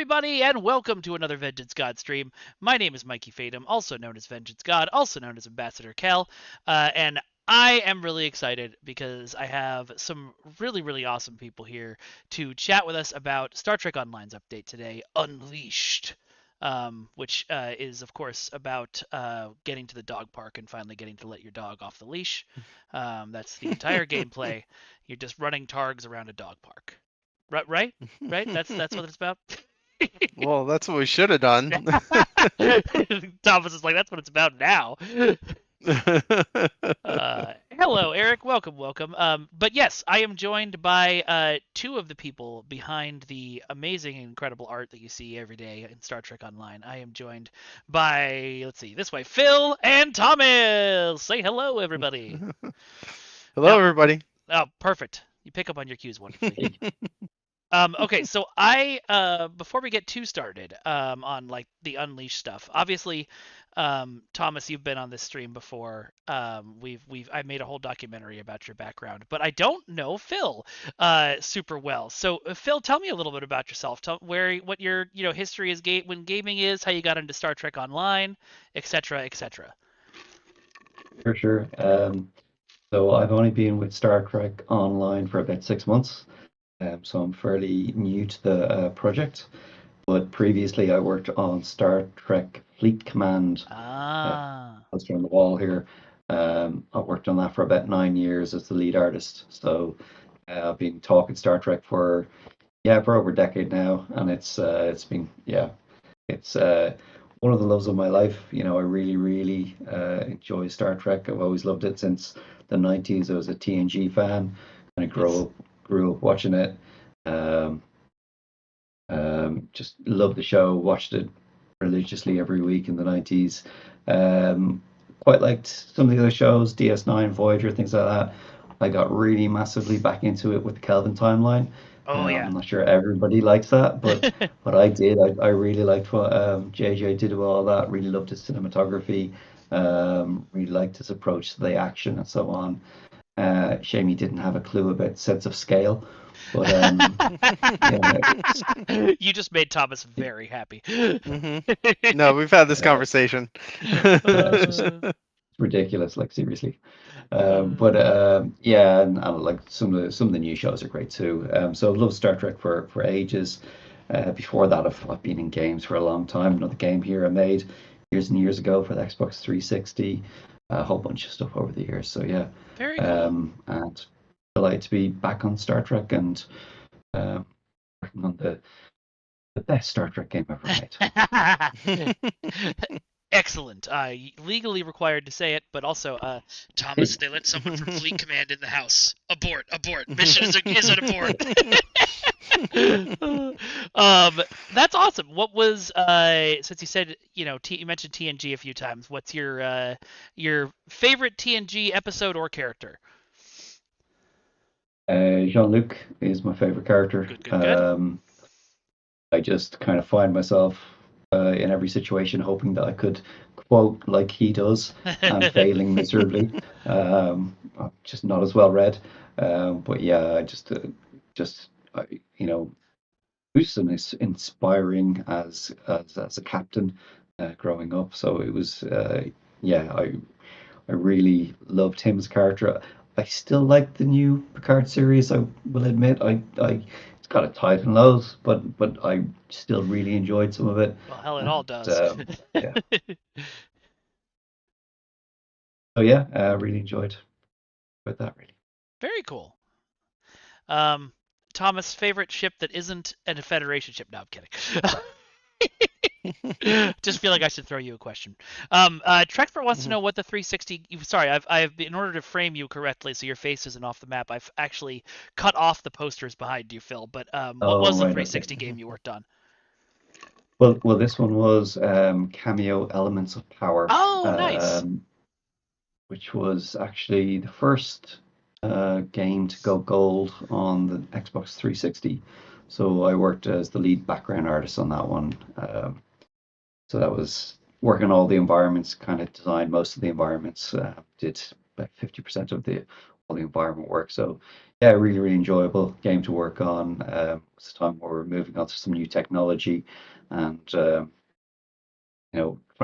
everybody, and welcome to another Vengeance God stream. My name is Mikey Fatum, also known as Vengeance God, also known as Ambassador Kel, and I am really excited because I have some really awesome people here to chat with us about Star Trek Online's update today, Unleashed, which is, of course, about getting to the dog park and finally getting to let your dog off the leash. That's the entire gameplay. You're just running targs around a dog park. Right? Right? That's what it's about. Well, that's what we should have done. Thomas is like, that's what it's about now. Hello, Eric. Welcome. But yes, I am joined by two of the people behind the amazing and incredible art that you see every day in Star Trek Online. I am joined by, let's see, this way, Phil and Thomas. Say hello, everybody. Hello, Now, everybody. oh, perfect. You pick up on your cues wonderfully. Okay, so before we get too started on like the Unleashed stuff, obviously, Thomas, you've been on this stream before. I made a whole documentary about your background, but I don't know Phil super well. So Phil, tell me a little bit about yourself. Tell what your history is when gaming is, how you got into Star Trek Online, etc. etc. Sure. So I've only been with Star Trek Online for about 6 months, so I'm fairly new to the project. But previously, I worked on Star Trek Fleet Command. Ah. That's on the wall here. I worked on that for about 9 years as the lead artist. So I've been talking Star Trek for over a decade now, and it's been it's one of the loves of my life. I really enjoy Star Trek. I've always loved it since the 90s. I was a TNG fan, and I grew up watching it. Um, just loved the show, watched it religiously every week in the 90s. Quite liked some of the other shows, DS9, Voyager, things like that. I got really massively back into it with the Kelvin timeline. Oh yeah. I'm not sure everybody likes that, but I did. I really liked what JJ did with all that. Really loved his cinematography. Really liked his approach to the action and so on. Shame he didn't have a clue about sense of scale. But you just made Thomas very happy. No, we've had this conversation. it's just ridiculous, like seriously. And like some of the new shows are great too. So I've loved Star Trek for ages. Before that, I've been in games for a long time. Another game here I made years and years ago for the Xbox 360. A whole bunch of stuff over the years. So yeah, very cool. and delighted to be back on Star Trek and working on the best Star Trek game ever made. Excellent. Legally required to say it, but also, Thomas, they let someone from Fleet Command in the house. Abort. Mission is an abort. That's awesome. What was since you said you mentioned TNG a few times, what's your favorite TNG episode or character? Jean-Luc is my favorite character. Good. I just kind of find myself in every situation hoping that I could quote like he does and failing miserably. I'm just not as well read. But yeah, I just who's inspiring as a captain growing up. So it was I really loved him as a character. I still like the new Picard series. I will admit, it's got its highs and lows, but I still really enjoyed some of it. Well, hell, it all does. Yeah. So yeah, really enjoyed that. Really. Very cool. Thomas, favorite ship that isn't a Federation ship? No, I'm kidding. Just feel like I should throw you a question. Trekspert wants to know what the 360. Sorry, I've in order to frame you correctly, so your face isn't off the map. I've actually cut off the posters behind you, Phil. But what was the 360 game you worked on? Well, this one was Cameo Elements of Power. Oh, nice. Which was actually the first game to go gold on the Xbox 360. So I worked as the lead background artist on that one. So that was working on all the environments, kind of designed most of the environments, did about 50% of the environment works. So yeah, really, really enjoyable game to work on. It's a time where we're moving on to some new technology and trying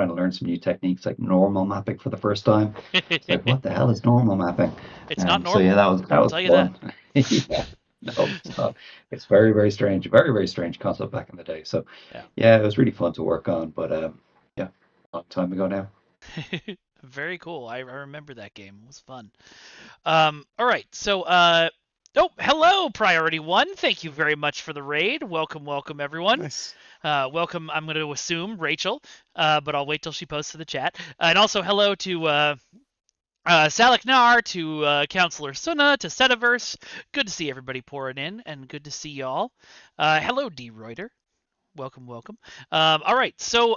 to learn some new techniques like normal mapping for the first time. It's like, what the hell is normal mapping? It's not So yeah, normal. that I'll was tell you that. fun. Yeah, no, it's not. It's very, very strange, very, very strange concept back in the day. So Yeah. it was really fun to work on, but yeah, a long time ago now. Very cool. I remember that game. It was fun. All right. So, oh, hello, Priority One. Thank you very much for the raid. Welcome, welcome, everyone. Nice. Welcome. I'm going to assume Rachel, but I'll wait till she posts to the chat. And also, hello to Salak Nar, to Counselor Suna, to Setaverse. Good to see everybody pouring in, and good to see y'all. Hello, D. Reuter. Welcome, welcome. All right. So,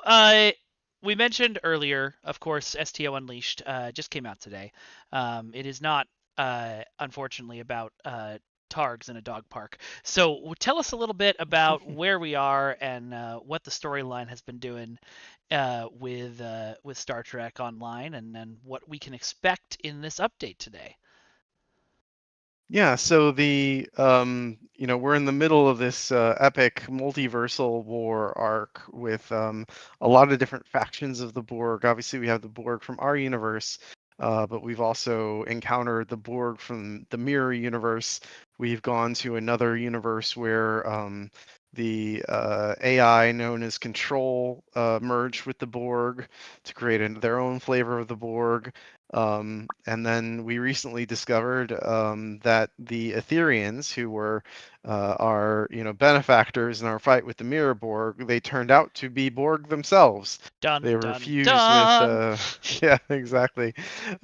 we mentioned earlier, of course, STO Unleashed just came out today. It is not, unfortunately, about targs in a dog park. So tell us a little bit about where we are and what the storyline has been doing with Star Trek Online, and what we can expect in this update today. Yeah, so we're in the middle of this epic multiversal war arc with a lot of different factions of the Borg. Obviously, we have the Borg from our universe, but we've also encountered the Borg from the Mirror universe. We've gone to another universe where the AI known as Control merged with the Borg to create their own flavor of the Borg. And then we recently discovered that the Etherians, who were our benefactors in our fight with the Mirror Borg, they turned out to be Borg themselves. Dun, They were dun, fused dun. with yeah, exactly,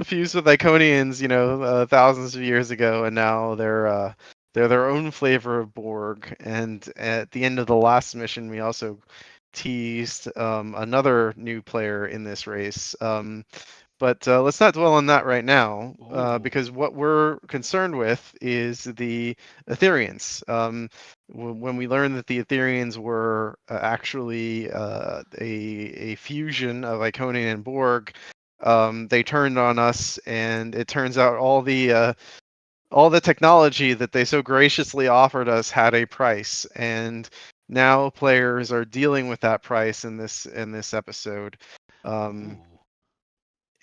fused with Iconians, thousands of years ago, and now they're their own flavor of Borg. And at the end of the last mission, we also teased another new player in this race. But let's not dwell on that right now, because what we're concerned with is the Etherians. When we learned that the Etherians were actually a fusion of Iconian and Borg, they turned on us, and it turns out all the technology that they so graciously offered us had a price, and now players are dealing with that price in this episode.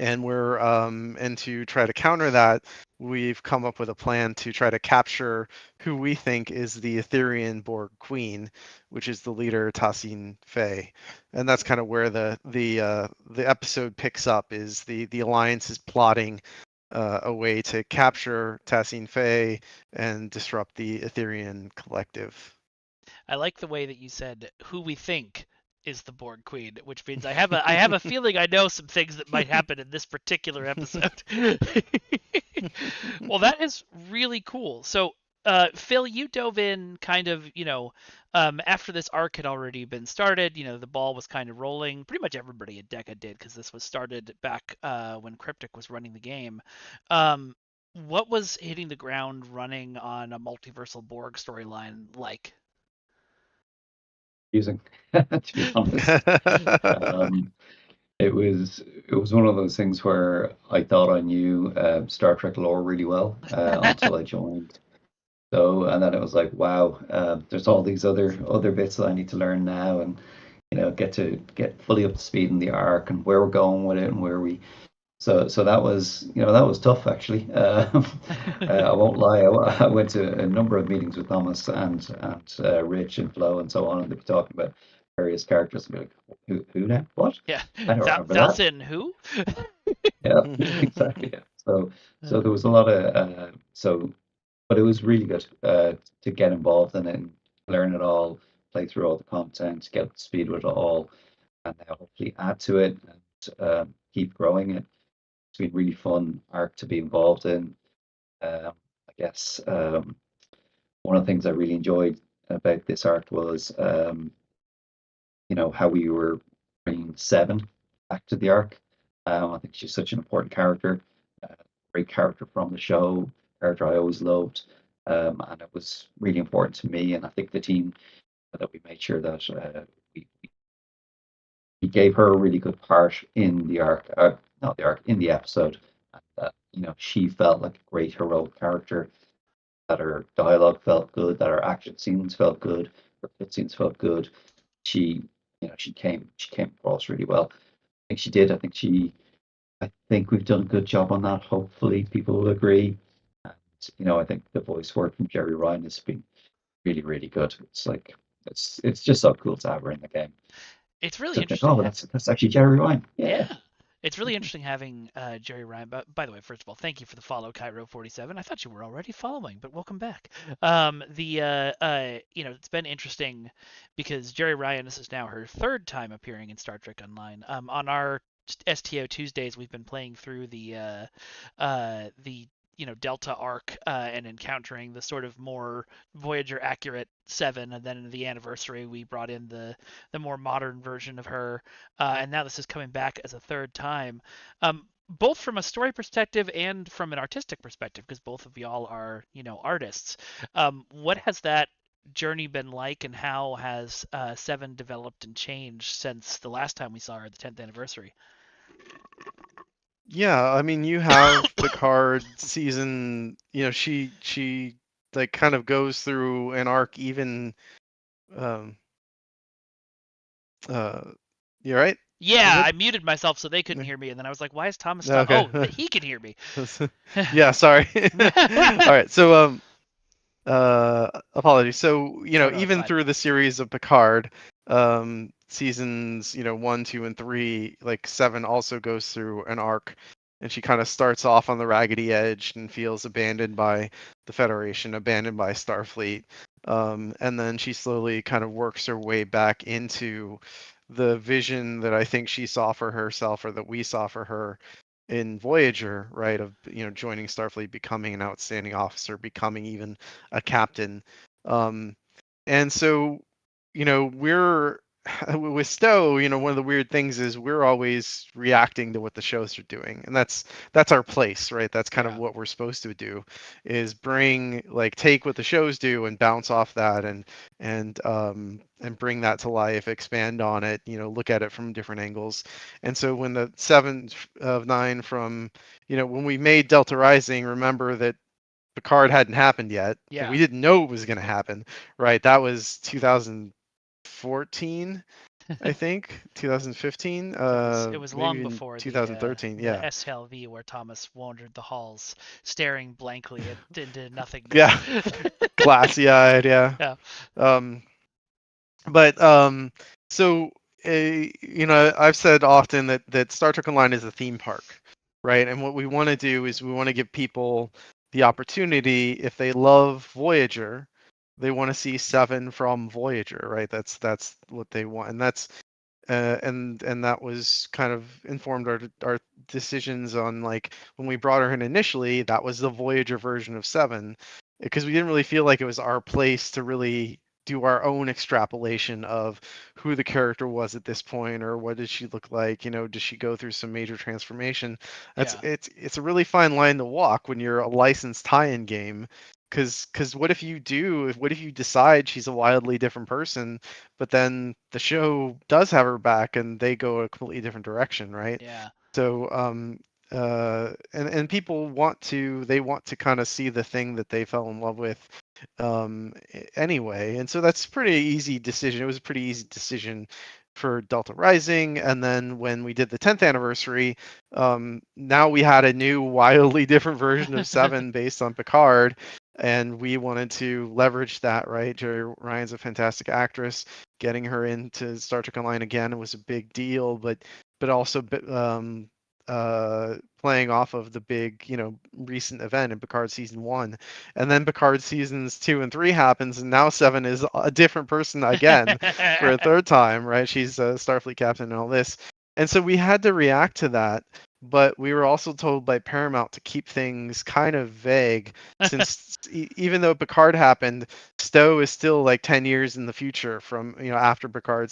And and to try to counter that, we've come up with a plan to try to capture who we think is the Etherian Borg Queen, which is the leader Tassine Fey. And that's kind of where the episode picks up. Is the Alliance is plotting a way to capture Tassine Fey and disrupt the Etherian collective. I like the way that you said who we think is the Borg Queen, which means I have a feeling I know some things that might happen in this particular episode. Well, that is really cool. So, Phil, you dove in kind of, after this arc had already been started. The ball was kind of rolling. Pretty much everybody at Deca did, because this was started back when Cryptic was running the game. What was hitting the ground running on a multiversal Borg storyline like? Using, to be honest. It was one of those things where I thought I knew Star Trek lore really well until I joined. So, and then it was like, wow, there's all these other bits that I need to learn now, and get fully up to speed in the arc and where we're going with it and where we. So that was tough actually. I won't lie. I went to a number of meetings with Thomas and Rich and Flo and so on, and they were talking about various characters. And be like, who now? What? Yeah, I don't remember that. Thalsin who? Yeah, exactly. Yeah. So there was a lot of but it was really good to get involved in it and learn it all, play through all the content, get up to speed with it all, and hopefully add to it and keep growing it. It's been really fun arc to be involved in. I guess one of the things I really enjoyed about this arc was how we were bringing Seven back to the arc. I think she's such an important character, great character from the show, character I always loved, and it was really important to me. And I think the team that we made sure that we gave her a really good part in the arc, not the arc, in the episode. And she felt like a great heroic character, that her dialogue felt good, that her action scenes felt good, her fit scenes felt good. She, she came across really well. I think she did. I think we've done a good job on that. Hopefully, people will agree. And, I think the voice work from Jerry Ryan has been really, really good. It's like it's just so cool to have her in the game. It's really To think, interesting. oh, that's actually Jerry Ryan. Yeah. Yeah. It's really interesting having Jerry Ryan. But by the way, first of all, thank you for the follow, Cairo47. I thought you were already following, but welcome back. It's been interesting because Jerry Ryan, this is now her third time appearing in Star Trek Online. On our STO Tuesdays, we've been playing through the Delta arc and encountering the sort of more Voyager accurate Seven, and then in the anniversary we brought in the more modern version of her, and now this is coming back as a third time, both from a story perspective and from an artistic perspective, because both of y'all are artists. What has that journey been like, and how has Seven developed and changed since the last time we saw her at the 10th anniversary? Yeah, I mean, you have Picard season, she like kind of goes through an arc even um uh you right? You Yeah, good? I muted myself so they couldn't Yeah. hear me, and then I was like, "Why is Thomas talking? Okay. Oh, that he can hear me." Yeah, sorry. All right. So apologies. So, Oh no, it's even fine. through the series of Picard, seasons, 1, 2, and 3, like Seven also goes through an arc, and she kind of starts off on the raggedy edge and feels abandoned by the Federation, abandoned by Starfleet. And then she slowly kind of works her way back into the vision that I think she saw for herself, or that we saw for her in Voyager, right? Of joining Starfleet, becoming an outstanding officer, becoming even a captain. Um, and so, we're with Stowe. One of the weird things is we're always reacting to what the shows are doing, and that's our place, right? That's kind of Yeah. what we're supposed to do, is take what the shows do and bounce off that, and bring that to life, expand on it, look at it from different angles. And so when the 7 of 9 from, when we made Delta Rising, remember that Picard hadn't happened yet. Like, Yeah. we didn't know it was going to happen, right? That was 2014, I think, 2015, It was maybe long even before the 2013. the Yeah, SLV where Thomas wandered the halls, staring blankly into nothingness. yeah, glassy-eyed, yeah. Yeah. Um, but so I've said often that Star Trek Online is a theme park, right? And what we want to do is we want to give people the opportunity, if they love Voyager, they want to see Seven from Voyager, right? That's what they want, and that was kind of informed our decisions on, like, when we brought her in initially. That was the Voyager version of Seven, because we didn't really feel like it was our place to really do our own extrapolation of who the character was at this point, or what did she look like. Does she go through some major transformation? That's Yeah. it's a really fine line to walk when you're a licensed tie-in game, because what if you decide she's a wildly different person, but then the show does have her back and they go a completely different direction, right? Yeah. So and people want to kind of see the thing that they fell in love with, anyway. And so that's pretty easy decision. It was a pretty easy decision for Delta Rising. And then when we did the 10th anniversary, now we had a new wildly different version of Seven based on Picard, and we wanted to leverage that, right? Jerry Ryan's a fantastic actress. Getting her into Star Trek Online again was a big deal, but also playing off of the big, recent event in Picard season 1. And then Picard seasons 2 and 3 happens, and now Seven is a different person again for a third time, right? She's a Starfleet captain and all this. And so we had to react to that, but we were also told by Paramount to keep things kind of vague, since even though Picard happened, Stowe is still like 10 years in the future from, after Picard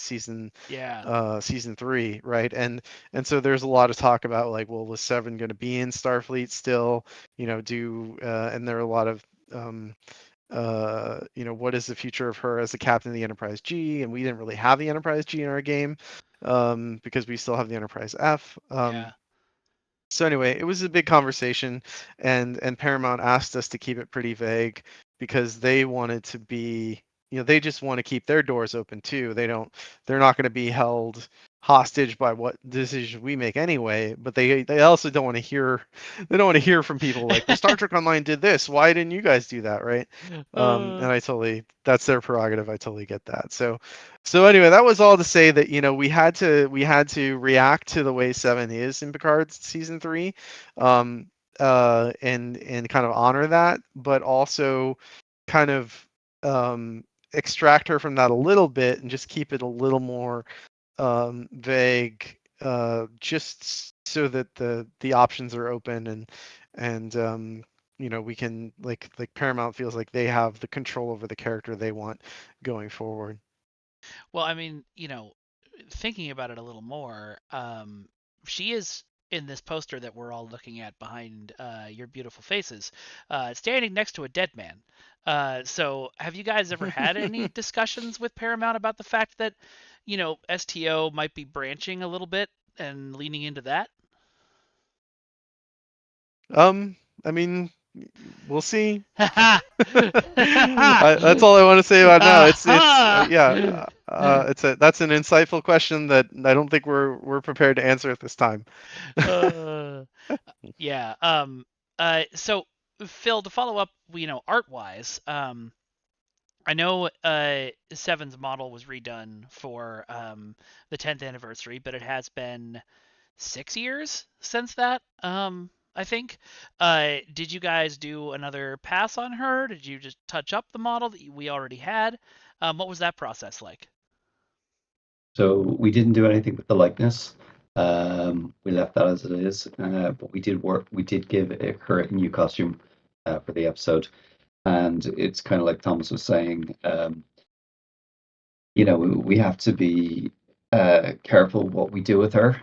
Yeah. season 3, right? And so there's a lot of talk about, like, well, was Seven going to be in Starfleet still? And there are a lot of what is the future of her as the captain of the Enterprise G? And we didn't really have the Enterprise G in our game, because we still have the Enterprise F. Yeah. So anyway, it was a big conversation, and Paramount asked us to keep it pretty vague because they wanted to be, they just want to keep their doors open too. They're not going to be held hostage by what decisions we make anyway. But they also don't want to hear, they don't want to hear from people like, well, Star Trek Online did this. Why didn't you guys do that, right? And that's their prerogative. I totally get that. So anyway, that was all to say that we had to react to the way Seven is in Picard season 3, and kind of honor that, but also kind of extract her from that a little bit and just keep it a little more vague, just so that the options are open, and we can like Paramount feels like they have the control over the character they want going forward. Well, I mean, thinking about it a little more, she is in this poster that we're all looking at behind your beautiful faces, standing next to a dead man. So have you guys ever had any discussions with Paramount about the fact that, STO might be branching a little bit and leaning into that? I mean, we'll see. That's all I want to say about it now. That's an insightful question that I don't think we're prepared to answer at this time. Yeah. So Phil, to follow up, art wise, I know Seven's model was redone for the 10th anniversary, but it has been 6 years since that. I think. Did you guys do another pass on her? Did you just touch up the model that we already had? What was that process like? So we didn't do anything with the likeness. We left that as it is, but we did give her a new costume for the episode, and it's kind of like Thomas was saying. We have to be careful what we do with her.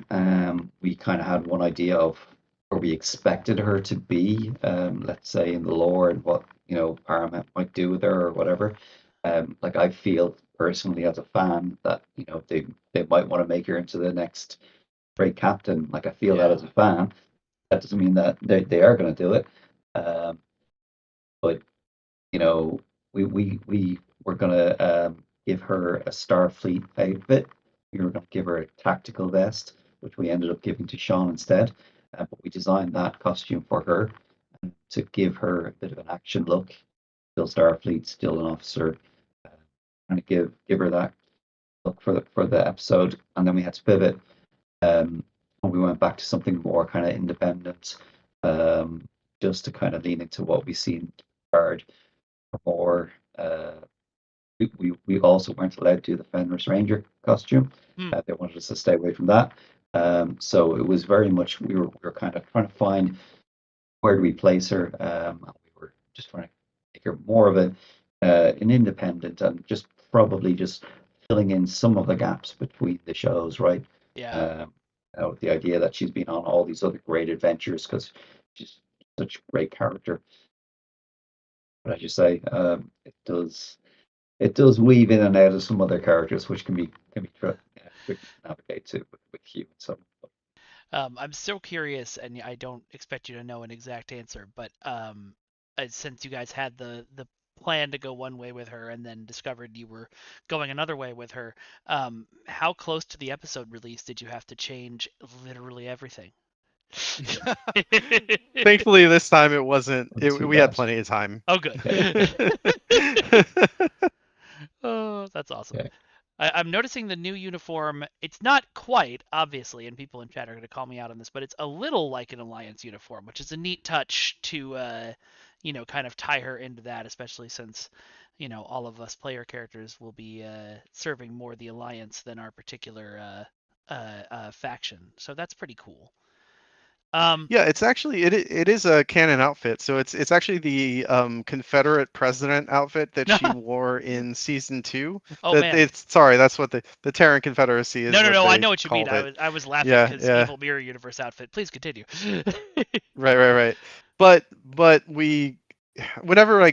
We kind of had one idea of where we expected her to be, let's say in the lore, and what Paramount might do with her or whatever. Like I feel personally as a fan that they might want to make her into the next great captain. Like I feel that as a fan. That doesn't mean that they are going to do it. But we were going to give her a Starfleet outfit. We were going to give her a tactical vest, which we ended up giving to Sean instead. But we designed that costume for her to give her a bit of an action look. Still Starfleet, still an officer. Trying to give her that look for the episode, and then we had to pivot. And we went back to something more kind of independent, just to kind of lean into what we see in Picard. More, we also weren't allowed to do the Fenris Ranger costume. They wanted us to stay away from that. So it was very much we were kind of trying to find where do we place her. We were just trying to make her more of an independent, and just probably just filling in some of the gaps between the shows, right? Yeah. The idea that she's been on all these other great adventures because she's such a great character. But as you say, it does weave in and out of some other characters, which can be tricky to navigate to with humans. So. I'm so curious, and I don't expect you to know an exact answer, but since you guys had the plan to go one way with her and then discovered you were going another way with her, how close to the episode release did you have to change literally everything? Thankfully, this time it wasn't. We had plenty of time. Oh, good. Oh, that's awesome. Okay. I'm noticing the new uniform. It's not quite, obviously, and people in chat are going to call me out on this, but it's a little like an Alliance uniform, which is a neat touch to, kind of tie her into that, especially since, all of us player characters will be serving more the Alliance than our particular faction. So that's pretty cool. Yeah, it's actually it is a canon outfit. So it's actually the Confederate president outfit that she wore in season 2. Oh man, that's what the Terran Confederacy is. No, I know what you mean. I was laughing because Evil Mirror Universe outfit. Please continue. Right. But we, whenever I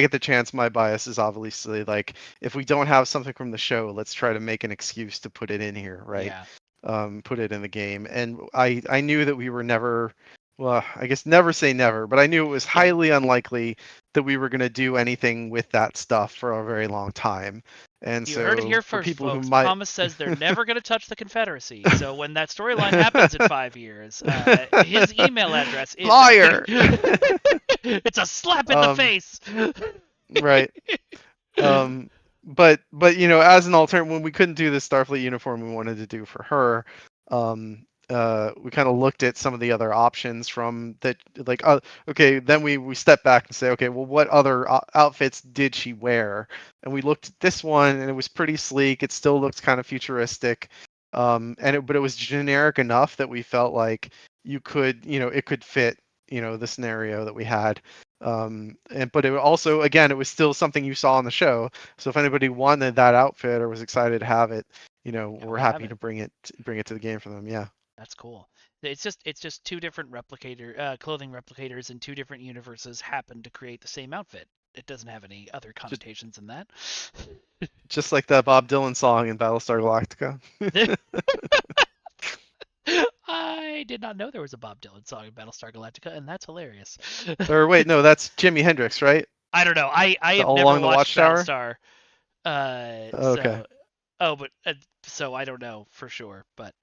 get the chance, my bias is obviously like if we don't have something from the show, let's try to make an excuse to put it in here, right? Yeah. put it in the game. And I knew that we were never, well, I guess never say never, but I knew it was Yeah. highly unlikely that we were going to do anything with that stuff for a very long time. And You so heard it here for first, people who folks. might, Thomas says they're never going to touch the Confederacy. So when that storyline happens in 5 years, his email address is liar. It's a slap in the face. Right. But as an alternative, when we couldn't do the Starfleet uniform we wanted to do for her, we kind of looked at some of the other options from that, like, okay, then we step back and say, okay, well, what other outfits did she wear? And we looked at this one, and it was pretty sleek. It still looked kind of futuristic, but it was generic enough that we felt like it could fit, the scenario that we had. But it also, again, it was still something you saw on the show. So if anybody wanted that outfit or was excited to have it, we're we'll happy have to it. bring it to the game for them. Yeah. That's cool. It's just two different clothing replicators in two different universes happen to create the same outfit. It doesn't have any other Just, connotations than that. just like that Bob Dylan song in Battlestar Galactica. I did not know there was a Bob Dylan song in Battlestar Galactica, and that's hilarious. Or wait, no, that's Jimi Hendrix, right? I don't know. I have All never Along the watched Watchtower. Battlestar. Okay. So I don't know for sure, but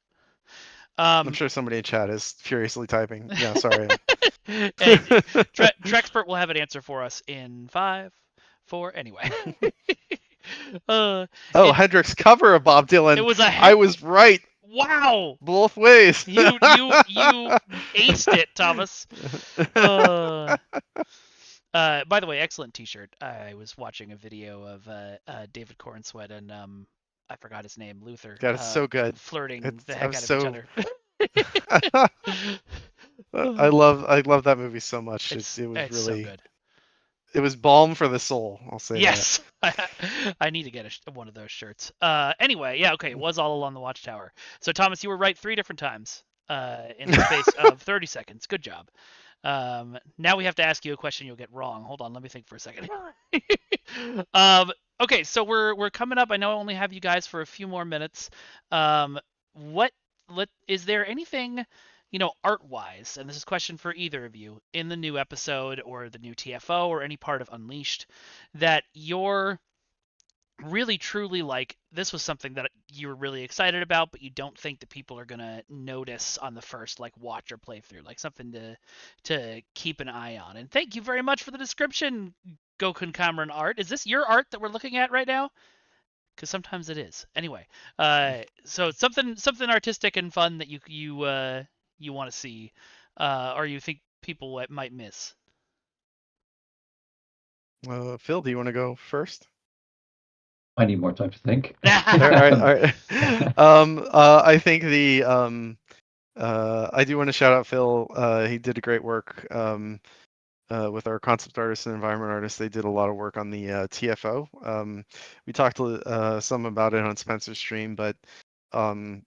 I'm sure somebody in chat is furiously typing. Yeah, sorry. hey, Trexpert will have an answer for us in 5, 4. Anyway. Hendrix cover of Bob Dylan. It was I was right. Wow. Both ways. You aced it, Thomas. By the way, excellent T-shirt. I was watching a video of David Cornsweet and I forgot his name, Luther. God, it's so good. Flirting the I'm heck out of so- each other. I love that movie so much. It was it's really so good. It was balm for the soul. I'll say Yes, I need to get one of those shirts. Anyway, yeah, okay, it was All Along the Watchtower. So Thomas, you were right 3 different times in the space of 30 seconds. Good job. Now we have to ask you a question you'll get wrong. Hold on, let me think for a second. Okay, so we're coming up. I know I only have you guys for a few more minutes. Is there anything, art-wise, and this is a question for either of you, in the new episode or the new TFO or any part of Unleashed, that you're really truly like, this was something that you were really excited about, but you don't think that people are gonna notice on the first watch or playthrough, like something to keep an eye on? And thank you very much for the description, Gokun Cameron art. Is this your art that we're looking at right now? Because sometimes it is. Anyway, so something artistic and fun that you want to see, or you think people might miss. Phil, do you want to go first? I need more time to think. All right. I think I do want to shout out Phil. He did a great work with our concept artists and environment artists. They did a lot of work on the TFO. We talked some about it on Spencer's stream, but the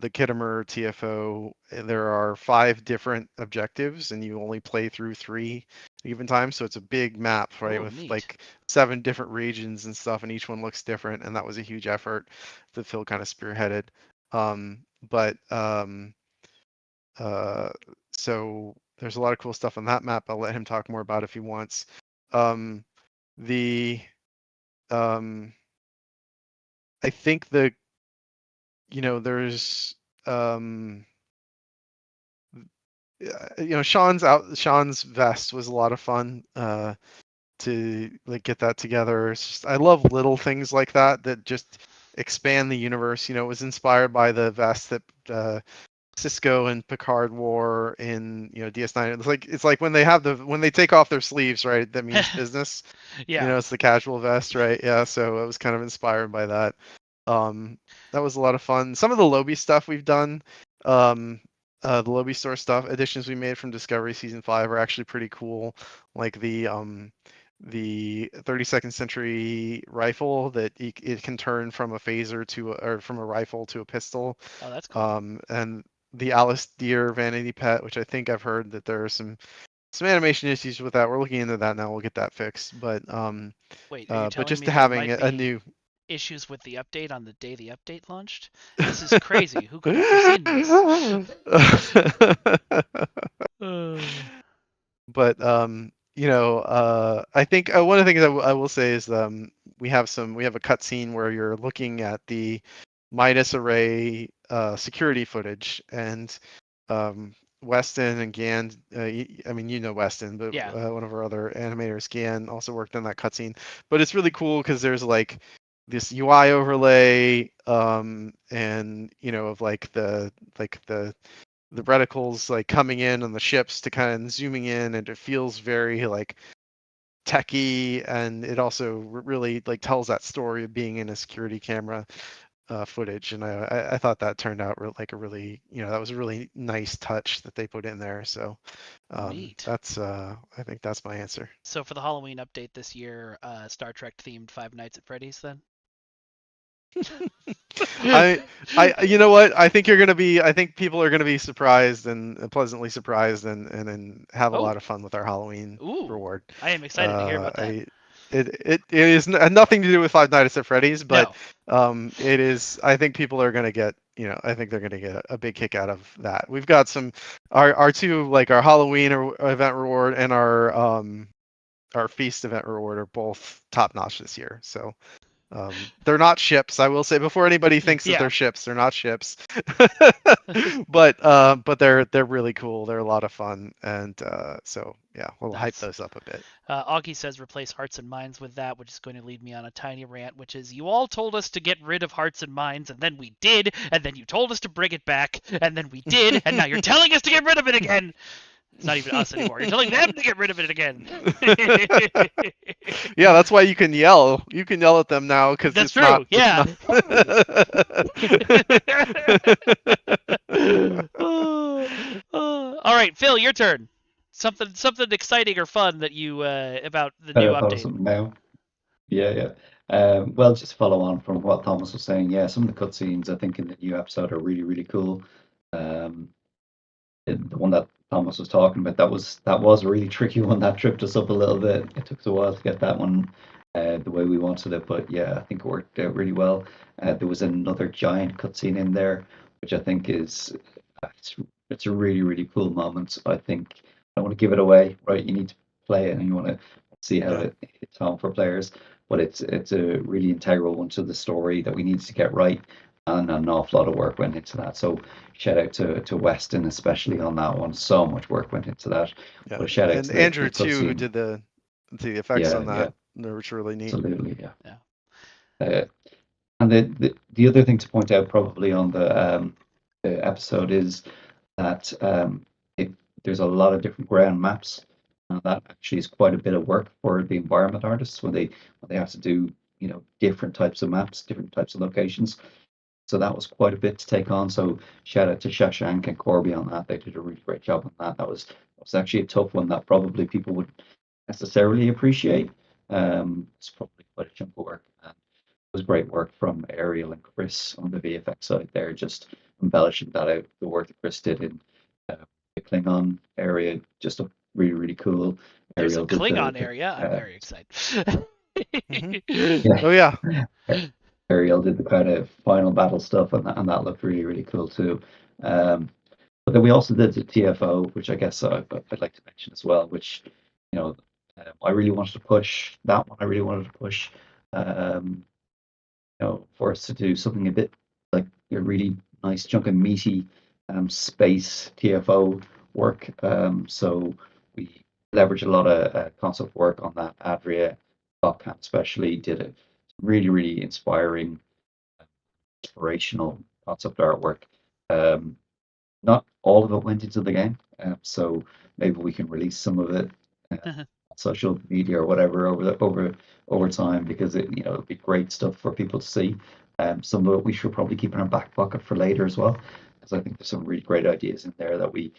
Khitomer TFO, there are 5 different objectives, and you only play through 3 given time. So it's a big map, right, with neat. like 7 different regions and stuff, and each one looks different. And that was a huge effort that Phil kind of spearheaded. So there's a lot of cool stuff on that map. I'll let him talk more about it if he wants. I think there's Sean's vest was a lot of fun to get that together. It's just, I love little things like that just expand the universe. It was inspired by the vest that Cisco and Picard wore in DS9. It's like when they take off their sleeves, right? That means business. Yeah. It's the casual vest, right? Yeah. So it was kind of inspired by that. That was a lot of fun. Some of the Lobby stuff we've done, the Lobby store stuff, additions we made from Discovery Season 5 are actually pretty cool. Like the 32nd century rifle that it can turn from a phaser or from a rifle to a pistol. Oh, that's cool. And the Alice Deer vanity pet, which I think I've heard that there are some animation issues with that. We're looking into that now. We'll get that fixed. But wait, are you telling just me having there might a be, new issues with the update on the day the update launched. This is crazy. Who could have foreseen this? But I think one of the things I will say is we have a cutscene where you're looking at the Midas Array security footage, and Weston and Gan, I mean, you know Weston, but Yeah. one of our other animators, Gan, also worked on that cutscene. But it's really cool because there's like this UI overlay, and of like the reticles like coming in on the ships to kind of zooming in, and it feels very like techy, and it also really like tells that story of being in a security camera footage. And I thought that turned out like a really, that was a really nice touch that they put in there. So Neat. that's I think that's my answer. So for the Halloween update this year, Star Trek themed Five Nights at Freddy's then? You know what? I think people are gonna be surprised and pleasantly surprised, and then have a Oh. lot of fun with our Halloween Ooh. reward. I am excited to hear about that. It is nothing to do with Five Nights at Freddy's, but No. it is. I think people are gonna get, I think they're gonna get a big kick out of that. We've got our two, like our Halloween event reward and our feast event reward are both top notch this year. So they're not ships. I will say before anybody thinks that Yeah. they're ships, they're not ships. but they're really cool. They're a lot of fun, and so yeah, we'll hype Nice. those up a bit. Augie says replace Hearts and Minds with that, which is going to lead me on a tiny rant, which is you all told us to get rid of Hearts and Minds, and then we did, and then you told us to bring it back, and then we did, and now you're telling us to get rid of it again. It's not even us anymore. You're telling them to get rid of it again. Yeah, that's why you can yell. You can yell at them now because That's it's true. not. Yeah. All right, Phil, your turn. Something exciting or fun that you about the new I thought of update. something now. Yeah. Well, just follow on from what Thomas was saying. Yeah, some of the cutscenes I think in the new episode are really, really cool. The one that Thomas was talking about, that was a really tricky one. That tripped us up a little bit. It took us a while to get that one the way we wanted it, but yeah, I think it worked out really well. There was another giant cutscene in there, which I think is it's a really, really cool moment. I think I don't want to give it away, right? You need to play it and you want to see how it's home for players, but it's a really integral one to the story that we needed to get right, and an awful lot of work went into that. So shout out to Weston, especially on that one. So much work went into that. Yeah, But shout out and to Andrew the too, who cutscene. did the effects on Yeah, that, which are really neat. absolutely, yeah. Yeah. And the other thing to point out probably on the episode is that there's a lot of different ground maps, and that actually is quite a bit of work for the environment artists when they have to do different types of maps, different types of locations. So that was quite a bit to take on. So shout out to Shashank and Corby on that. They did a really great job on that. That was actually a tough one that probably people wouldn't necessarily appreciate. It's probably quite a chunk of work. And it was great work from Ariel and Chris on the VFX side there, just embellishing that out. The work that Chris did in the Klingon area, just a really, really cool. There's Ariel a did Klingon area. I'm very excited. Oh yeah. Ariel did the kind of final battle stuff, and that looked really, really cool too. But then we also did the TFO, which I guess I'd like to mention as well, which, I really wanted to push that one. I really wanted to push, for us to do something a bit like a really nice chunk of meaty space TFO work. So we leveraged a lot of concept work on that. Adria Bobcat especially did a really, really inspirational concept artwork. Not all of it went into the game, so maybe we can release some of it on social media or whatever over time, because it'll be great stuff for people to see. Some of it we should probably keep in our back pocket for later as well, because I think there's some really great ideas in there that we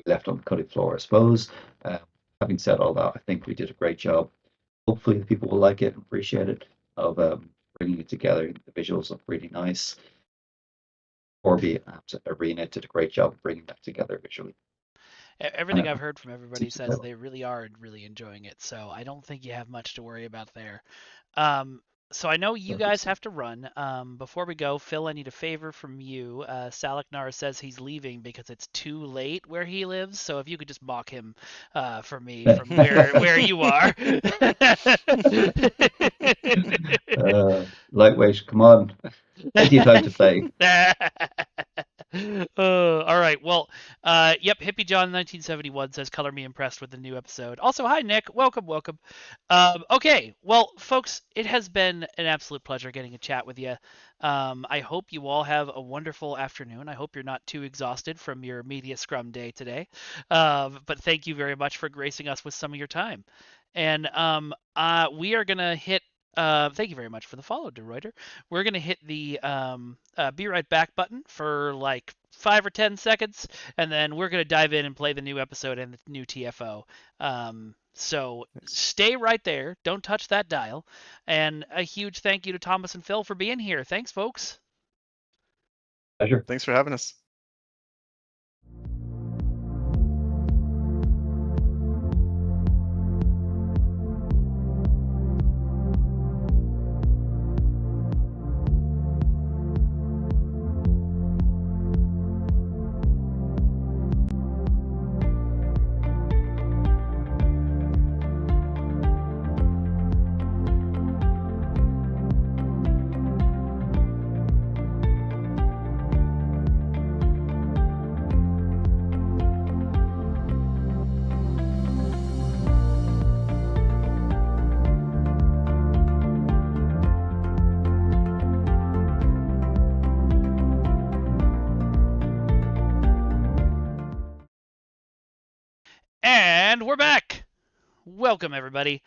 left on the cutting floor, I suppose. Having said all that, I think we did a great job. Hopefully, people will like it and appreciate it, of bringing it together. The visuals look really nice. Corby at Arena did a great job of bringing that together visually. Everything I've heard from everybody says they really are really enjoying it, so I don't think you have much to worry about there. So I know you Perfect. guys have to run. Before we go, Phil, I need a favor from you. Salaknar says he's leaving because it's too late where he lives. So if you could just mock him for me from where you are. Lightweight, come on. Plenty of time to play. All right. Well, yep. Hippie John 1971 says, "Color me impressed with the new episode." Also, hi Nick. Welcome, welcome. Okay. Well, folks, it has been an absolute pleasure getting a chat with you. I hope you all have a wonderful afternoon. I hope you're not too exhausted from your media scrum day today. But thank you very much for gracing us with some of your time. And we are gonna hit. Thank you very much for the follow, DeReuter. We're going to hit the be right back button for like 5 or 10 seconds, and then we're going to dive in and play the new episode and the new TFO. So stay right there. Don't touch that dial. And a huge thank you to Thomas and Phil for being here. Thanks, folks. Pleasure. Thanks for having us. And we're back. Welcome, everybody.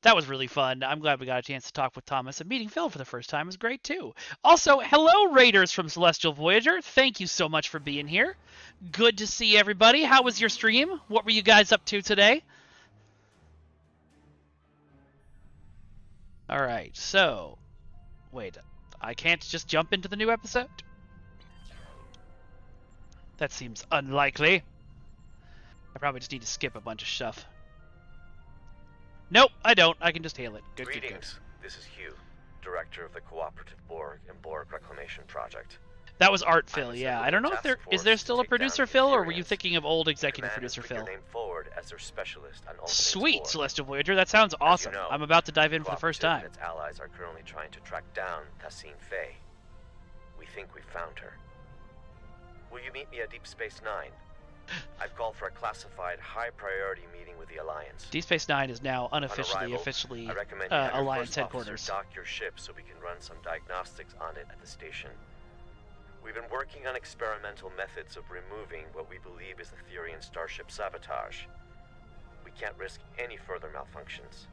That was really fun. I'm glad we got a chance to talk with Thomas, and meeting Phil for the first time was great too. Also, hello Raiders from Celestial Voyager. Thank you so much for being here. Good to see everybody. How was your stream? What were you guys up to today? All right. So, wait. I can't just jump into the new episode? That seems unlikely. I probably just need to skip a bunch of stuff. Nope, I don't. I can just hail it. Good, Greetings. good, good. This is Hugh, Director of the Cooperative Borg and Borg Reclamation Project. That was Art Phil, yeah. I don't know if there still a producer Phil, or were you thinking of old executive producer Phil? Your name forward as their specialist on Sweet, Borg. Celestial Voyager. That sounds awesome. You know, I'm about to dive in for the first time. And its allies are currently trying to track down Tassine Faye. We think we found her. Will you meet me at Deep Space Nine? I've called for a classified, high-priority meeting with the Alliance. Deep Space Nine is now unofficially, I recommend you have your Alliance first headquarters. officer dock your ship so we can run some diagnostics on it at the station. We've been working on experimental methods of removing what we believe is the Therian starship sabotage. We can't risk any further malfunctions.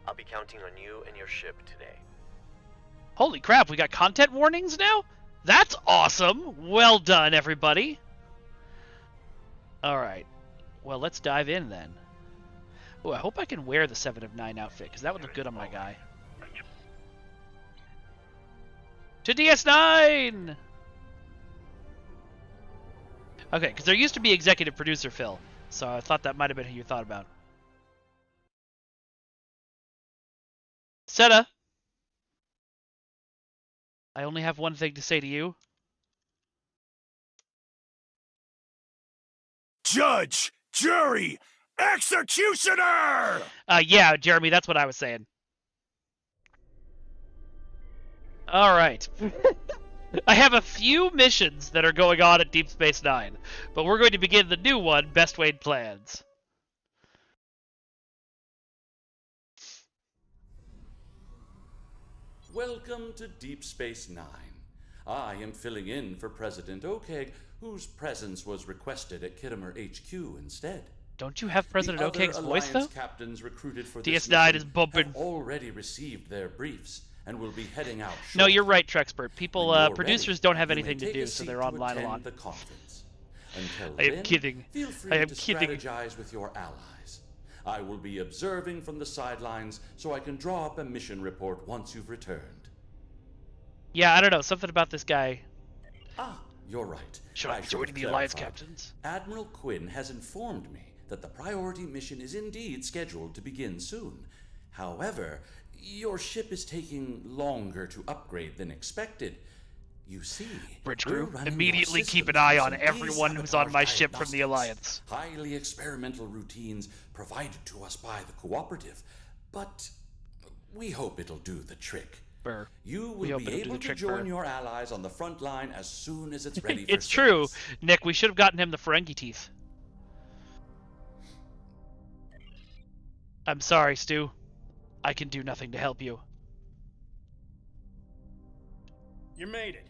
I'll be counting on you and your ship today. Holy crap, we got content warnings now? That's awesome! Well done, everybody! Alright. Well, let's dive in then. Oh, I hope I can wear the 7 of 9 outfit, because that would look good on my guy. To DS9! Okay, because there used to be executive producer Phil, so I thought that might have been who you thought about. Seta! I only have one thing to say to you. Judge, jury, executioner! Yeah, Jeremy, that's what I was saying. Alright. I have a few missions that are going on at Deep Space Nine, but we're going to begin the new one, Best Laid Plans. Welcome to Deep Space Nine. I am filling in for President Okeg, whose presence was requested at Kittimer HQ instead. Don't you have President Okeg's voice, though? Captains recruited for DS9 is bumping. Have already received their briefs and will be heading out shortly. No, you're right, Trexpert. People, producers don't have anything to do, so they're online a lot. The conference. Until I am kidding. Feel free I am to kidding. strategize with your allies. I will be observing from the sidelines so I can draw up a mission report once you've returned. Yeah, I don't know. Something about this guy. Ah, you're right. Should I be joining the Alliance captains? Admiral Quinn has informed me that the priority mission is indeed scheduled to begin soon. However, Your ship is taking longer to upgrade than expected. You see, Bridge we're crew, running immediately your keep an systems eye on on some everyone who's on my de-sabotage ship from the diagnostics. Alliance. Highly experimental routines provided to us by the Cooperative, but we hope it'll do the trick. Burr. You We will hope be it'll do able the to trick, join Burr. your allies on the front line as soon as it's ready for It's true, service. Nick. We should have gotten him the Ferengi teeth. I'm sorry, Stu. I can do nothing to help you. You made it.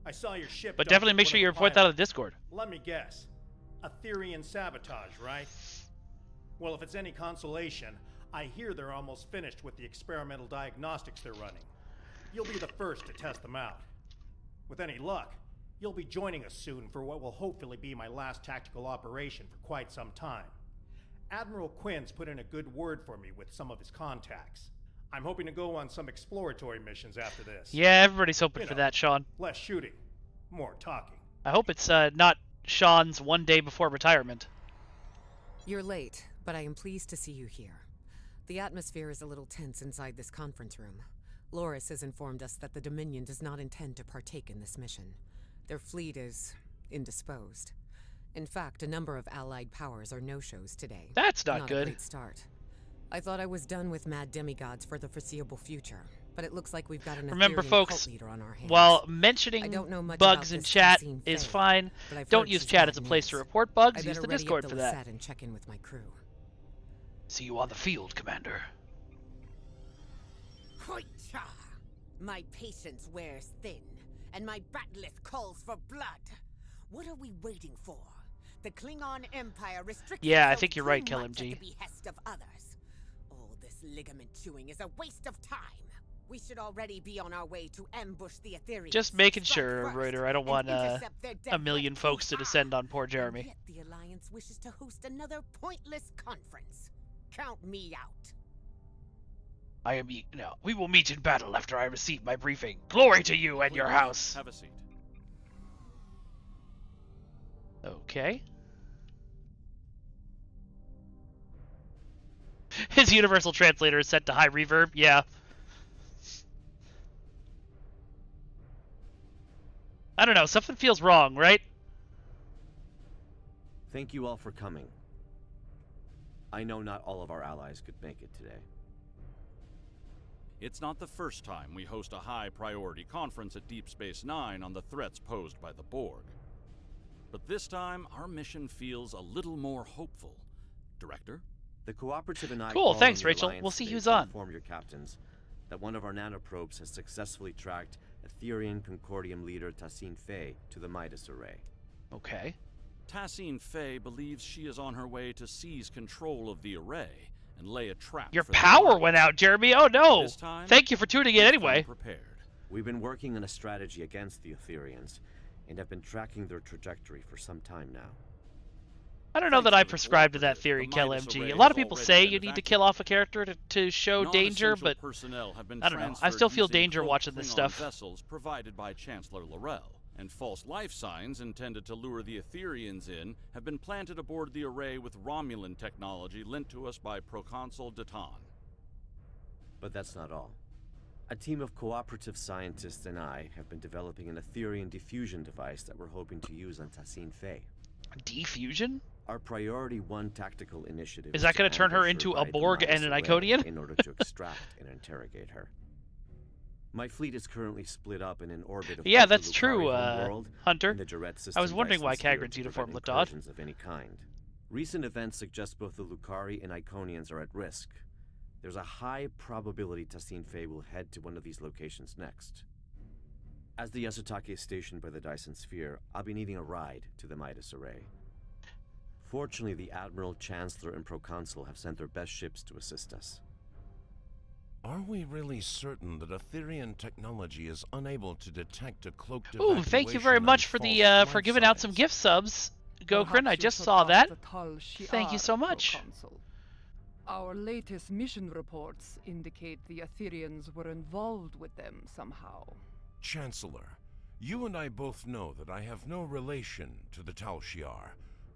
I saw your ship. But docked definitely with make one sure of you the report that on pilots. the Discord. Let me guess. Aetherian sabotage, right? Well, if it's any consolation, I hear they're almost finished with the experimental diagnostics they're running. You'll be the first to test them out. With any luck, you'll be joining us soon for what will hopefully be my last tactical operation for quite some time. Admiral Quinn's put in a good word for me with some of his contacts. I'm hoping to go on some exploratory missions after this. Yeah, everybody's hoping You for know. that, Sean. Less shooting, more talking. I hope it's not Sean's one day before retirement. You're late, but I am pleased to see you here. The atmosphere is a little tense inside this conference room. Loris has informed us that the Dominion does not intend to partake in this mission. Their fleet is indisposed. In fact, a number of allied powers are no-shows today. That's not A good. great start. I thought I was done with mad demigods for the foreseeable future, but it looks like we've got an Remember, Aetherian folks, cult leader on our hands. while I mentioning don't know much bugs about in this chat Tassine is Faye, fine, but I've don't heard use she's chat bad as a place to news. report bugs. I Use better the ready Discord up for the that. set and check in with my crew. See you on the field, Commander. Hoitcha! My patience wears thin, and my bat'leth calls for blood. What are we waiting for? The Klingon Empire restricts Yeah, I itself think you're too right, much KLMG. at the behest of others. All this ligament chewing is a waste of time. We should already be on our way to ambush the Aetherians. Just making Strike sure, first Reuter. I don't and want intercept their a dead million threat. folks to Hee-ha! descend on poor And Jeremy. yet the Alliance wishes to host another pointless conference. Count me out. We will meet in battle after I receive my briefing. Glory to you and your Please, house. Have a seat. Okay. His universal translator is set to high reverb. Yeah. I don't know. Something feels wrong, right? Thank you all for coming. I know not all of our allies could make it today. It's not the first time we host a high-priority conference at Deep Space Nine on the threats posed by the Borg. But this time, our mission feels a little more hopeful. Director? The Cooperative and I Cool, called on thanks, the Rachel. Alliance We'll see today who's to on. Inform your captains that one of our nanoprobes has successfully tracked Aetherian Concordium leader Tassine Faye to the Midas Array. Okay. Tassine Faye believes she is on her way to seize control of the array and lay a trap Your for the power Alliance. went out, Jeremy. Oh no. This time, Thank you for tuning in we've anyway. come prepared. We've been working on a strategy against the Aetherians and have been tracking their trajectory for some time now. I don't know that I Thanks to the prescribe to that Cooperative, theory, the Midas KLMG. Array A lot of has people already say been you need to evacuated. kill off a character to show danger, Non-essential but personnel have been I don't know. I transferred still feel using danger cloaked watching this Klingon stuff. vessels provided by Chancellor L'Rell, and false life signs intended to lure the Aetherians in have been planted aboard the array with Romulan technology lent to us by Proconsul Datan. But that's not all. A team of cooperative scientists and I have been developing an Aetherian diffusion device that we're hoping to use on Tassine Faye. defusion? Our priority one tactical initiative Is that going gonna to turn her ambush into a by the Borg Midas and an Array Iconian? in order to extract and interrogate her. My fleet is currently split up in an orbit of Yeah, both the that's true, Lukari homeworld Hunter. and the Jarrett system I was wondering why Dyson sphere Kagran's to uniform prevent looked odd. incursions of any kind. Recent events suggest both the Lukari and Iconians are at risk. There's a high probability Tassine Faye will head to one of these locations next. As the Yasutake is stationed by the Dyson Sphere, I'll be needing a ride to the Midas Array. Fortunately, the Admiral, Chancellor, and Proconsul have sent their best ships to assist us. Are we really certain that Aetherian technology is unable to detect a cloaked Ooh, thank you very evacuation much and for the false for life giving out some signs? gift subs. Gokran, I Perhaps you just saw that. forgot the Tal Thank you Shiar, so much. Proconsul. Our latest mission reports indicate the Aetherians were involved with them somehow. Chancellor, you and I both know that I have no relation to the Tal Shiar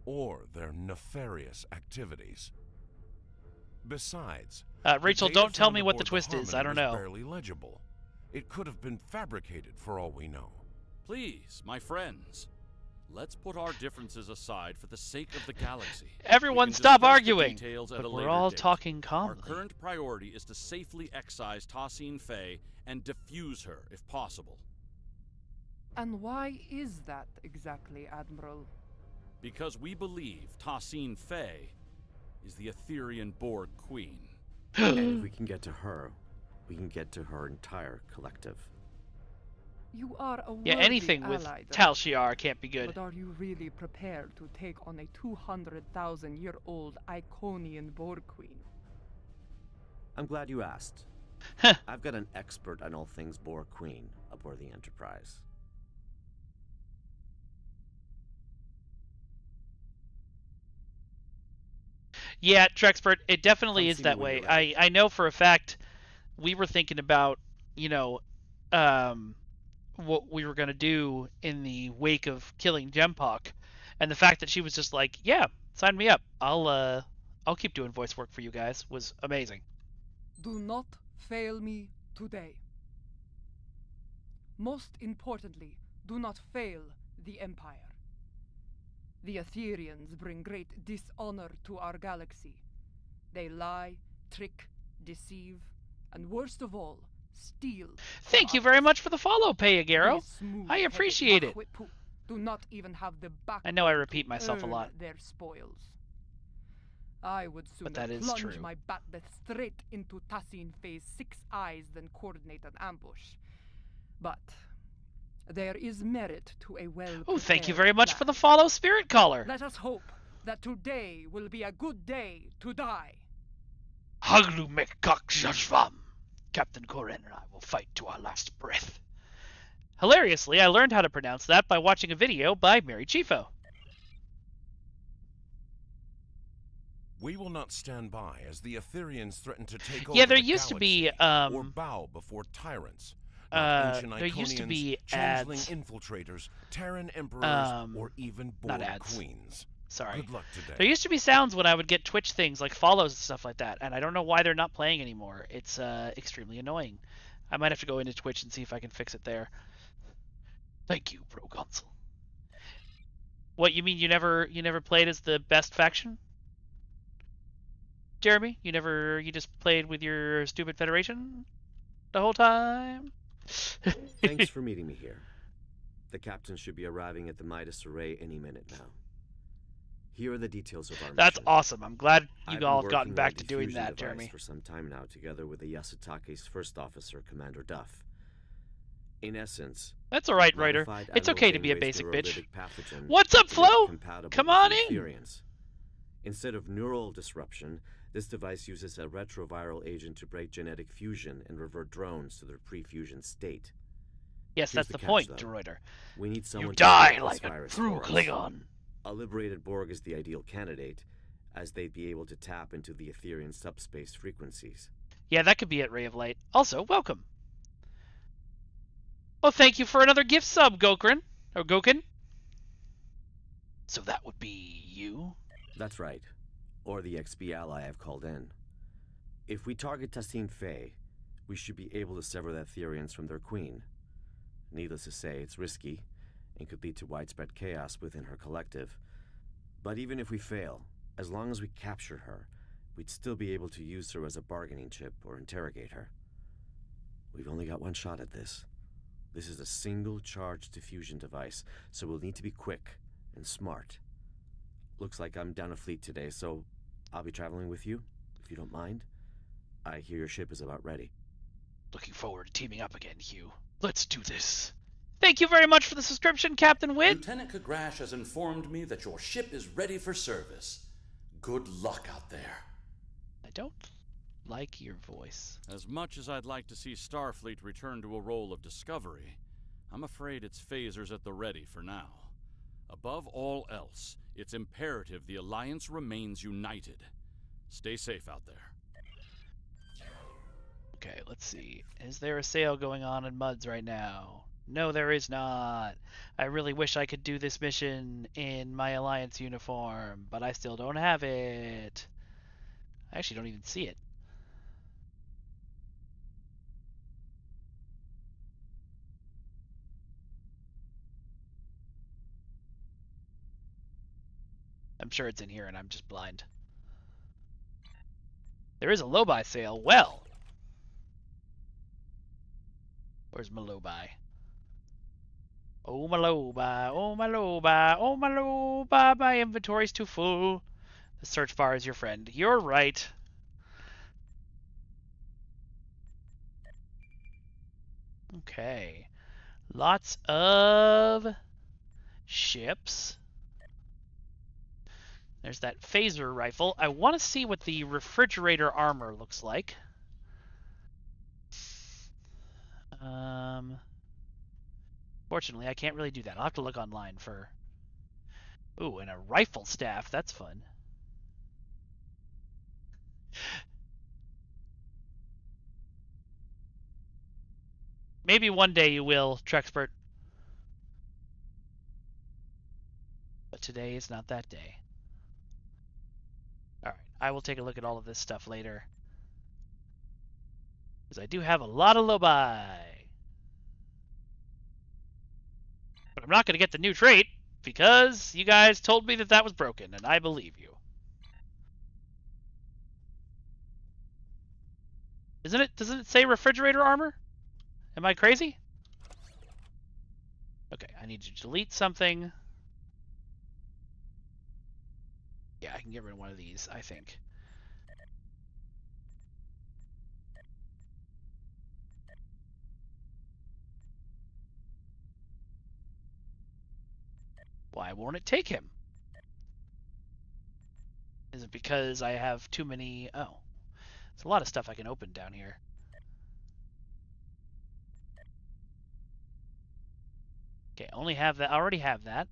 or their nefarious activities. Besides, Rachel, data don't tell found me what the aboard twist is. I Harmony don't was know. barely legible. It could have been fabricated for all we know. Please, my friends, let's put our differences aside for the sake of the galaxy. Everyone We can stop discuss the arguing. details at But a we're later all date. talking Our calmly. current priority is to safely excise Tassine Faye and defuse her if possible. And why is that exactly, Admiral? Because we believe Tassine Faye is the Etherian Borg Queen. And if we can get to her, we can get to her entire collective. You are a Yeah, worthy anything with ally, Tal Shiar can't be good. But are you really prepared to take on a 200,000-year-old Iconian Borg Queen? I'm glad you asked. I've got an expert on all things Borg Queen aboard the Enterprise. Yeah, Trexpert, it definitely Come is see that me when way. you're ready. I know for a fact we were thinking about, what we were going to do in the wake of killing Gempok, and the fact that she was just like, yeah, sign me up. I'll keep doing voice work for you guys was amazing. Do not fail me today. Most importantly, do not fail the Empire. The Etherians bring great dishonor to our galaxy. They lie, trick, deceive, and worst of all, steal. Thank you very much for the follow, Payagero. I appreciate it. Do not even have the back. I know I repeat myself a earn lot. Their spoils. I would sooner that is plunge true. my bat'leth straight into Tassine Faye's 6 eyes than coordinate an ambush. But there is merit to a well. Oh, thank you very much for the follow, Spirit Caller. Let us hope that today will be a good day to die. Haglu Mekak Jashvam. Captain Koren and I will fight to our last breath. Hilariously, I learned how to pronounce that by watching a video by Mary Chifo. We will not stand by as the Etherians threaten to take over Yeah, there the used to be galaxy or bow before tyrants. Not ancient there used to Iconians, be changeling ads. infiltrators, Terran emperors, or even not Borg ads. queens. Sorry. Good luck today. There used to be sounds when I would get Twitch things like follows and stuff like that, and I don't know why they're not playing anymore. It's extremely annoying. I might have to go into Twitch and see if I can fix it there. Thank you, Pro Consul. What, you mean you never played as the best faction? Jeremy? You just played with your stupid Federation the whole time? Thanks for meeting me here. The captain should be arriving at the Midas Array any minute now. Here are the details of our That's mission. awesome. I'm glad I've you been all have gotten working back on to a doing diffusion that, device Jeremy. for some time now, together with the Yasutake's first officer, Commander Duff. In essence, That's all right, Ryder. modified It's okay to Admiral be a Janeway's basic bitch. neurolytic pathogen What's up, is Flo? compatible Come with on the in. Etherians. Instead of neural disruption, this device uses a retroviral agent to break genetic fusion and revert drones to their pre-fusion state. Yes, Here's that's the catch, point, though. Droider. We need someone You to die stop this like a virus true for us. Klingon. A liberated Borg is the ideal candidate, as they'd be able to tap into the Etherian subspace frequencies. Yeah, that could be it, Ray of Light. Also, welcome. Well, thank you for another gift sub, Gokran. Or Gokin. So that would be you? That's right. Or the XB ally I've called in. If we target Tassine Faye, we should be able to sever the Etherians from their queen. Needless to say, it's risky, and could lead to widespread chaos within her collective. But even if we fail, as long as we capture her, we'd still be able to use her as a bargaining chip or interrogate her. We've only got one shot at this. This is a single-charge diffusion device, so we'll need to be quick and smart. Looks like I'm down a fleet today, so I'll be traveling with you, if you don't mind. I hear your ship is about ready. Looking forward to teaming up again, Hugh. Let's do this. Thank you very much for the subscription, Captain Wit. Lieutenant Kagrash has informed me that your ship is ready for service. Good luck out there. I don't like your voice. As much as I'd like to see Starfleet return to a role of discovery, I'm afraid its phasers at the ready for now. Above all else, it's imperative the Alliance remains united. Stay safe out there. Okay, let's see. Is there a sale going on in Muds right now? No, there is not. I really wish I could do this mission in my Alliance uniform, but I still don't have it. I actually don't even see it. I'm sure it's in here and I'm just blind. There is a Lobi sale. Well. Where's my Lobi? Oh my Lobi, oh my Lobi, oh my Lobi, my inventory's too full. The search bar is your friend. You're right. Okay. Lots of ships. There's that phaser rifle. I want to see what the refrigerator armor looks like. Fortunately, I can't really do that. I'll have to look online for... Ooh, and a rifle staff. That's fun. Maybe one day you will, Trexpert. But today is not that day. Alright, I will take a look at all of this stuff later. Because I do have a lot of Lobi. But I'm not going to get the new trait, because you guys told me that that was broken, and I believe you. Doesn't it say refrigerator armor? Am I crazy? Okay, I need to delete something. Yeah, I can get rid of one of these, I think. Why won't it take him? Is it because I have too many... Oh. There's a lot of stuff I can open down here. Okay, only have that. I already have that.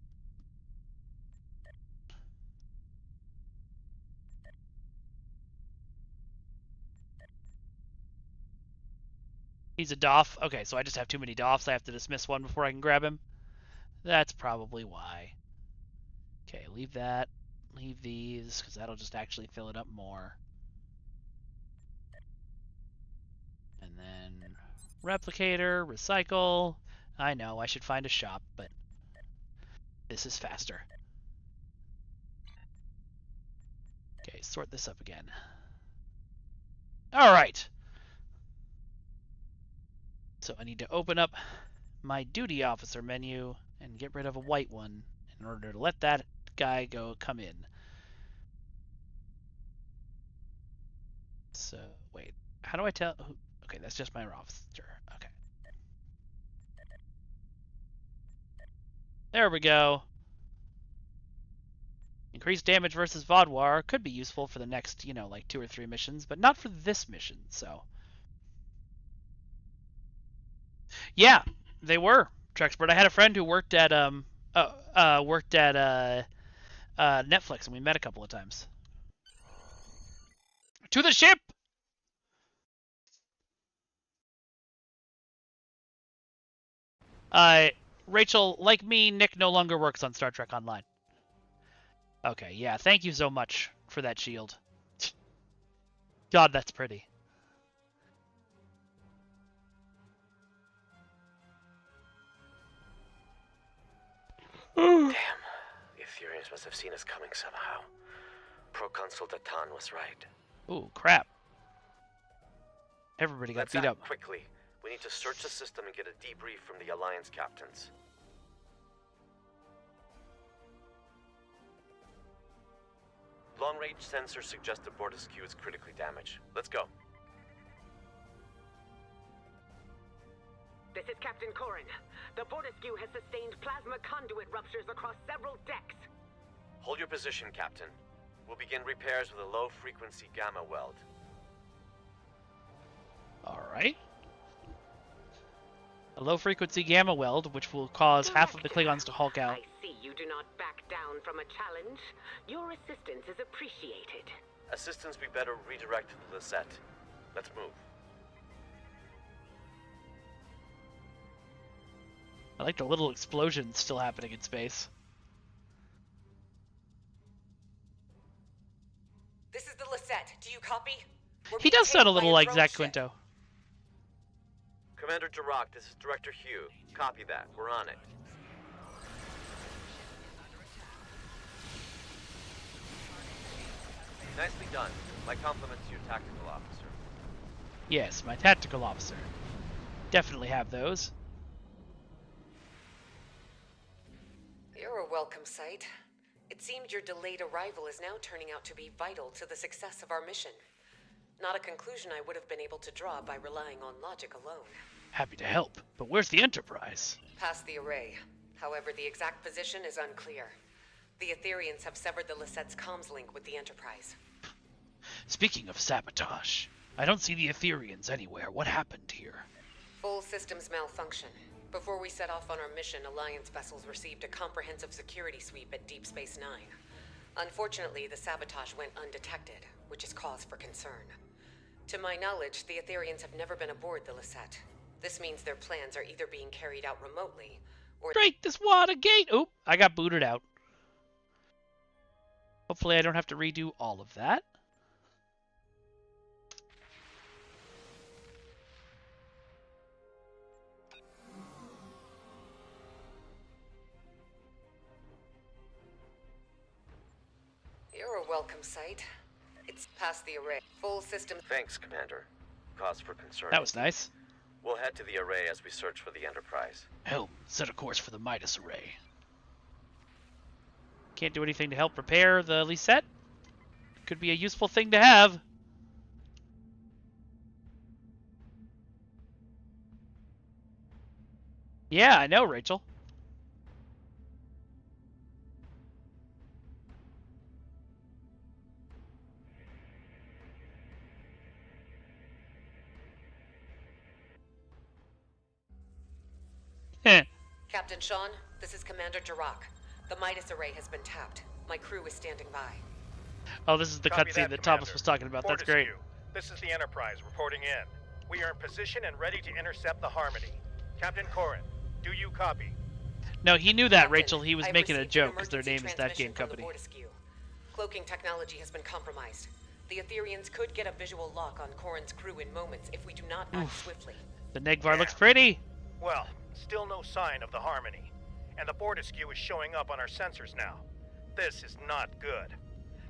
He's a Doff. Okay, so I just have too many Doffs. I have to dismiss one before I can grab him. That's probably why. Okay, leave that. Leave these, because that'll just actually fill it up more. And then replicator, recycle. I know, I should find a shop, but this is faster. Okay, sort this up again. Alright. So I need to open up my duty officer menu and get rid of a white one in order to let that guy come in. So, wait, how do I tell? Okay, that's just my officer. Okay. There we go. Increased damage versus Vaudouar could be useful for the next, like 2 or 3 missions, but not for this mission, so. Yeah, they were, Trexpert. I had a friend who worked at Netflix, and we met a couple of times. To the ship! Rachel, like me, Nick no longer works on Star Trek Online. Okay, yeah, thank you so much for that shield. God, that's pretty. Damn. The Aetherians must have seen us coming somehow. Proconsul Datan was right. Ooh, crap. Everybody got beat up. Quickly. We need to search the system and get a debrief from the Alliance captains. Long-range sensors suggest the Bortesque is critically damaged. Let's go. This is Captain Corrin. The Bortesque has sustained plasma conduit ruptures across several decks. Hold your position, Captain. We'll begin repairs with a low-frequency gamma weld. Alright. A low-frequency gamma weld, which will cause half of the Klingons to Hulk out. I see you do not back down from a challenge. Your assistance is appreciated. Assistance be better redirected to the set. Let's move. I like the little explosions still happening in space. This is the Lisette. Do you copy? He does sound a little like Zach Quinto. Commander Jirok, this is Director Hugh. Copy that. We're on it. Nicely done. My compliments to your tactical officer. Yes, my tactical officer. Definitely have those. You're a welcome sight. It seemed your delayed arrival is now turning out to be vital to the success of our mission. Not a conclusion I would have been able to draw by relying on logic alone. Happy to help, but where's the Enterprise? Past the array. However, the exact position is unclear. The Aetherians have severed the Lisette's comms link with the Enterprise. Speaking of sabotage, I don't see the Aetherians anywhere. What happened here? Full systems malfunction. Before we set off on our mission, Alliance vessels received a comprehensive security sweep at Deep Space Nine. Unfortunately, the sabotage went undetected, which is cause for concern. To my knowledge, the Aetherians have never been aboard the Lisette. This means their plans are either being carried out remotely, or— Break this water gate! Oh, I got booted out. Hopefully I don't have to redo all of that. You're a welcome sight. It's past the array. Full system— Thanks, Commander. Cause for concern. That was nice. We'll head to the array as we search for the Enterprise. Helm, set a course for the Midas Array. Can't do anything to help repair the Lisette? Could be a useful thing to have. Yeah, I know, Rachel. Captain Sean, this is Commander Jirok. The Midas Array has been tapped. My crew is standing by. Oh, this is the Copy cutscene that Thomas was talking about. That's great. This is the Enterprise reporting in. We are in position and ready to intercept the Harmony. Captain Corrin, do you copy? No, he knew that, Captain, Rachel. He was I've making a received joke an because their emergency name is That Game transmission from Company. the Bortescue. Cloaking technology has been compromised. The Aetherians could get a visual lock on Corrin's crew in moments if we do not act swiftly. The Negvar looks pretty. Well, still no sign of the Harmony. And the Bortescue is showing up on our sensors now. This is not good.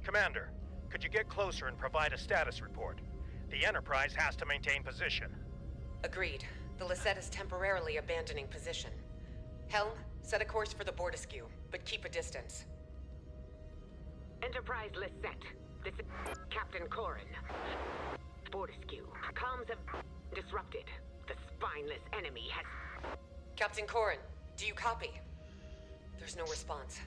Commander, could you get closer and provide a status report? The Enterprise has to maintain position. Agreed. The Lisette is temporarily abandoning position. Helm, set a course for the Bortescue, but keep a distance. Enterprise Lisette. This is Captain Corrin. Bortescue. Comms have disrupted. The spineless enemy has— Captain Corrin, do you copy? There's no response.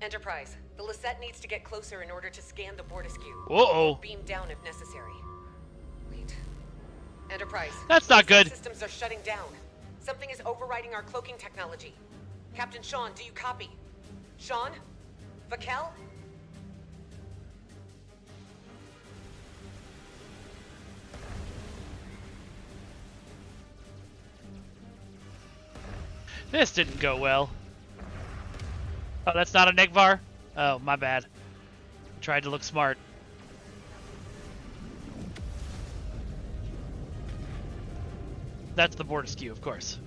Enterprise, the Lisette needs to get closer in order to scan the Bortescue. Uh-oh. Beam down if necessary. Wait. Enterprise. That's not Lisette good. Systems are shutting down. Something is overriding our cloaking technology. Captain Sean, do you copy? Sean? Vakel? This didn't go well. Oh, that's not a Negvar? Oh, my bad. Tried to look smart. That's the Bortescue, of course.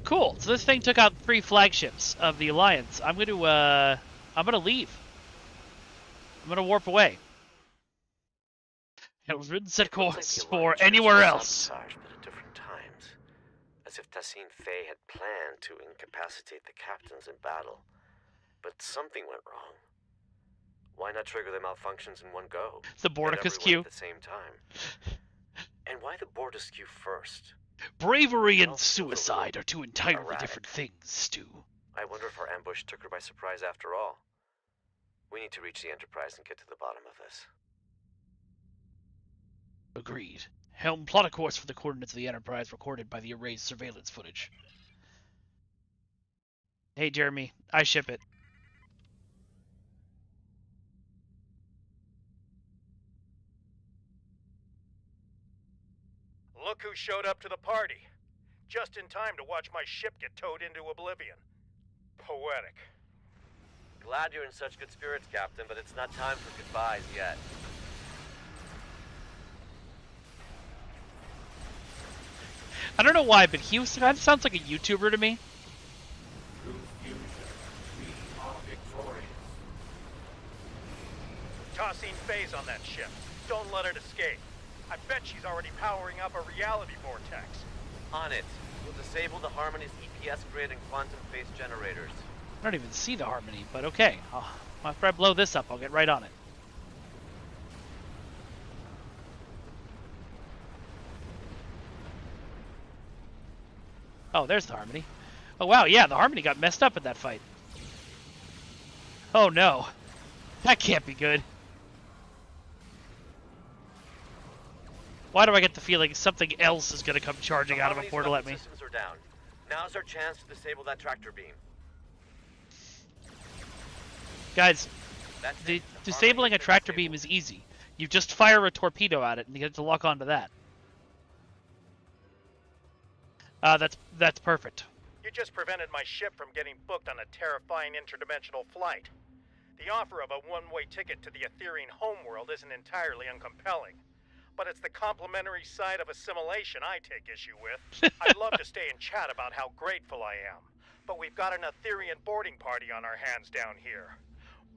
Cool. So this thing took out 3 flagships of the Alliance. I'm gonna leave. I'm gonna warp away. It was written set course for anywhere else. Sabotage, but at different times. As if Tassine Faye had planned to incapacitate the captains in battle. But something went wrong. Why not trigger the malfunctions in one go? The Get Bortescue. everyone at the same time. And why the Bortescue first? Bravery and suicide are 2 entirely erratic. different things, Stu. I wonder if our ambush took her by surprise after all. We need to reach the Enterprise and get to the bottom of this. Agreed. Helm, plot a course for the coordinates of the Enterprise recorded by the array's surveillance footage. Hey, Jeremy. I ship it. Look who showed up to the party. Just in time to watch my ship get towed into oblivion. Poetic. Glad you're in such good spirits, Captain, but it's not time for goodbyes yet. I don't know why, but he kind of sounds like a YouTuber to me. Tussine Phase on that ship. Don't let it escape. I bet she's already powering up a reality vortex. On it. We'll disable the Harmony's EPS grid and quantum phase generators. I don't even see the Harmony, but okay. After I blow this up, I'll get right on it. Oh, there's the Harmony. Oh, wow, yeah, the Harmony got messed up in that fight. Oh, no. That can't be good. Why do I get the feeling something else is going to come charging out of a portal at me? Systems are down. Now's our chance to disable that tractor beam. Guys, disabling a tractor beam is easy. You just fire a torpedo at it and you get to lock onto that. That's perfect. You just prevented my ship from getting booked on a terrifying interdimensional flight. The offer of a one-way ticket to the Aetherian homeworld isn't entirely uncompelling, but it's the complimentary side of assimilation I take issue with. I'd love to stay and chat about how grateful I am, but we've got an Aetherian boarding party on our hands down here.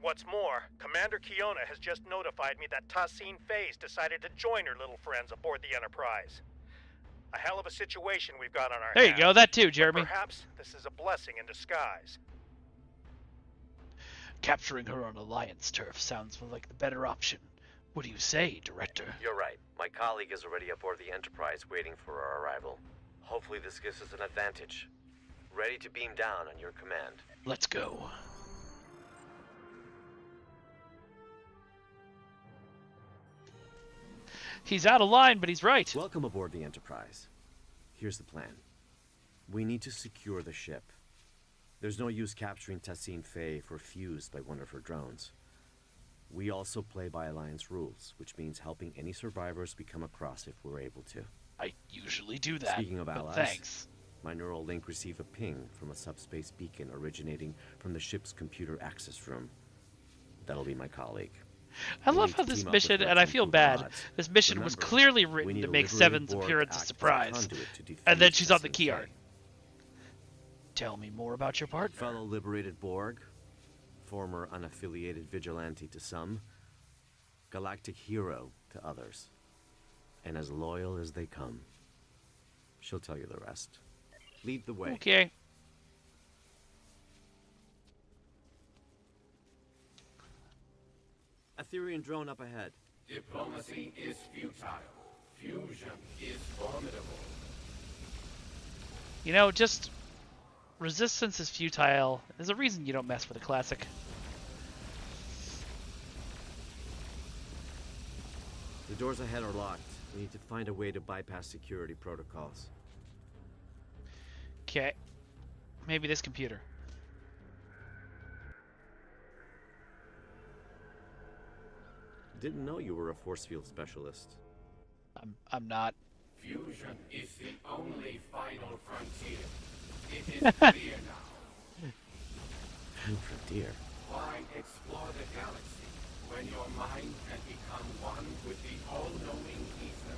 What's more, Commander Kiona has just notified me that Tussine Phase decided to join her little friends aboard the Enterprise. A hell of a situation we've got on our hands. There you go, that too, Jeremy. But perhaps this is a blessing in disguise. Capturing her on Alliance turf sounds like the better option. What do you say, Director? You're right. My colleague is already aboard the Enterprise waiting for our arrival. Hopefully this gives us an advantage. Ready to beam down on your command. Let's go. He's out of line, but he's right. Welcome aboard the Enterprise. Here's the plan. We need to secure the ship. There's no use capturing Tussine Phase if we're fused by one of her drones. We also play by Alliance rules, which means helping any survivors we come across if we're able to. I usually do that. Speaking of allies, thanks. My neural link received a ping from a subspace beacon originating from the ship's computer access room. That'll be my colleague. I love how this mission, and I feel bad, this mission was clearly written to make Seven's appearance a surprise. And then she's on the key art. Tell me more about your partner. Fellow liberated Borg, former unaffiliated vigilante to some, galactic hero to others, and as loyal as they come. She'll tell you the rest. Lead the way. Okay. Aetherian drone up ahead. Diplomacy is futile. Fusion is formidable. You know, just resistance is futile. There's a reason you don't mess with a classic. The doors ahead are locked. We need to find a way to bypass security protocols. Okay. Maybe this computer. Didn't know you were a force field specialist. I'm not. Fusion is the only final frontier. It is clear now. Frontier. Why explore the galaxy when your mind can become one with the all-knowing ether?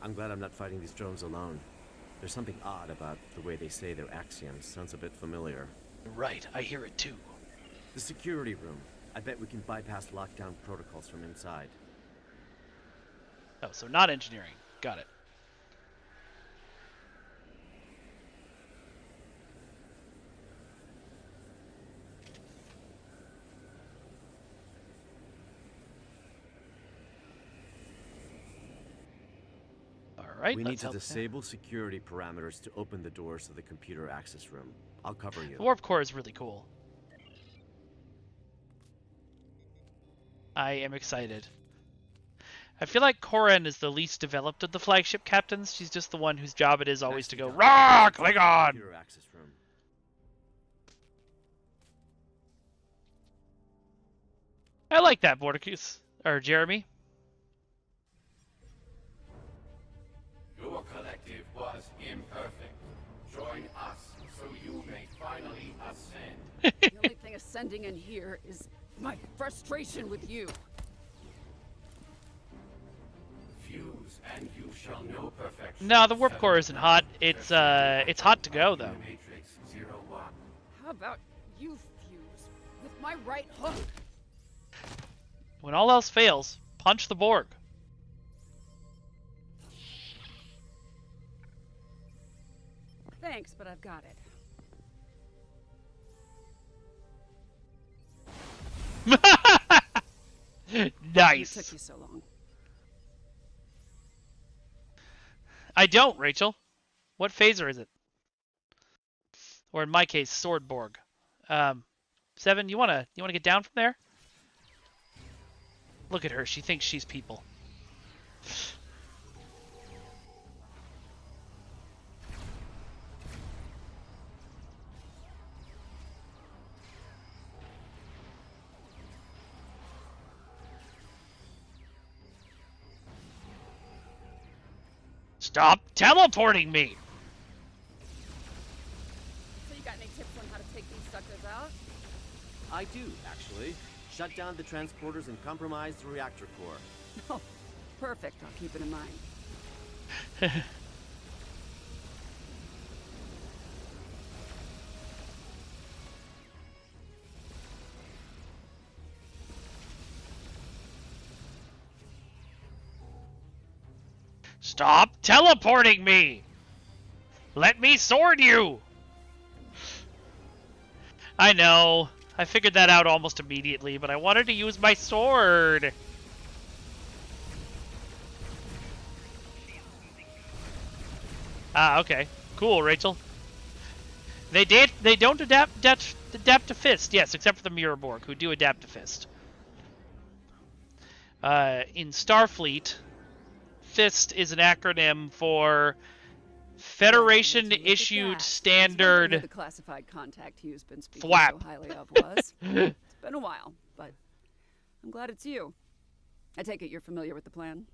I'm glad I'm not fighting these drones alone. There's something odd about the way they say their axioms. Sounds a bit familiar. Right, I hear it too. The security room. I bet we can bypass lockdown protocols from inside. Oh, so not engineering. Got it. Alright, we need to disable security parameters to open the doors to the computer access room. I'll cover you. The warp core is really cool. I am excited. I feel like Koren is the least developed of the flagship captains. She's just the one whose job it is always to go, "Rah, Klingon!" Computer access room. I like that, Borticus. Or Jeremy. Your collective was imperfect. Join us so you may finally ascend. The only thing ascending in here is my frustration with you. Fuse and you shall know perfection. No, the warp core isn't hot. It's hot to go though. Matrix 01. How about you fuse with my right hook? When all else fails, punch the Borg. Thanks, but I've got it. Nice. It took you so long. I don't, Rachel. What phaser is it? Or in my case, Sword Borg. Seven, you wanna get down from there? Look at her. She thinks she's people. Stop teleporting me! So you got any tips on how to take these suckers out? I do, actually. Shut down the transporters and compromise the reactor core. Oh, perfect. I'll keep it in mind. Stop teleporting me! Let me sword you! I know. I figured that out almost immediately, but I wanted to use my sword. Ah, okay. Cool, Rachel. They don't adapt to fist, yes, except for the Mirror Borg, who do adapt to fist. In Starfleet, FIST is an acronym for Federation Issued Standard The classified contact Hugh's been speaking FWAP. so highly of was. It's been a while, but I'm glad it's you. I take it you're familiar with the plan.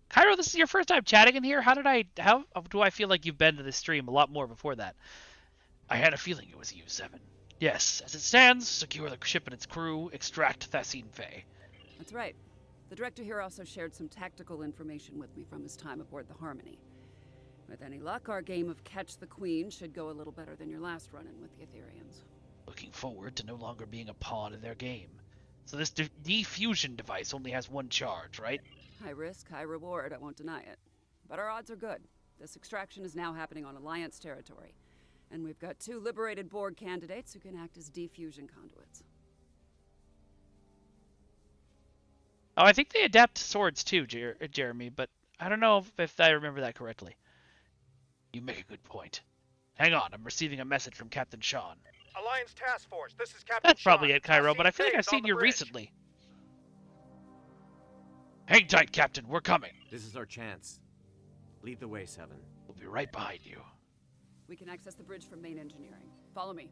Cairo, this is your first time chatting in here. How do I feel like you've been to this stream a lot more before that? I had a feeling it was you, Seven. Yes, as it stands, secure the ship and its crew, extract Thacine Fay. That's right. The director here also shared some tactical information with me from his time aboard the Harmony. With any luck, our game of Catch the Queen should go a little better than your last run-in with the Etherians. Looking forward to no longer being a pawn in their game. So this defusion device only has one charge, right? High risk, high reward, I won't deny it. But our odds are good. This extraction is now happening on Alliance territory. And we've got 2 liberated Borg candidates who can act as defusion conduits. Oh, I think they adapt to swords too, Jeremy, but I don't know if I remember that correctly. You make a good point. Hang on, I'm receiving a message from Captain Sean. Alliance Task Force, this is Captain That's probably Sean. it, Cairo, but I feel like I've Faye's on seen the you bridge. recently. Hang tight, Captain, we're coming. This is our chance. Lead the way, Seven. We'll be right behind you. We can access the bridge from main engineering. Follow me.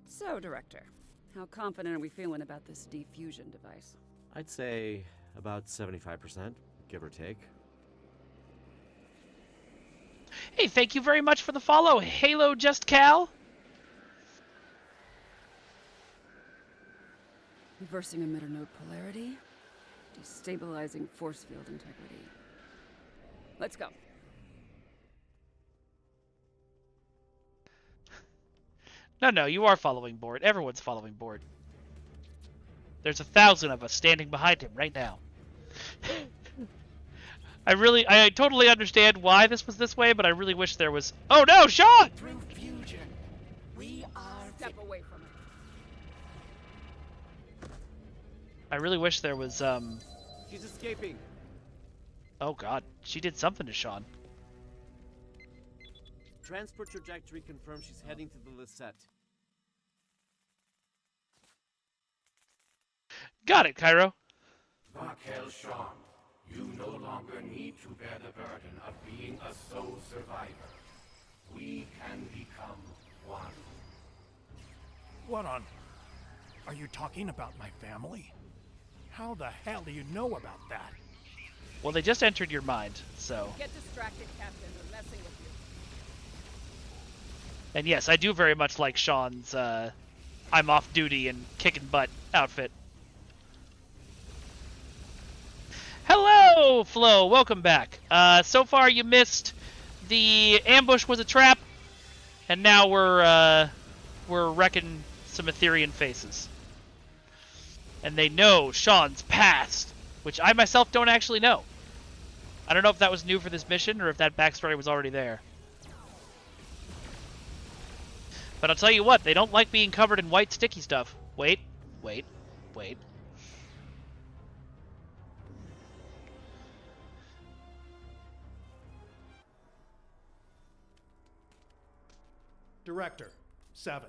So, Director, how confident are we feeling about this defusion device? I'd say about 75%, give or take. Hey, thank you very much for the follow, Halo Just Cal. Reversing emitter node polarity, destabilizing force field integrity. Let's go. No, you are following board. Everyone's following board. There's 1,000 of us standing behind him right now. I totally understand why this was this way, but I really wish there was... Oh no, Sean! Through fusion, we are... Step away from it. I really wish there was, She's escaping. Oh god, she did something to Sean. Transport trajectory confirms she's heading to the Lisette. Got it, Cairo. Raquel Sean, you no longer need to bear the burden of being a sole survivor. We can become one. What on... Are you talking about my family? How the hell do you know about that? Well, they just entered your mind, so... Get distracted, Captain. We're messing with you. And yes, I do very much like Sean's, I'm off duty and kicking butt outfit. Hello, Flo. Welcome back. So far you missed the ambush was a trap, and now we're wrecking some Etherean faces. And they know Sean's past, which I myself don't actually know. I don't know if that was new for this mission or if that backstory was already there. But I'll tell you what, they don't like being covered in white sticky stuff. Wait. Director, 7.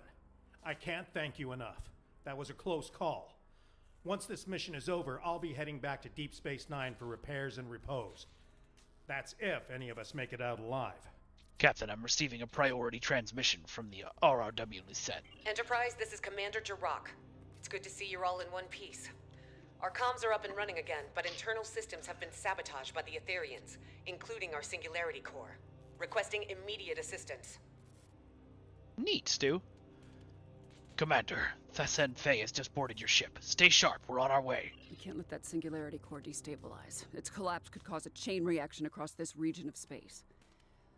I can't thank you enough. That was a close call. Once this mission is over, I'll be heading back to Deep Space Nine for repairs and repose. That's if any of us make it out alive. Captain, I'm receiving a priority transmission from the RRW Lucette. Enterprise, this is Commander Jirok. It's good to see you're all in one piece. Our comms are up and running again, but internal systems have been sabotaged by the Etherians, including our Singularity Core. Requesting immediate assistance. Neat, Stu. Commander, Thassan Fey has just boarded your ship. Stay sharp, we're on our way. We can't let that Singularity Core destabilize. Its collapse could cause a chain reaction across this region of space.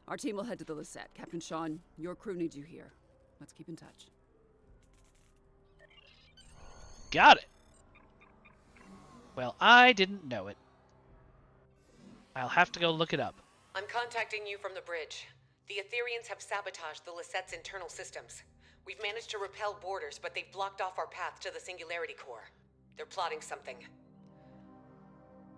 Our team will head to the Lisette. Captain Sean, your crew needs you here. Let's keep in touch. Got it. Well, I didn't know it. I'll have to go look it up. I'm contacting you from the bridge. The Etherians have sabotaged the Lisette's internal systems. We've managed to repel boarders, but they've blocked off our path to the Singularity Core. They're plotting something.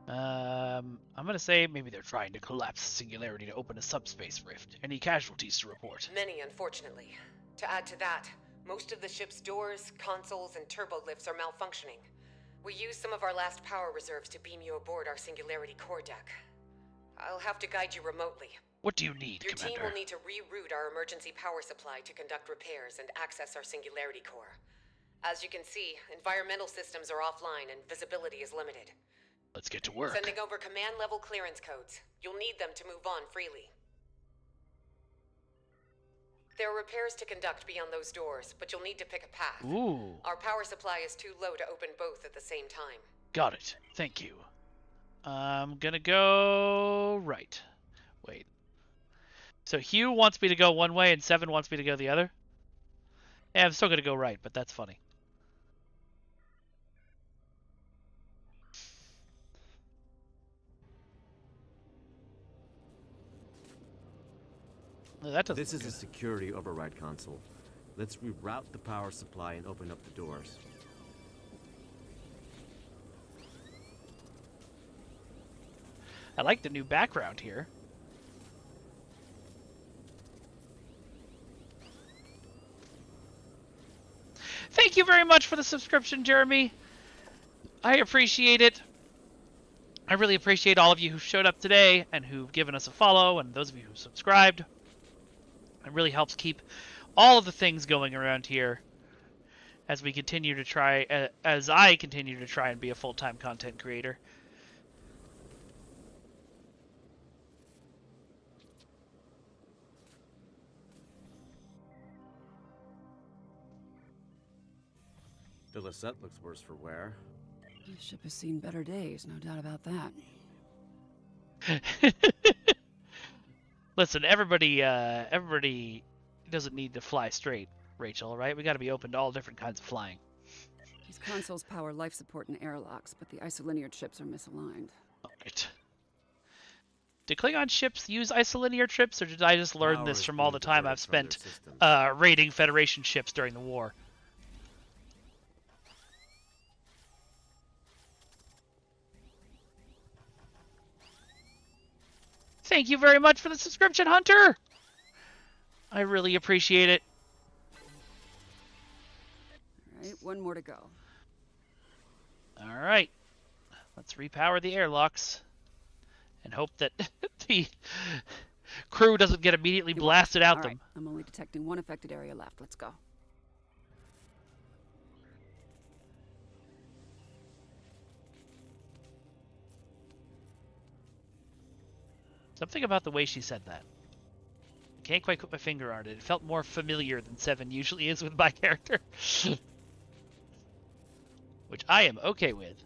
I'm gonna say maybe they're trying to collapse the Singularity to open a subspace rift. Any casualties to report? Many, unfortunately. To add to that, most of the ship's doors, consoles, and turbo lifts are malfunctioning. We used some of our last power reserves to beam you aboard our Singularity Core deck. I'll have to guide you remotely. What do you need, Your Commander? team will need to reroute our emergency power supply to conduct repairs and access our Singularity Core. As you can see, environmental systems are offline and visibility is limited. Let's get to work. Sending over command-level clearance codes. You'll need them to move on freely. There are repairs to conduct beyond those doors, but you'll need to pick a path. Ooh. Our power supply is too low to open both at the same time. Got it. Thank you. I'm gonna go right. Wait. So Hugh wants me to go one way and 7 wants me to go the other? Yeah, I'm still gonna go right, but that's funny. No, that doesn't This is look a good. security override console. Let's reroute the power supply and open up the doors. I like the new background here. Thank you very much for the subscription, Jeremy. I appreciate it. I really appreciate all of you who showed up today and who've given us a follow, and those of you who subscribed. It really helps keep all of the things going around here as we continue to try, as I continue to try and be a full-time content creator. The Lisette looks worse for wear. The ship has seen better days, no doubt about that. Listen, everybody doesn't need to fly straight, Rachel, right? We got to be open to all different kinds of flying. These consoles power life support and airlocks, but the isolinear chips are misaligned. Alright. Did Klingon ships use isolinear trips, or did I just learn Power this is from all being the time diverted I've from their spent systems. raiding Federation ships during the war? Thank you very much for the subscription, Hunter! I really appreciate it. Alright, one more to go. Alright. Let's repower the airlocks. And hope that the crew doesn't get immediately blasted out them. I'm only detecting one affected area left. Let's go. Something about the way she said that. I can't quite put my finger on it. It felt more familiar than 7 usually is with my character. Which I am okay with.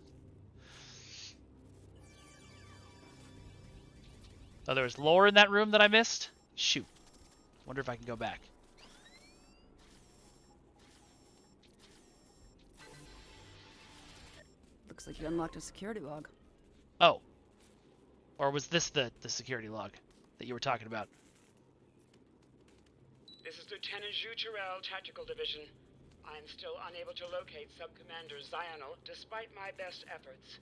Oh, there was lore in that room that I missed? Shoot. Wonder if I can go back. Looks like you unlocked a security log. Oh. Or was this the security log that you were talking about? This is Lieutenant Zhu Terrell, Tactical Division. I am still unable to locate Sub-Commander Zionel, despite my best efforts.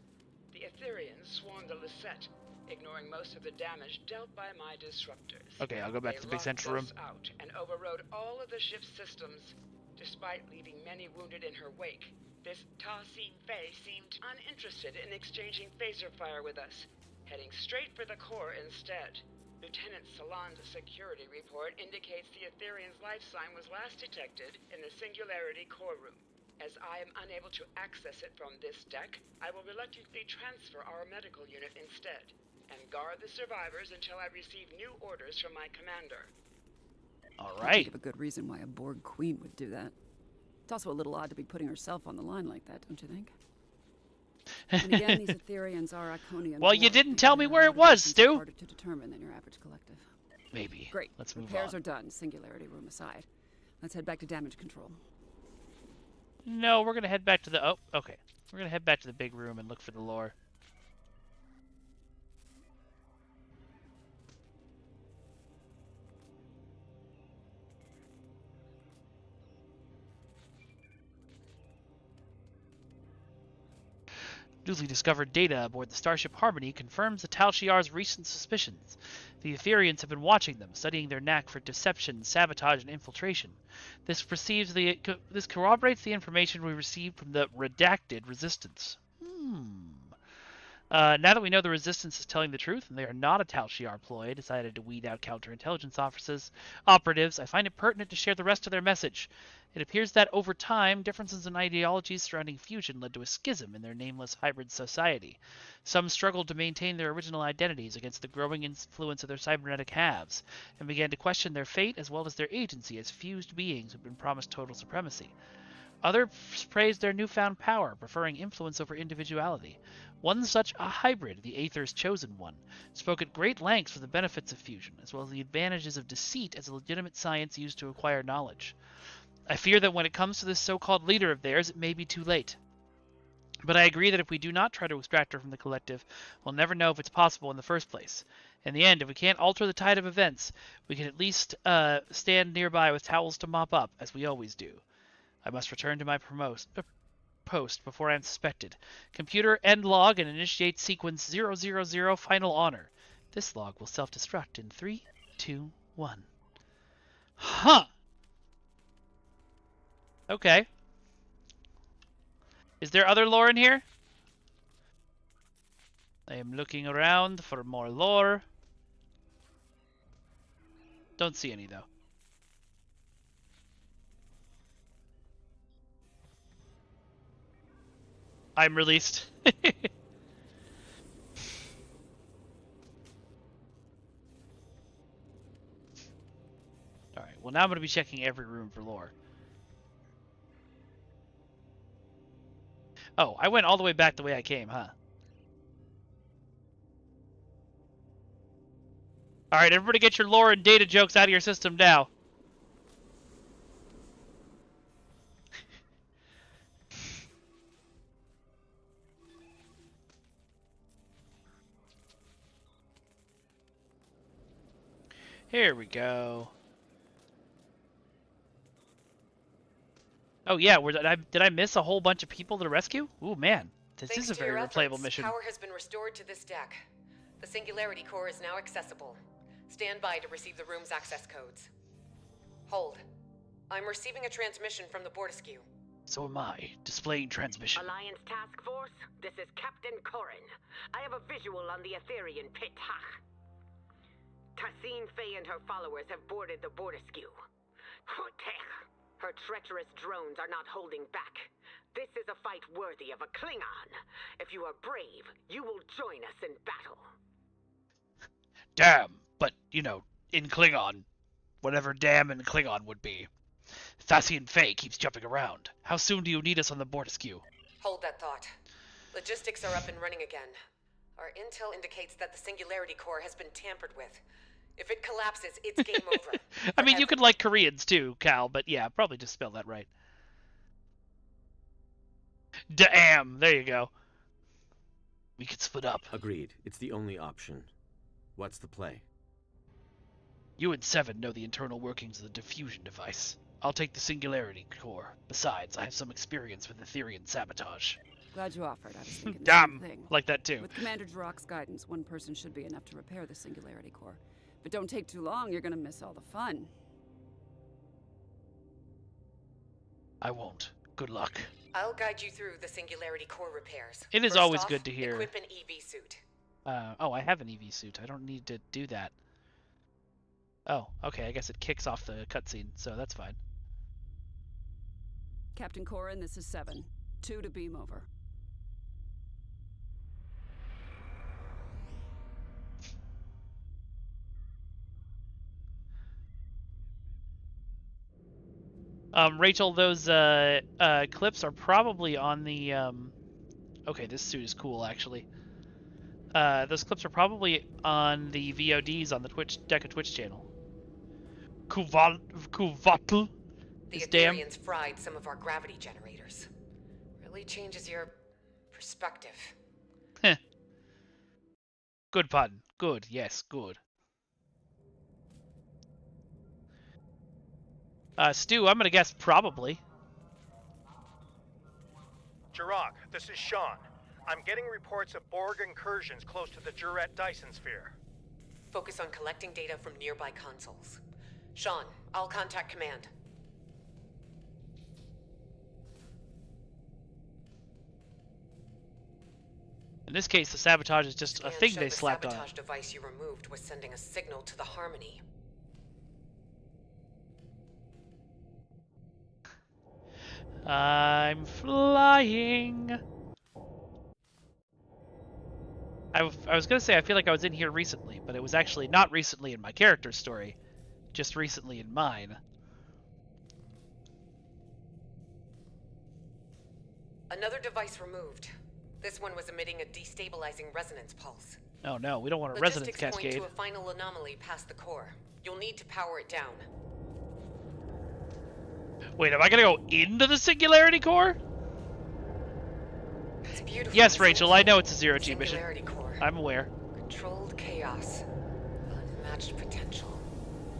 The Etherians swarmed the Lisette, ignoring most of the damage dealt by my disruptors. Okay, I'll go back to the big central room. Out and overrode all of the ship's systems, despite leaving many wounded in her wake. This Ta Sing Fei seemed uninterested in exchanging phaser fire with us, heading straight for the core instead. Lieutenant Salon's security report indicates the Etherian's life sign was last detected in the Singularity core room. As I am unable to access it from this deck, I will reluctantly transfer our medical unit instead, and guard the survivors until I receive new orders from my commander. Alright. Give a good reason why a Borg Queen would do that. It's also a little odd to be putting herself on the line like that, don't you think? And again, these Etherians are Iconian. Well, you didn't tell me where it was, Stu. Harder to determine than your average collective. Maybe. Great. Let's move Repairs on. are done. Singularity room aside. Let's head back to damage control. No, we're gonna head back to the. Oh, okay. We're gonna head back to the big room and look for the lore. Newly discovered data aboard the Starship Harmony confirms the Tal Shiar's recent suspicions. The Etherians have been watching them, studying their knack for deception, sabotage, and infiltration. This corroborates the information we received from the redacted Resistance. Now that we know the Resistance is telling the truth and they are not a Tal Shiar ploy, decided to weed out counterintelligence operatives, I find it pertinent to share the rest of their message. It appears that, over time, differences in ideologies surrounding fusion led to a schism in their nameless hybrid society. Some struggled to maintain their original identities against the growing influence of their cybernetic halves, and began to question their fate as well as their agency as fused beings who had been promised total supremacy. Others praised their newfound power, preferring influence over individuality. One such, a hybrid, the Aether's Chosen One, spoke at great lengths for the benefits of fusion, as well as the advantages of deceit as a legitimate science used to acquire knowledge. I fear that when it comes to this so-called leader of theirs, it may be too late. But I agree that if we do not try to extract her from the collective, we'll never know if it's possible in the first place. In the end, if we can't alter the tide of events, we can at least stand nearby with towels to mop up, as we always do. I must return to my post before I am suspected. Computer, end log and initiate sequence 000 final honor. This log will self-destruct in 3, 2, 1. Huh! Okay. Is there other lore in here? I am looking around for more lore. Don't see any, though. I'm released. Alright, well now I'm going to be checking every room for lore. Oh, I went all the way back the way I came, huh? Alright, everybody get your lore and data jokes out of your system now. Here we go. Oh yeah, did I miss a whole bunch of people to rescue? Ooh man, this is a very replayable mission. Power has been restored to this deck. The Singularity Core is now accessible. Stand by to receive the room's access codes. Hold. I'm receiving a transmission from the Bortesque. So am I, displaying transmission. Alliance Task Force, this is Captain Corrin. I have a visual on the Etherian pit Hach. Ta Sing Fei and her followers have boarded the Bortesque. Her treacherous drones are not holding back. This is a fight worthy of a Klingon. If you are brave, you will join us in battle. Damn, but, you know, in Klingon, whatever damn in Klingon would be. Ta Sing Fei keeps jumping around. How soon do you need us on the Bortesque? Hold that thought. Logistics are up and running again. Our intel indicates that the Singularity Core has been tampered with. If it collapses, it's game over. I mean, you could like Koreans too, Cal, but yeah, probably just spell that right. Damn, there you go. We could split up. Agreed. It's the only option. What's the play? You and Seven know the internal workings of the diffusion device. I'll take the Singularity Core. Besides, I have some experience with Etherean sabotage. Glad you offered. I was thinking the Damn, same thing. like that too. With Commander Jirok's guidance, one person should be enough to repair the Singularity Core. But don't take too long, you're gonna miss all the fun. I won't. Good luck. I'll guide you through the Singularity Core repairs. It is First always off, good to hear. Equip an EV suit. Oh, I have an EV suit. I don't need to do that. Oh, okay, I guess it kicks off the cutscene, so that's fine. Captain Corin, this is 7. 2 to beam over. Rachel, those clips are probably on the okay, this suit is cool actually. Those clips are probably on the VODs on the Deca Twitch channel. Kuvatl The is damn. Ethereans fried some of our gravity generators. Really changes your perspective. Heh. Good pun. Good. Yes, good. Stu, I'm gonna guess probably. Jirok, this is Sean. I'm getting reports of Borg incursions close to the Juret Dyson sphere. Focus on collecting data from nearby consoles. Sean, I'll contact command. In this case, the sabotage is just a thing they slapped on. The sabotage device you removed was sending a signal to the Harmony. I'm flying. I was gonna say I feel like I was in here recently, but it was actually not recently in my character's story, just recently in mine. Another device removed. This one was emitting a destabilizing resonance pulse. Oh no, we don't want a resonance Logistics point cascade. to a final anomaly past the core. You'll need to power it down. Wait, am I gonna go into the Singularity Core? It's beautiful. Yes, Rachel, I know it's a zero-G mission. Singularity Core. I'm aware. Controlled chaos. Unmatched potential.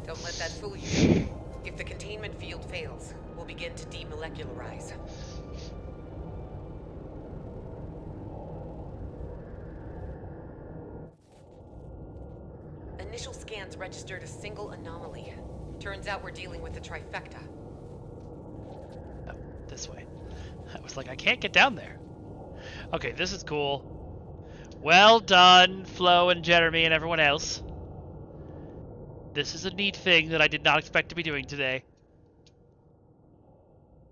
Don't let that fool you. If the containment field fails, we'll begin to demolecularize. Initial scans registered a single anomaly. Turns out we're dealing with a trifecta. Oh, this way. I was like, I can't get down there. Okay, this is cool. Well done, Flo and Jeremy and everyone else. This is a neat thing that I did not expect to be doing today.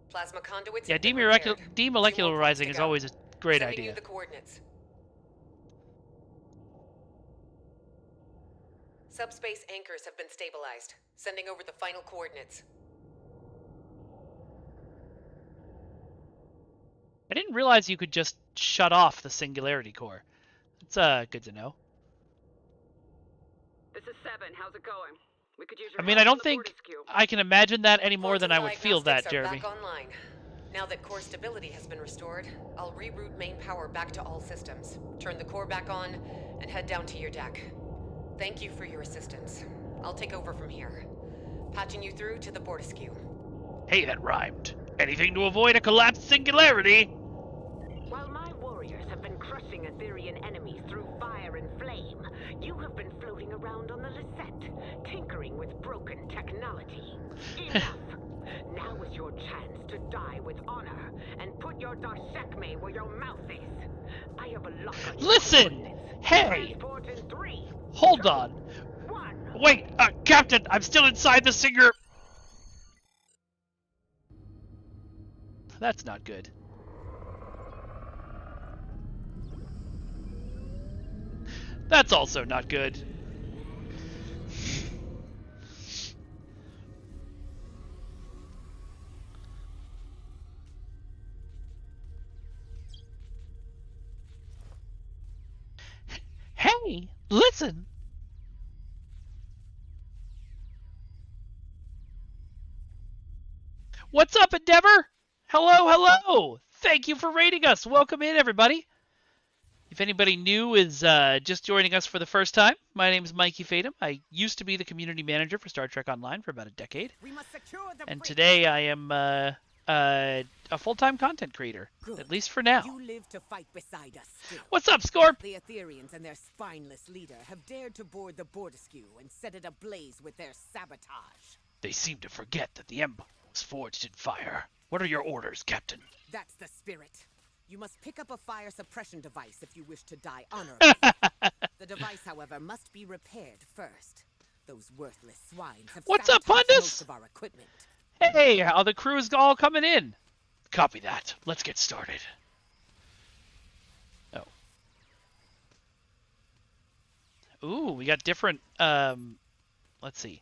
Plasma conduits. Yeah, demolecularizing is always a great Sending idea. you the coordinates. Subspace anchors have been stabilized. Sending over the final coordinates. I didn't realize you could just shut off the Singularity Core. It's good to know. This is 7. How's it going? We could use your I mean, help I don't on the think Fortescue. I can imagine that any more than I would feel that, Diagnostics are Jeremy. back online. Now that core stability has been restored, I'll reroute main power back to all systems, turn the core back on, and head down to your deck. Thank you for your assistance. I'll take over from here. Patching you through to the Fortescue. Hey, that rhymed. Anything to avoid a collapsed singularity. While my warriors have been crushing Etherean enemies through fire and flame, you have been floating around on the Lisette, tinkering with broken technology. Enough! Now is your chance to die with honor and put your Darshekme where your mouth is. I have a lock on your Listen! coordinates. Hey! Transport in 3. Hold on. Wait, Captain, I'm still inside the Singer. That's not good. That's also not good. Hey, listen. What's up, Endeavor? Hello, hello. Thank you for rating us. Welcome in, everybody. If anybody new is just joining us for the first time, my name is Mikey Fatum. I used to be the community manager for Star Trek Online for about a decade. And today I am a full-time content creator, at least for now. You live to fight beside us still. What's up, Scorp? The Aetherians and their spineless leader have dared to board the Borderskew and set it ablaze with their sabotage. They seem to forget that the Empire was forged in fire. What are your orders, Captain? That's the spirit. You must pick up a fire suppression device if you wish to die honorably. The device, however, must be repaired first. Those worthless swines have What's up, sabotaged Pundus? most of our equipment. Hey, how the crew is all coming in. Copy that. Let's get started. Oh. Ooh, we got different, let's see.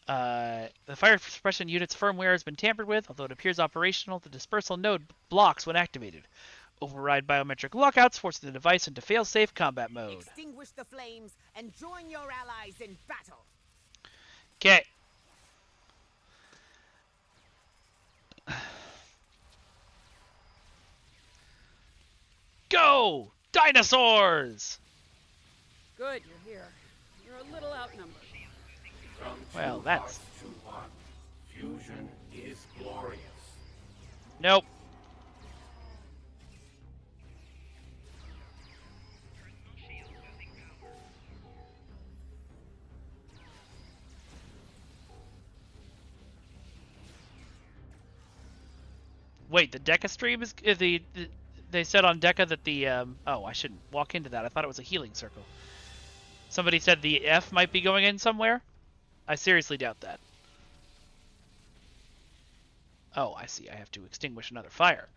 The fire suppression unit's firmware has been tampered with. Although it appears operational, the dispersal node blocks when activated. Override biometric lockouts, forcing the device into fail-safe combat mode. Extinguish the flames and join your allies in battle. Okay. Go! Dinosaurs! Good, you're here. You're a little outnumbered. Well, that's... Fusion is glorious. Nope. Wait, the Deca stream is they said on Deca that the oh, I shouldn't walk into that. I thought it was a healing circle. Somebody said the F might be going in somewhere. I seriously doubt that. Oh, I see. I have to extinguish another fire.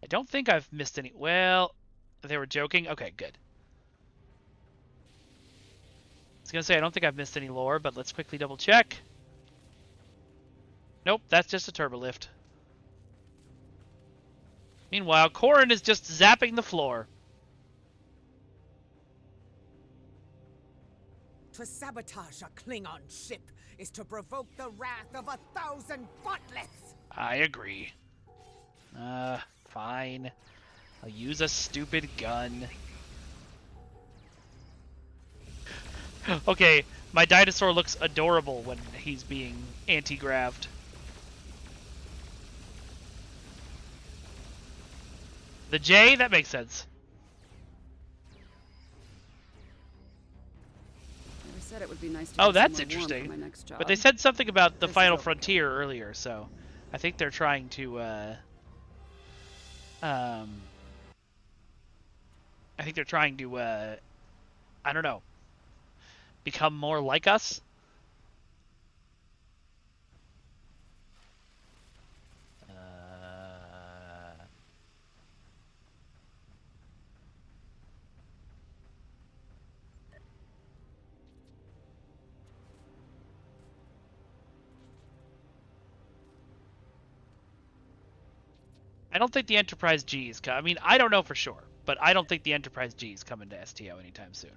I don't think I've missed any. Well, they were joking. Okay, good. I was going to say, I don't think I've missed any lore, but let's quickly double check. Nope, that's just a turbolift. Meanwhile, Corrin is just zapping the floor. To sabotage a Klingon ship is to provoke the wrath of 1,000 Butlets. I agree. Fine. I'll use a stupid gun. Okay, my dinosaur looks adorable when he's being anti-graved. The J? That makes sense. They said it would be nice to Oh, get that's somewhere warm for interesting. my next job. But they said something about the This is Final overkill. Frontier earlier, so I think they're trying to, I don't know, become more like us? I don't think the Enterprise G is coming. I mean, I don't know for sure, but I don't think the Enterprise G is coming to STO anytime soon.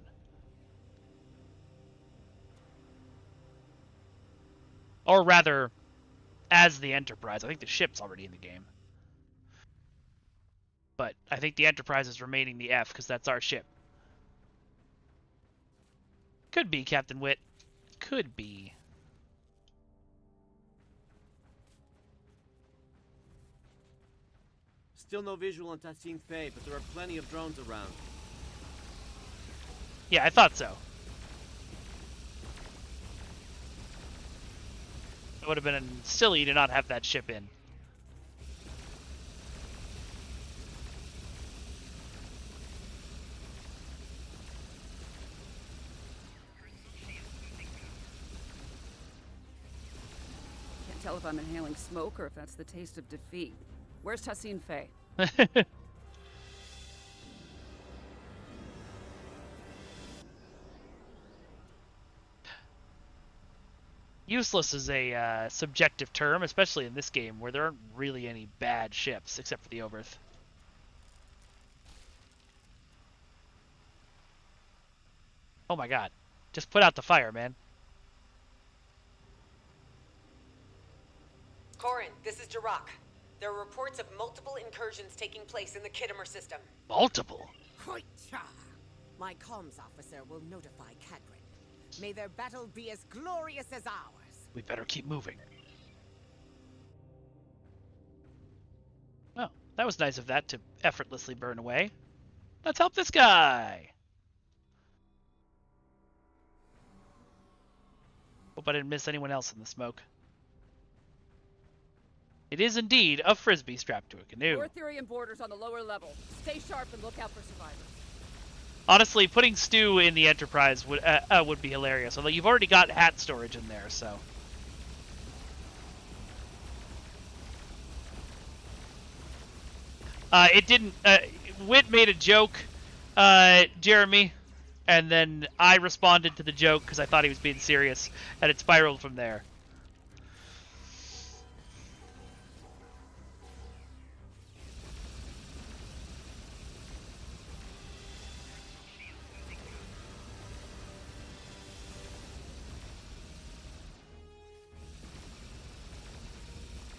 Or rather, as the Enterprise. I think the ship's already in the game. But I think the Enterprise is remaining the F, because that's our ship. Could be, Captain Witt. Could be. Still no visual on Tassine Fey, but there are plenty of drones around. Yeah, I thought so. It would have been silly to not have that ship in. Can't tell if I'm inhaling smoke or if that's the taste of defeat. Where's Tassine Fey? Useless is a subjective term, especially in this game, where there aren't really any bad ships, except for the Oberth. Oh my god. Just put out the fire, man. Corin, this is Jirok. There are reports of multiple incursions taking place in the Khitomer system. Multiple? Hoitcha! My comms officer will notify Kadrin. May their battle be as glorious as ours. We better keep moving. Oh, that was nice of that to effortlessly burn away. Let's help this guy! Hope I didn't miss anyone else in the smoke. It is indeed a frisbee strapped to a canoe. More Therian boarders on the lower level. Stay sharp and look out for survivors. Honestly, putting Stu in the Enterprise would be hilarious. Although you've already got hat storage in there, so. It didn't. Wit made a joke, Jeremy, and then I responded to the joke because I thought he was being serious, and it spiraled from there.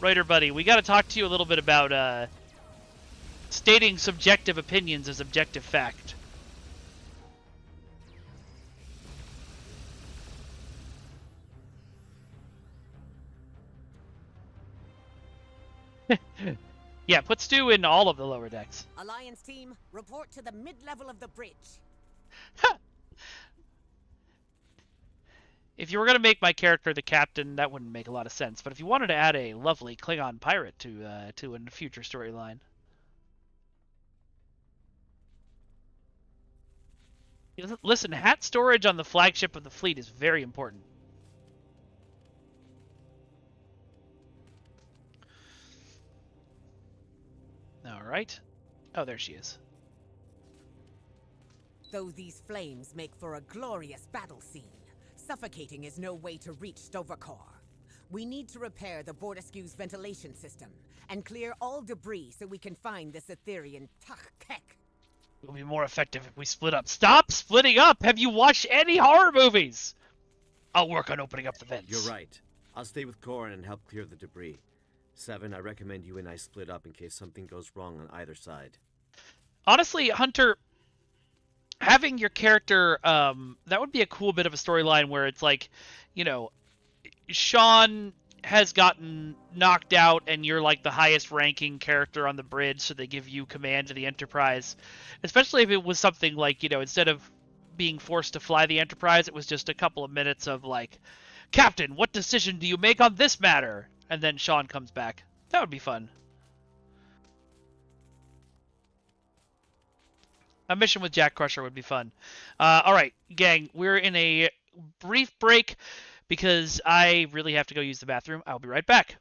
Writer buddy, we got to talk to you a little bit about stating subjective opinions as objective fact. Yeah, put Stu in all of the lower decks. Alliance team, report to the mid-level of the bridge. If you were going to make my character the captain, that wouldn't make a lot of sense. But if you wanted to add a lovely Klingon pirate to a future storyline. Listen, hat storage on the flagship of the fleet is very important. All right. Oh, there she is. Though these flames make for a glorious battle scene, suffocating is no way to reach Sto-vo-kor. We need to repair the Bordaskew's ventilation system and clear all debris so we can find this Etherian Tach-Kek. It'll be more effective if we split up. Stop splitting up! Have you watched any horror movies? I'll work on opening up the vents. You're right. I'll stay with Corin and help clear the debris. Seven, I recommend you and I split up in case something goes wrong on either side. Honestly, Hunter, having your character, that would be a cool bit of a storyline where it's like, you know, Sean has gotten knocked out and you're like the highest ranking character on the bridge, so they give you command of the Enterprise. Especially if it was something like, you know, instead of being forced to fly the Enterprise, it was just a couple of minutes of like, Captain, what decision do you make on this matter? And then Sean comes back. That would be fun. A mission with Jack Crusher would be fun. Alright, gang, we're in a brief break because I really have to go use the bathroom. I'll be right back.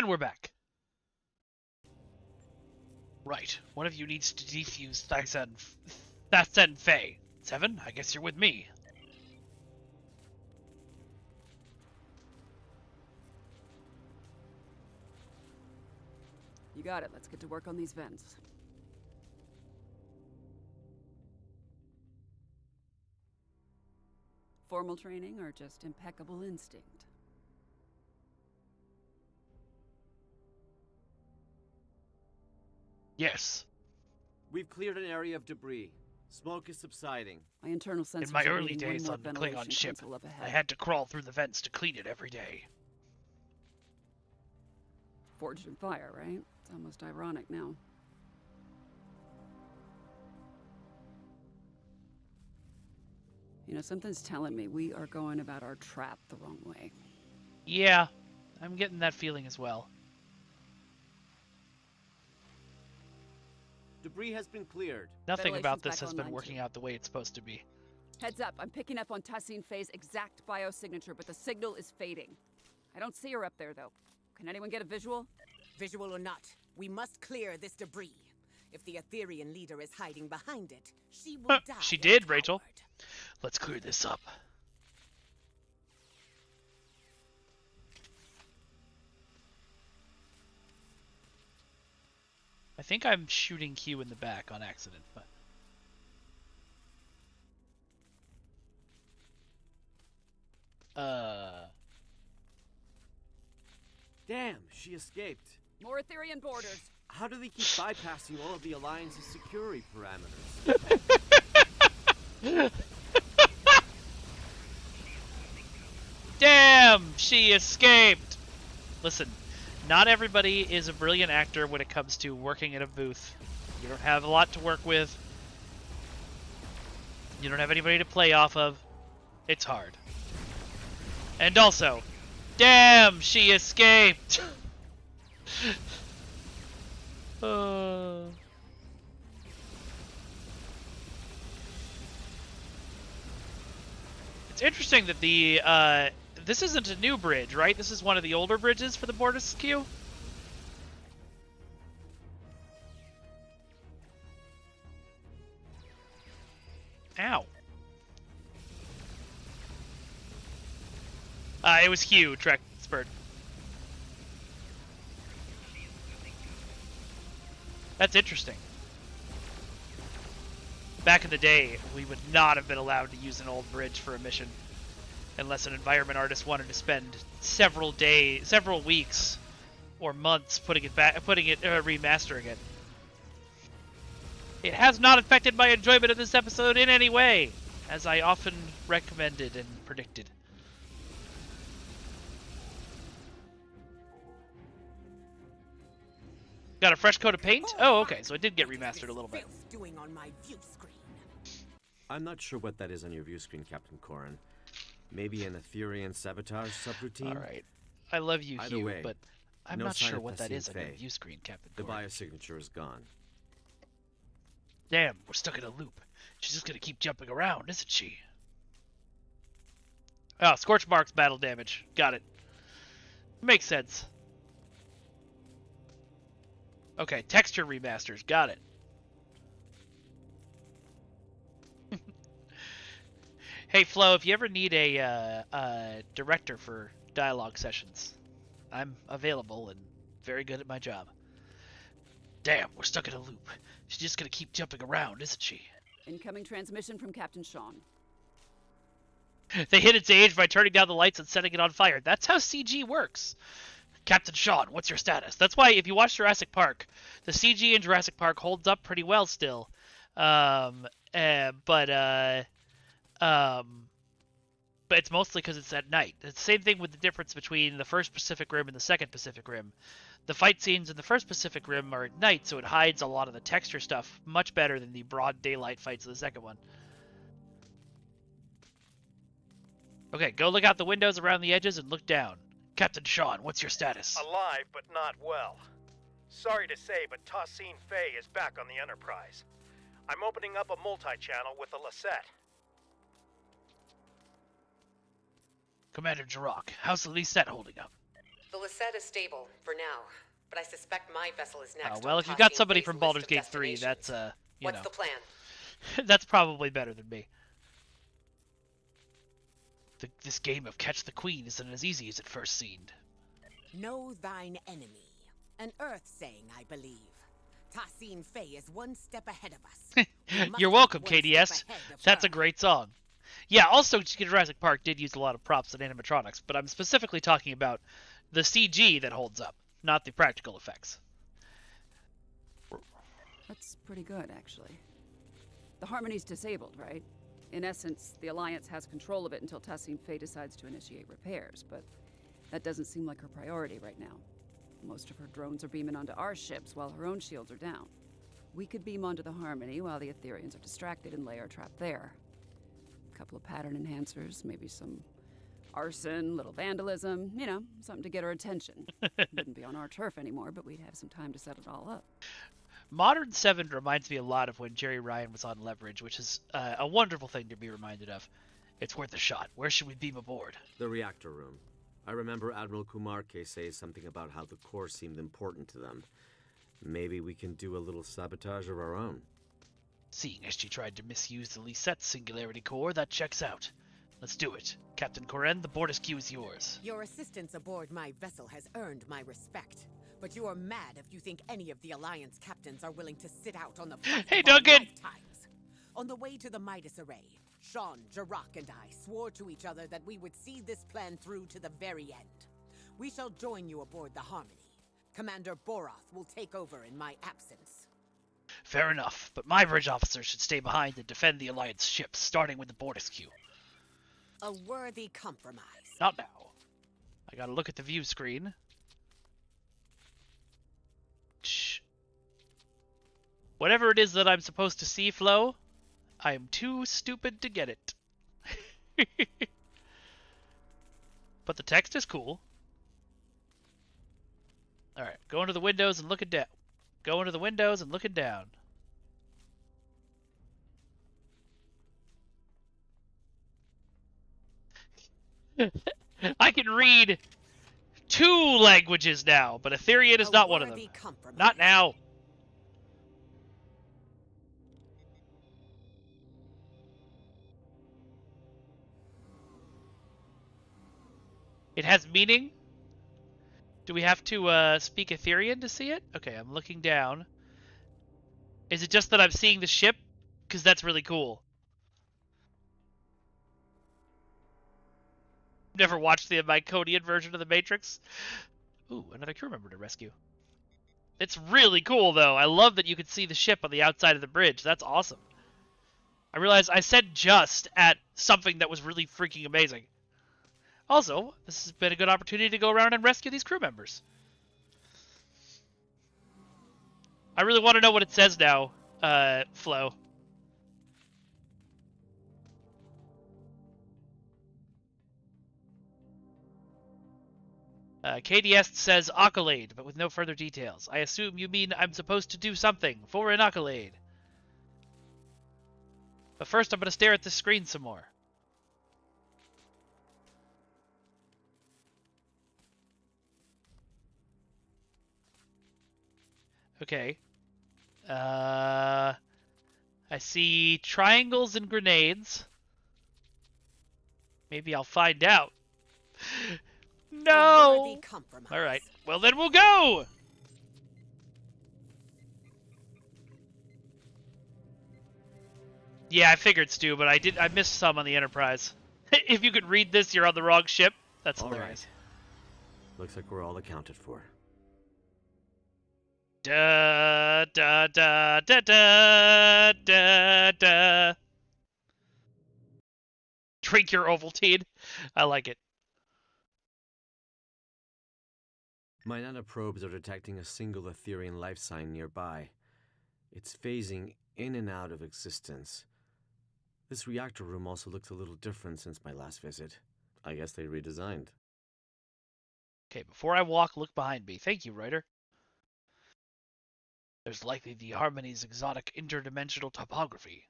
And we're back. Right. One of you needs to defuse Thasen Fei. Seven, I guess you're with me. You got it. Let's get to work on these vents. Formal training or just impeccable instinct? Yes. We've cleared an area of debris. Smoke is subsiding. My internal sensors In my are early reading one days more on the ventilation Klingon ship, console up ahead. I had to crawl through the vents to clean it every day. Forged in fire, right? It's almost ironic now. You know, something's telling me we are going about our trap the wrong way. Yeah, I'm getting that feeling as well. Debris has been cleared. Nothing about Ventilation's this back has been online, working too. out the way it's supposed to be. Heads up, I'm picking up on Tassine Fei's exact biosignature, but the signal is fading. I don't see her up there, though. Can anyone get a visual? Visual or not, we must clear this debris. If the Aetherian leader is hiding behind it, she will die. She did, Rachel. Let's clear this up. I think I'm shooting Q in the back on accident, but... Damn, she escaped. More Aetherian borders. How do they keep bypassing all of the Alliance's security parameters? Damn, she escaped! Listen, not everybody is a brilliant actor when it comes to working in a booth. You don't have a lot to work with. You don't have anybody to play off of. It's hard. And also, damn, she escaped! It's interesting that the, this isn't a new bridge, right? This is one of the older bridges for the Borderskew? Ow. It was Hugh, Trek Spurt. That's interesting. Back in the day, we would not have been allowed to use an old bridge for a mission unless an environment artist wanted to spend several weeks or months remastering it. It has not affected my enjoyment of this episode in any way, as I often recommended and predicted. Got a fresh coat of paint? Oh, okay, so it did get remastered a little bit. Doing on my view screen. I'm not sure what that is on your view screen, Captain Corrin. Maybe an Aetherian sabotage subroutine? Alright. I love you, Either Hugh, way, but I'm no not sign sure of what that Tassine is on your Fei. view screen, Captain The Corrin. biosignature is gone. Damn, we're stuck in a loop. She's just gonna keep jumping around, isn't she? Oh, Scorch Marks battle damage. Got it. Makes sense. Okay, texture remasters. Got it. Hey, Flo, if you ever need a director for dialogue sessions, I'm available and very good at my job. Damn, we're stuck in a loop. She's just gonna keep jumping around, isn't she? Incoming transmission from Captain Sean. They hid its age by turning down the lights and setting it on fire. That's how CG works. Captain Sean, what's your status? That's why if you watch Jurassic Park, the CG in Jurassic Park holds up pretty well still. But it's mostly because it's at night. It's the same thing with the difference between the first Pacific Rim and the second Pacific Rim. The fight scenes in the first Pacific Rim are at night, so it hides a lot of the texture stuff much better than the broad daylight fights of the second one. Okay, go look out the windows around the edges and look down. Captain Sean, what's your status? Alive, but not well. Sorry to say, but Tassine Fei is back on the Enterprise. I'm opening up a multi-channel with the Lassette. Commander Jirok, how's the Lisette holding up? The Lisette is stable, for now. But I suspect my vessel is next. Well, if you've got somebody from Baldur's Gate 3, that's, What's the plan? That's probably better than me. This game of Catch the Queen isn't as easy as it first seemed. Know thine enemy. An Earth saying, I believe. Tassine Fey is one step ahead of us. You're welcome, KDS. That's a great song. Yeah, also Jurassic Park did use a lot of props and animatronics, but I'm specifically talking about the CG that holds up, not the practical effects. That's pretty good, actually. The Harmony's disabled, right? In essence, the Alliance has control of it until Tassine Fey decides to initiate repairs, but that doesn't seem like her priority right now. Most of her drones are beaming onto our ships while her own shields are down. We could beam onto the Harmony while the Aetherians are distracted and lay our trap there. A couple of pattern enhancers, maybe some arson, little vandalism, you know, something to get her attention. Wouldn't be on our turf anymore, but we'd have some time to set it all up. Modern 7 reminds me a lot of when Jerry Ryan was on Leverage, which is a wonderful thing to be reminded of. It's worth a shot. Where should we beam aboard? The reactor room. I remember Admiral Kumarke say something about how the core seemed important to them. Maybe we can do a little sabotage of our own. Seeing as she tried to misuse the Lisette Singularity Core, that checks out. Let's do it. Captain Koren, the Bortesque is yours. Your assistance aboard my vessel has earned my respect. But you are mad if you think any of the Alliance captains are willing to sit out on the fight Hey, of our Duncan! lifetimes. On the way to the Midas Array, Sean, Jirok, and I swore to each other that we would see this plan through to the very end. We shall join you aboard the Harmony. Commander Boroth will take over in my absence. Fair enough, but my bridge officers should stay behind and defend the Alliance ships, starting with the Bortesque. A worthy compromise. Not now. I gotta look at the view screen. Shh. Whatever it is that I'm supposed to see, Flo, I am too stupid to get it. But the text is cool. Alright, go into the windows and looking down. Go into the windows and looking down. I can read 2 languages now, but Aetherian is not one of them. Not now. It has meaning? Do we have to speak Aetherian to see it? Okay, I'm looking down. Is it just that I'm seeing the ship? Because that's really cool. Never watched the Myconian version of The Matrix. Ooh, another crew member to rescue. It's really cool, though. I love that you can see the ship on the outside of the bridge. That's awesome. I realized I said just at something that was really freaking amazing. Also, this has been a good opportunity to go around and rescue these crew members. I really want to know what it says now, Flo. KDS says accolade, but with no further details. I assume you mean I'm supposed to do something for an accolade. But first I'm going to stare at this screen some more. Okay. I see triangles and grenades. Maybe I'll find out. No! Alright, well then we'll go! Yeah, I figured, Stu, but I missed some on the Enterprise. If you could read this, you're on the wrong ship. That's hilarious. Right. Looks like we're all accounted for. Da da da da da da da. Drink your Ovaltine. I like it. My nanoprobes are detecting a single Aetherian life sign nearby. It's phasing in and out of existence. This reactor room also looks a little different since my last visit. I guess they redesigned. Okay, before I walk, look behind me. Thank you, writer. There's likely the Harmony's exotic interdimensional topography.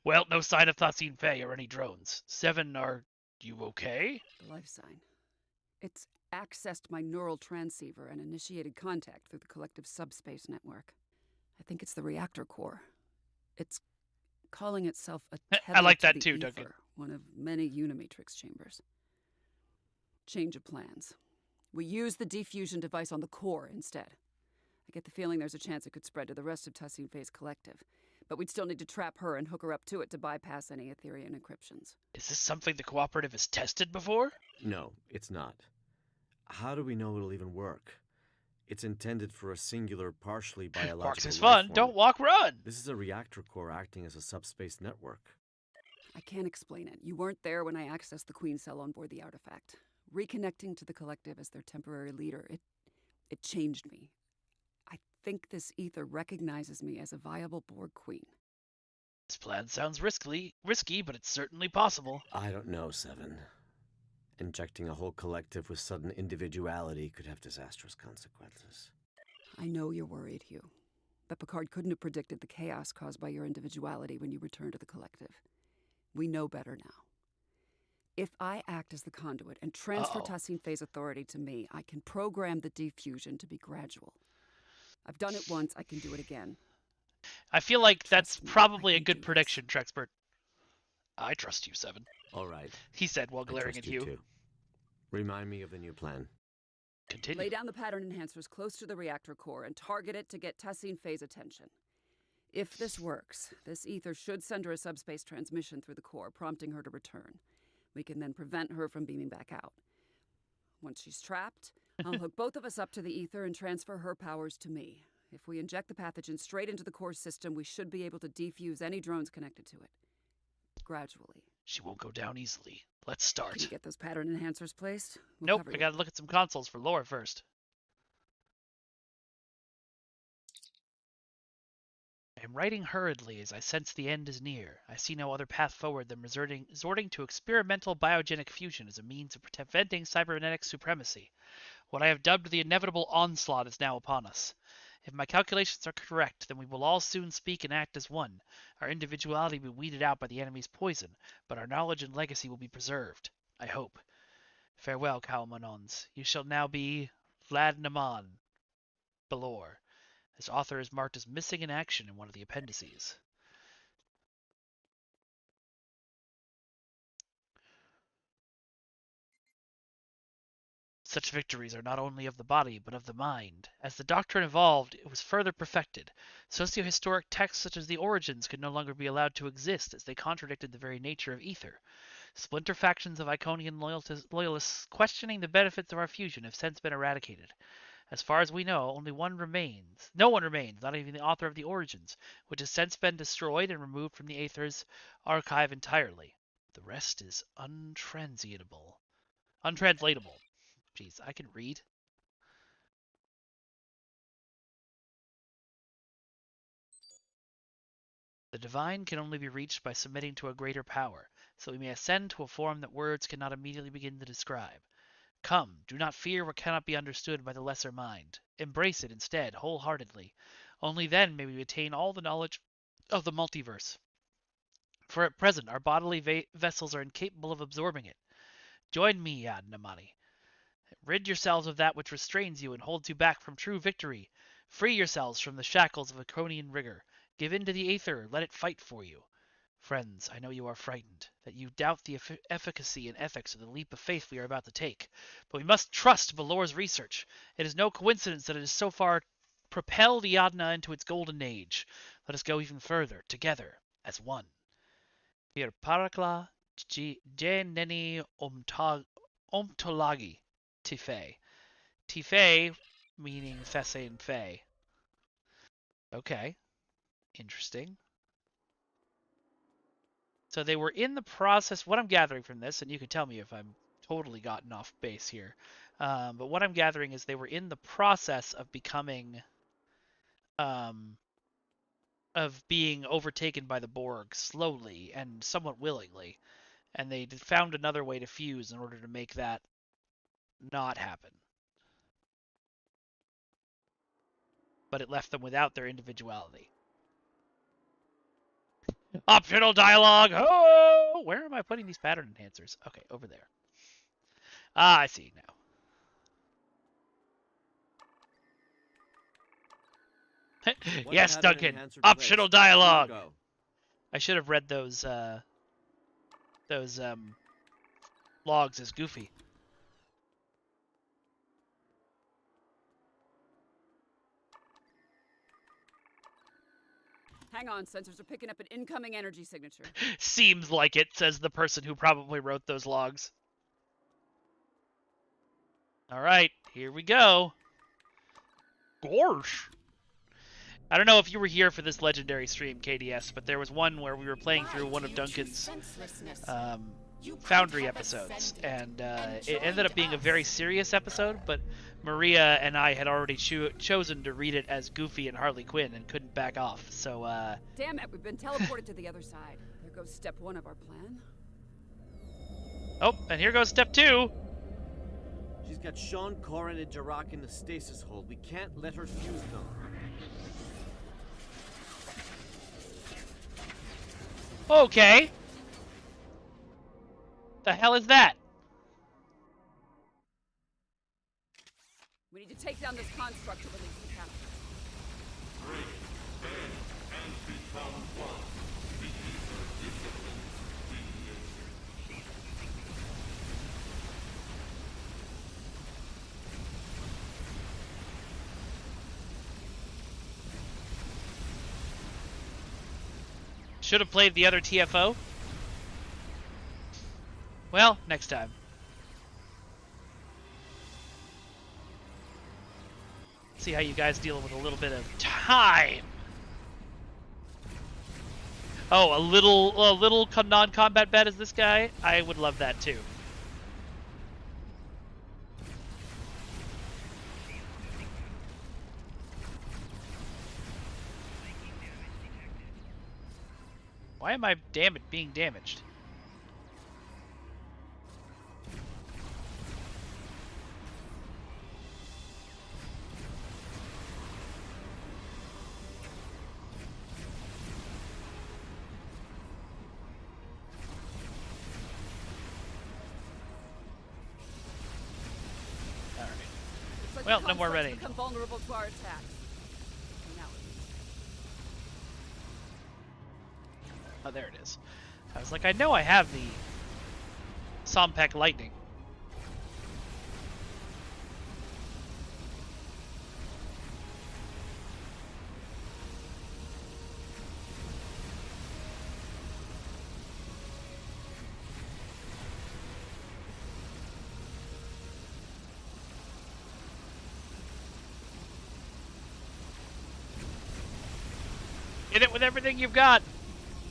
Well, no sign of Tassine Fey or any drones. 7, are you okay? The life sign. It's accessed my neural transceiver and initiated contact through the collective subspace network. I think it's the reactor core. It's calling itself a tether I like to that the too, ether, Duncan. one of many Unimatrix chambers. Change of plans. We use the defusion device on the core instead. I get the feeling there's a chance it could spread to the rest of Tassine Faye's collective, but we'd still need to trap her and hook her up to it to bypass any Etherean encryptions. Is this something the Cooperative has tested before? No, it's not. How do we know it'll even work? It's intended for a singular, partially biological Parks is life fun. form. Don't walk, run! This is a reactor core acting as a subspace network. I can't explain it. You weren't there when I accessed the Queen cell on board the artifact. Reconnecting to the collective as their temporary leader, it changed me. I think this ether recognizes me as a viable Borg queen. This plan sounds risky, but it's certainly possible. I don't know, Seven. Injecting a whole collective with sudden individuality could have disastrous consequences. I know you're worried, Hugh. But Picard couldn't have predicted the chaos caused by your individuality when you return to the collective. We know better now. If I act as the conduit and transfer Tassine Faye's authority to me, I can program the defusion to be gradual. I've done it once, I can do it again. I feel like that's probably a good prediction, Trexpert. I trust you, Seven. All right. He said while glaring at you. Too. Remind me of the new plan. Continue. Lay down the pattern enhancers close to the reactor core and target it to get Tassine Faye's attention. If this works, this ether should send her a subspace transmission through the core, prompting her to return. We can then prevent her from beaming back out. Once she's trapped, I'll hook both of us up to the ether and transfer her powers to me. If we inject the pathogen straight into the core system, we should be able to defuse any drones connected to it. Gradually. She won't go down easily. Let's start. Can you get those pattern enhancers placed? Nope, I gotta look at some consoles for lore first. I am writing hurriedly as I sense the end is near. I see no other path forward than resorting to experimental biogenic fusion as a means of preventing cybernetic supremacy. What I have dubbed the inevitable onslaught is now upon us. If my calculations are correct, then we will all soon speak and act as one. Our individuality will be weeded out by the enemy's poison, but our knowledge and legacy will be preserved. I hope. Farewell, Kalmanons. You shall now be Ladnaman Balor. This author is marked as missing in action in one of the appendices. Such victories are not only of the body, but of the mind. As the doctrine evolved, it was further perfected. Socio-historic texts such as the Origins could no longer be allowed to exist, as they contradicted the very nature of ether. Splinter factions of Iconian loyalists questioning the benefits of our fusion have since been eradicated. As far as we know, only one remains. No one remains, not even the author of the Origins, which has since been destroyed and removed from the Aether's archive entirely. The rest is untranslatable. Jeez, I can read. The divine can only be reached by submitting to a greater power, so we may ascend to a form that words cannot immediately begin to describe. Come, do not fear what cannot be understood by the lesser mind. Embrace it instead, wholeheartedly. Only then may we attain all the knowledge of the multiverse. For at present, our bodily vessels are incapable of absorbing it. Join me, Adnamani. Rid yourselves of that which restrains you and holds you back from true victory. Free yourselves from the shackles of Iconian rigor. Give in to the Aether, let it fight for you. Friends, I know you are frightened, that you doubt the efficacy and ethics of the leap of faith we are about to take. But we must trust Valor's research. It is no coincidence that it has so far propelled Iadna into its golden age. Let us go even further, together, as one. Vir parakla geneni omtolagi Tife. Tife meaning Thessain Fae. Okay. Interesting. So they were in the process, what I'm gathering from this, and you can tell me if I'm totally gotten off base here, but what I'm gathering is they were in the process of becoming, of being overtaken by the Borg slowly and somewhat willingly, and they found another way to fuse in order to make that not happen. But it left them without their individuality. Optional dialogue! Oh! Where am I putting these pattern enhancers? Okay, over there. Ah, I see now. Yes, What Duncan. pattern enhancer Optional device? dialogue. Go. I should have read those logs as Goofy. Hang on, sensors are picking up an incoming energy signature. Seems like it, says the person who probably wrote those logs. Alright, here we go. Gorsh. I don't know if you were here for this legendary stream, KDS, but there was one where we were playing through one of Duncan's Foundry episodes, and it ended up being a very serious episode, but Maria and I had already chosen to read it as Goofy and Harley Quinn and couldn't back off, so Damn it, we've been teleported to the other side. There goes step 1 of our plan. Oh, and here goes step 2. She's got Sean, Corrin, and Jarak in the stasis hold. We can't let her fuse them. Okay. The hell is that? We need to take down this construct to release the captain. Should have played the other TFO. Well, next time. See how you guys deal with a little bit of time. Oh, a little non-combat bet as this guy? I would love that too. Why am I being damaged? Like Well, the no more constructs ready. become vulnerable to our attacks. Now at least. Oh, there it is. I was like, I know I have the Sompek Lightning. Hit it with everything you've got.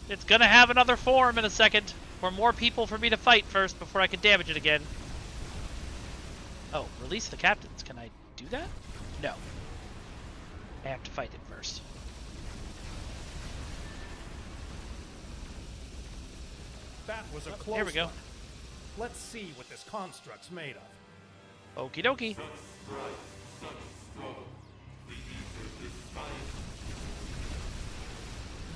It's gonna have another form in a second, or more people for me to fight first before I can damage it again. Oh, release the captains. Can I do that? No. I have to fight it first. That was a close Here we go. one. Let's see what this construct's made of. Okie dokie.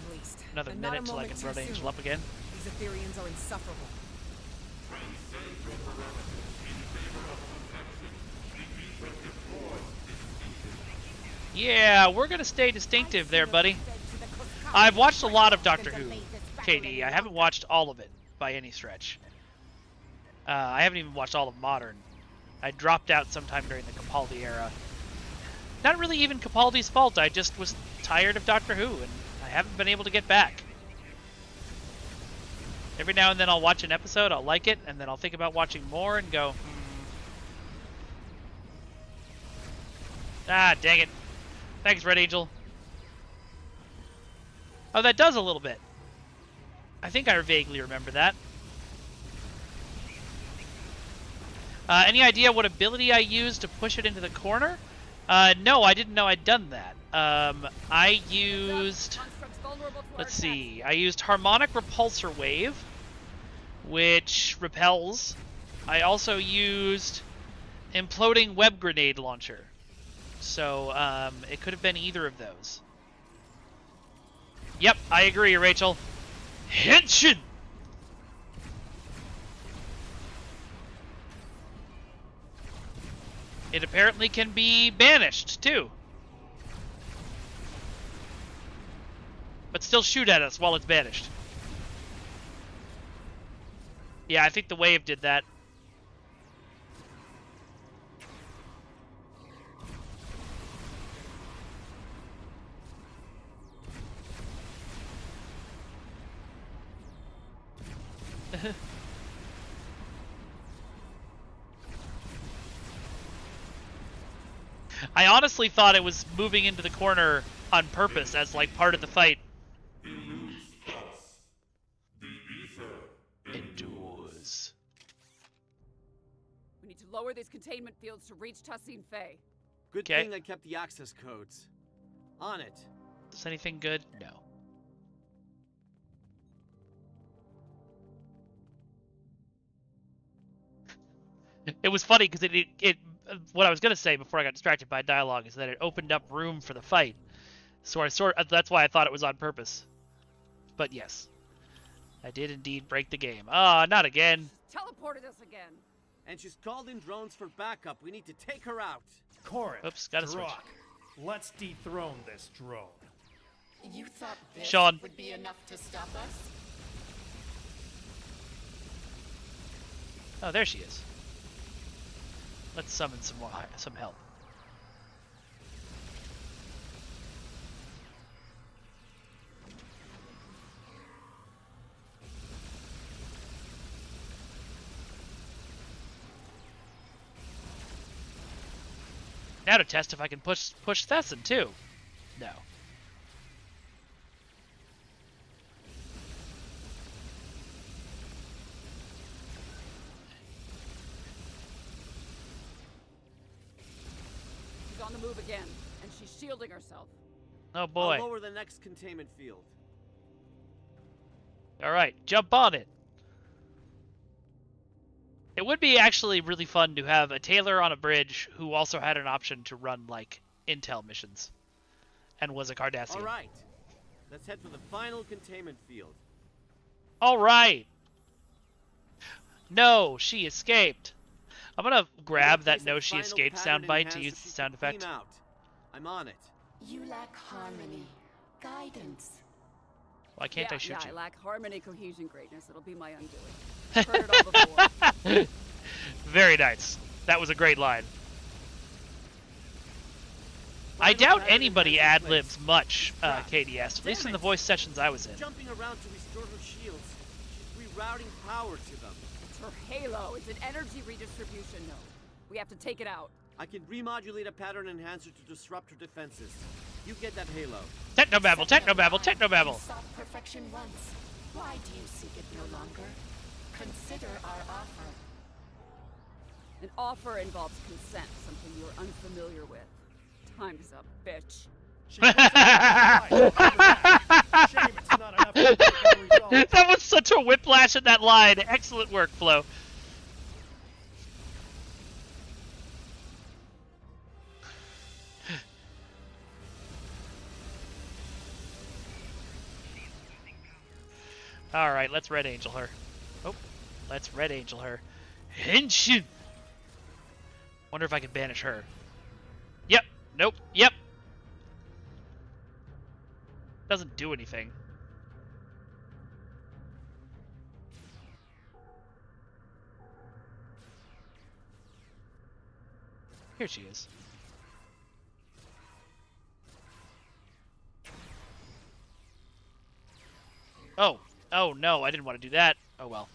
Released. Another And not a minute till I moment can run too Angel soon. up again. These Ethereans are insufferable. Yeah, we're gonna stay distinctive there, buddy. I've watched a lot of Doctor Who, KD. I haven't watched all of it by any stretch. I haven't even watched all of Modern. I dropped out sometime during the Capaldi era. Not really even Capaldi's fault. I just was tired of Doctor Who, and I haven't been able to get back. Every now and then I'll watch an episode, I'll like it, and then I'll think about watching more and go, Ah, dang it. Thanks, Red Angel. Oh, that does a little bit. I think I vaguely remember that. Any idea what ability I used to push it into the corner? No, I didn't know I'd done that. I used... Let's see. I used Harmonic Repulsor Wave, which repels. I also used Imploding Web Grenade Launcher. So, it could have been either of those. Yep, I agree, Rachel. Henshin! It apparently can be banished, too. But still shoot at us while it's banished. Yeah, I think the wave did that. I honestly thought it was moving into the corner on purpose as like part of the fight. Endures. We need to lower these containment fields to reach Tassine Fey. Good thing I kept the access codes. On it. Is anything good? No. It was funny because it what I was gonna say before I got distracted by dialogue is that it opened up room for the fight. So that's why I thought it was on purpose. But yes, I did indeed break the game. Ah, not again. Teleported us again. And she's called in drones for backup. We need to take her out. Corin. Oops, gotta switch. Let's dethrone this drone. You thought this Sean. would be enough to stop us? Oh, there she is. Let's summon some help. Now to test if I can push Thesson too. No. She's on the move again, and she's shielding herself. Oh boy. I'll lower the next containment field. Alright, jump on it. It would be actually really fun to have a tailor on a bridge who also had an option to run, like, intel missions. And was a Cardassian. Alright. Let's head for the final containment field. Alright! No, she escaped. I'm gonna grab that "No, she escaped" soundbite to use the sound effect. I'm on it. You lack harmony, guidance. Why can't I shoot you? I lack harmony, cohesion, greatness. It'll be my undoing. I've heard it all before. Very nice. That was a great line. I doubt anybody ad-libs much, KDS, at least in the voice sessions I was in. Jumping around to restore her shields. She's rerouting power to them. It's her halo. It's an energy redistribution node. We have to take it out. I can remodulate a pattern enhancer to disrupt her defenses. You get that halo. Technobabble, technobabble, technobabble. You sought perfection once. Why do you seek it no longer? Consider our offer. An offer involves consent, something you're unfamiliar with. Time's up, bitch. That was such a whiplash in that line. Excellent work, Flo. Alright, let's Red Angel her. Oh, let's Red Angel her. Henshin! Wonder if I can banish her. Yep. Nope. Yep. Doesn't do anything. Here she is. Oh. Oh no, I didn't want to do that. Oh well.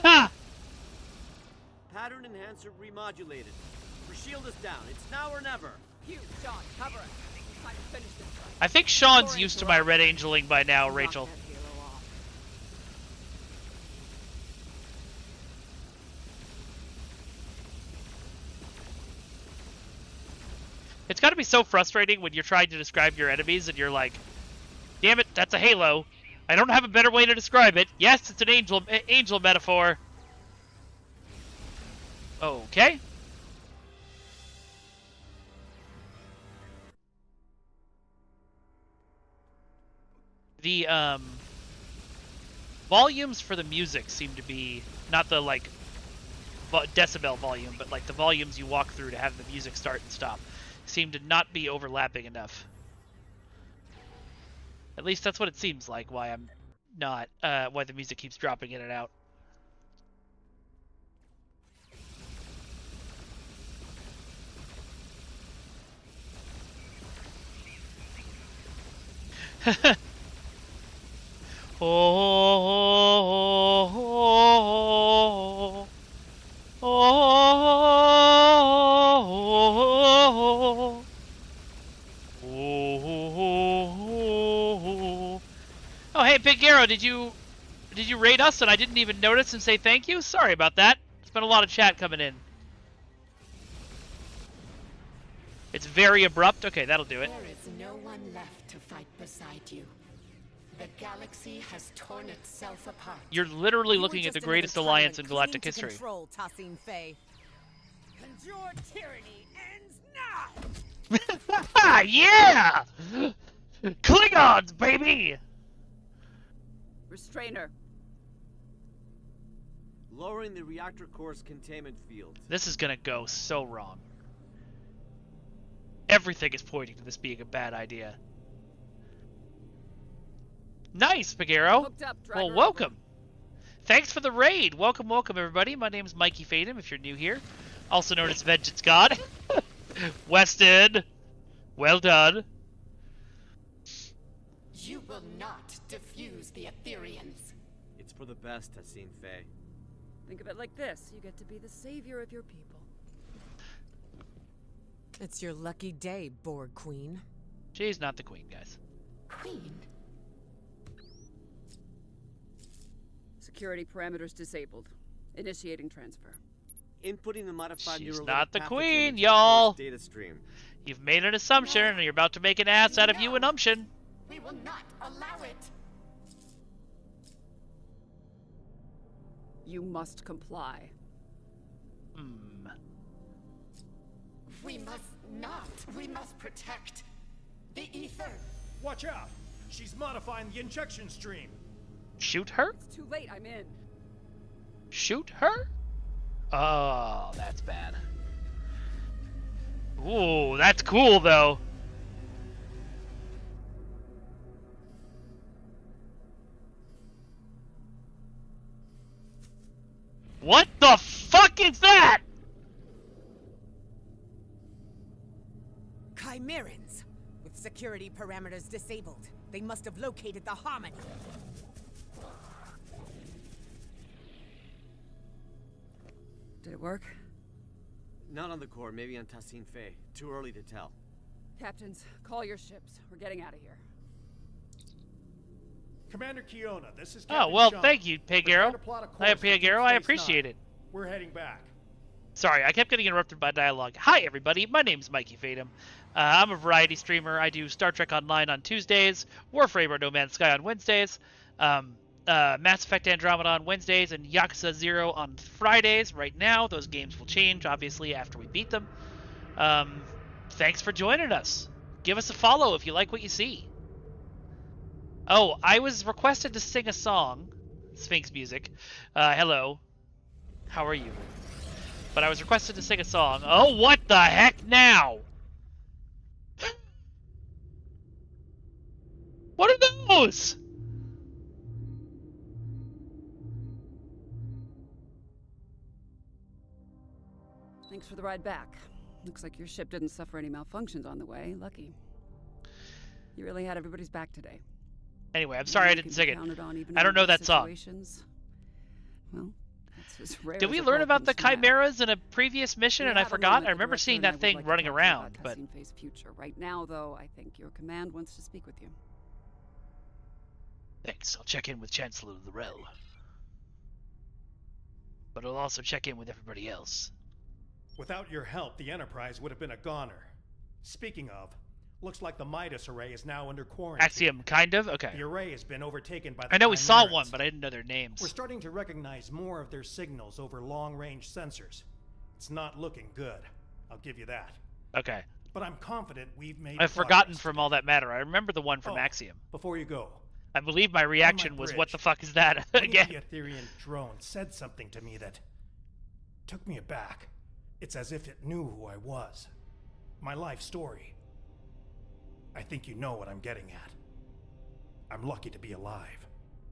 Ha! Pattern enhancer remodulated. Her shield is down. It's now or never. You, Sean, cover us. It's time to finish this fight. I think Sean's used to my Red Angeling by now, Rachel. It's gotta be so frustrating when you're trying to describe your enemies and you're like, damn it, that's a halo. I don't have a better way to describe it. Yes, it's an angel metaphor. Okay. The volumes for the music seem to be not the like decibel volume, but like the volumes you walk through to have the music start and stop seem to not be overlapping enough. At least that's what it seems like. Why I'm not why the music keeps dropping in and out. Oh, hey, Big Arrow, did you raid us and I didn't even notice and say thank you? Sorry about that. It's been a lot of chat coming in. It's very abrupt. Okay, that'll do it. There is no one left to fight beside you. The galaxy has torn itself apart. You're literally looking at the greatest alliance in galactic history. Control, Tassine Faye. And your tyranny ends Ah, now! yeah! Klingons, baby! Restrainer. Lowering the reactor core's containment field. This is gonna go so wrong. Everything is pointing to this being a bad idea. Nice, Pagero. Well, welcome. Thanks for the raid. Welcome, welcome, everybody. My name is Mikey Fatum, if you're new here. Also known as Vengeance God. Weston. Well done. You will not defuse the Aetherians. It's for the best, Tassine Faye. Think of it like this. You get to be the savior of your people. It's your lucky day, Borg Queen. She's not the queen, guys. Queen? Security parameters disabled. Initiating transfer. Inputting the modified She's neural not the pathogen queen, into the y'all. core's data stream. You've made an assumption, and you're about to make an ass out of you and Umption. We will not allow it. You must comply. We must not. We must protect the ether. Watch out! She's modifying the injection stream. Shoot her? It's too late. I'm in. Shoot her? Oh, that's bad. Ooh, that's cool, though. What the fuck is that? Chimerans. With security parameters disabled, they must have located the Harmony. Did it work? Not on the core, maybe on Tassine Faye. Too early to tell. Captains, call your ships. We're getting out of here. Commander Kiona, this is Oh, Captain well, Sean. thank you, Pagero. Pagero, I appreciate it. We're heading back. Sorry, I kept getting interrupted by dialogue. Hi, everybody. My name's Mikey Fatum. I'm a variety streamer. I do Star Trek Online on Tuesdays, Warframe or No Man's Sky on Wednesdays, Mass Effect Andromeda on Wednesdays, and Yakuza 0 on Fridays. Right now, those games will change, obviously, after we beat them. Thanks for joining us. Give us a follow if you like what you see. Oh, I was requested to sing a song. Sphinx music. Hello. How are you? But I was requested to sing a song. Oh, what the heck now? What are those? Thanks for the ride back. Looks like your ship didn't suffer any malfunctions on the way. Lucky. You really had everybody's back today. Anyway, I'm sorry I didn't sing it. I don't know that song. Well, that's as rare Did as we a learn about the dolphin's nap. chimeras in a previous mission and I have a forgot? moment I at the remember director seeing and I that would thing like to running talk to you around, about but Tassine Faye's future. Right now, though, I think your command wants to speak with you. thanks. I'll check in with Chancellor Lorel. But I'll also check in with everybody else. Without your help, the Enterprise would have been a goner. Speaking of, looks like the Midas array is now under quarantine. Axiom, kind of? Okay. The array has been overtaken by the I know we saw Chimerans. one, but I didn't know their names. We're starting to recognize more of their signals over long-range sensors. It's not looking good. I'll give you that. Okay. But I'm confident we've made I've progress. forgotten from all that matter. I remember the one from Oh, Axiom. Before you go, I believe my reaction was, what the fuck is that? Again. The Aetherian drone said something to me that took me aback. It's as if it knew who I was. My life story. I think you know what I'm getting at. I'm lucky to be alive.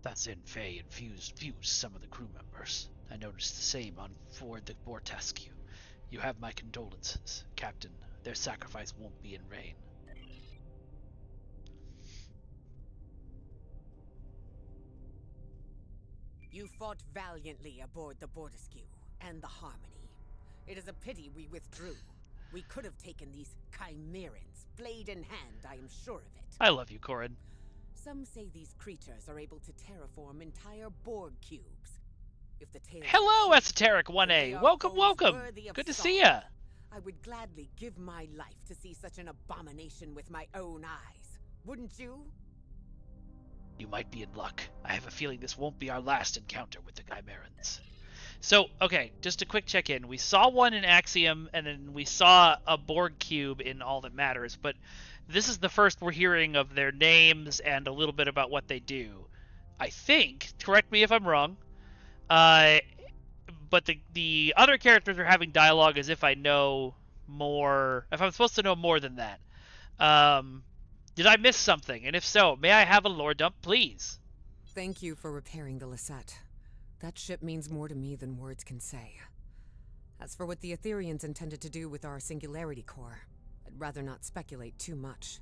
Tassin Fey infused some of the crew members. I noticed the same on board the Vortascu. You have my condolences, Captain. Their sacrifice won't be in vain. You fought valiantly aboard the Vortascu and the Harmony. It is a pity we withdrew. We could have taken these Chimerans, blade in hand, I am sure of it. I love you, Corin. Some say these creatures are able to terraform entire Borg cubes. If the tale Hello, Esoteric 1A. Welcome, welcome. Good to see ya. I would gladly give my life to see such an abomination with my own eyes. Wouldn't you? You might be in luck. I have a feeling this won't be our last encounter with the Chimerans. So, okay, just a quick check-in. We saw one in Axiom, and then we saw a Borg cube in All That Matters, but this is the first we're hearing of their names and a little bit about what they do. I think, correct me if I'm wrong, but the other characters are having dialogue as if I know more, if I'm supposed to know more than that. Did I miss something? And if so, may I have a lore dump, please? Thank you for repairing the Lisette. That ship means more to me than words can say. As for what the Aetherians intended to do with our Singularity Core, I'd rather not speculate too much.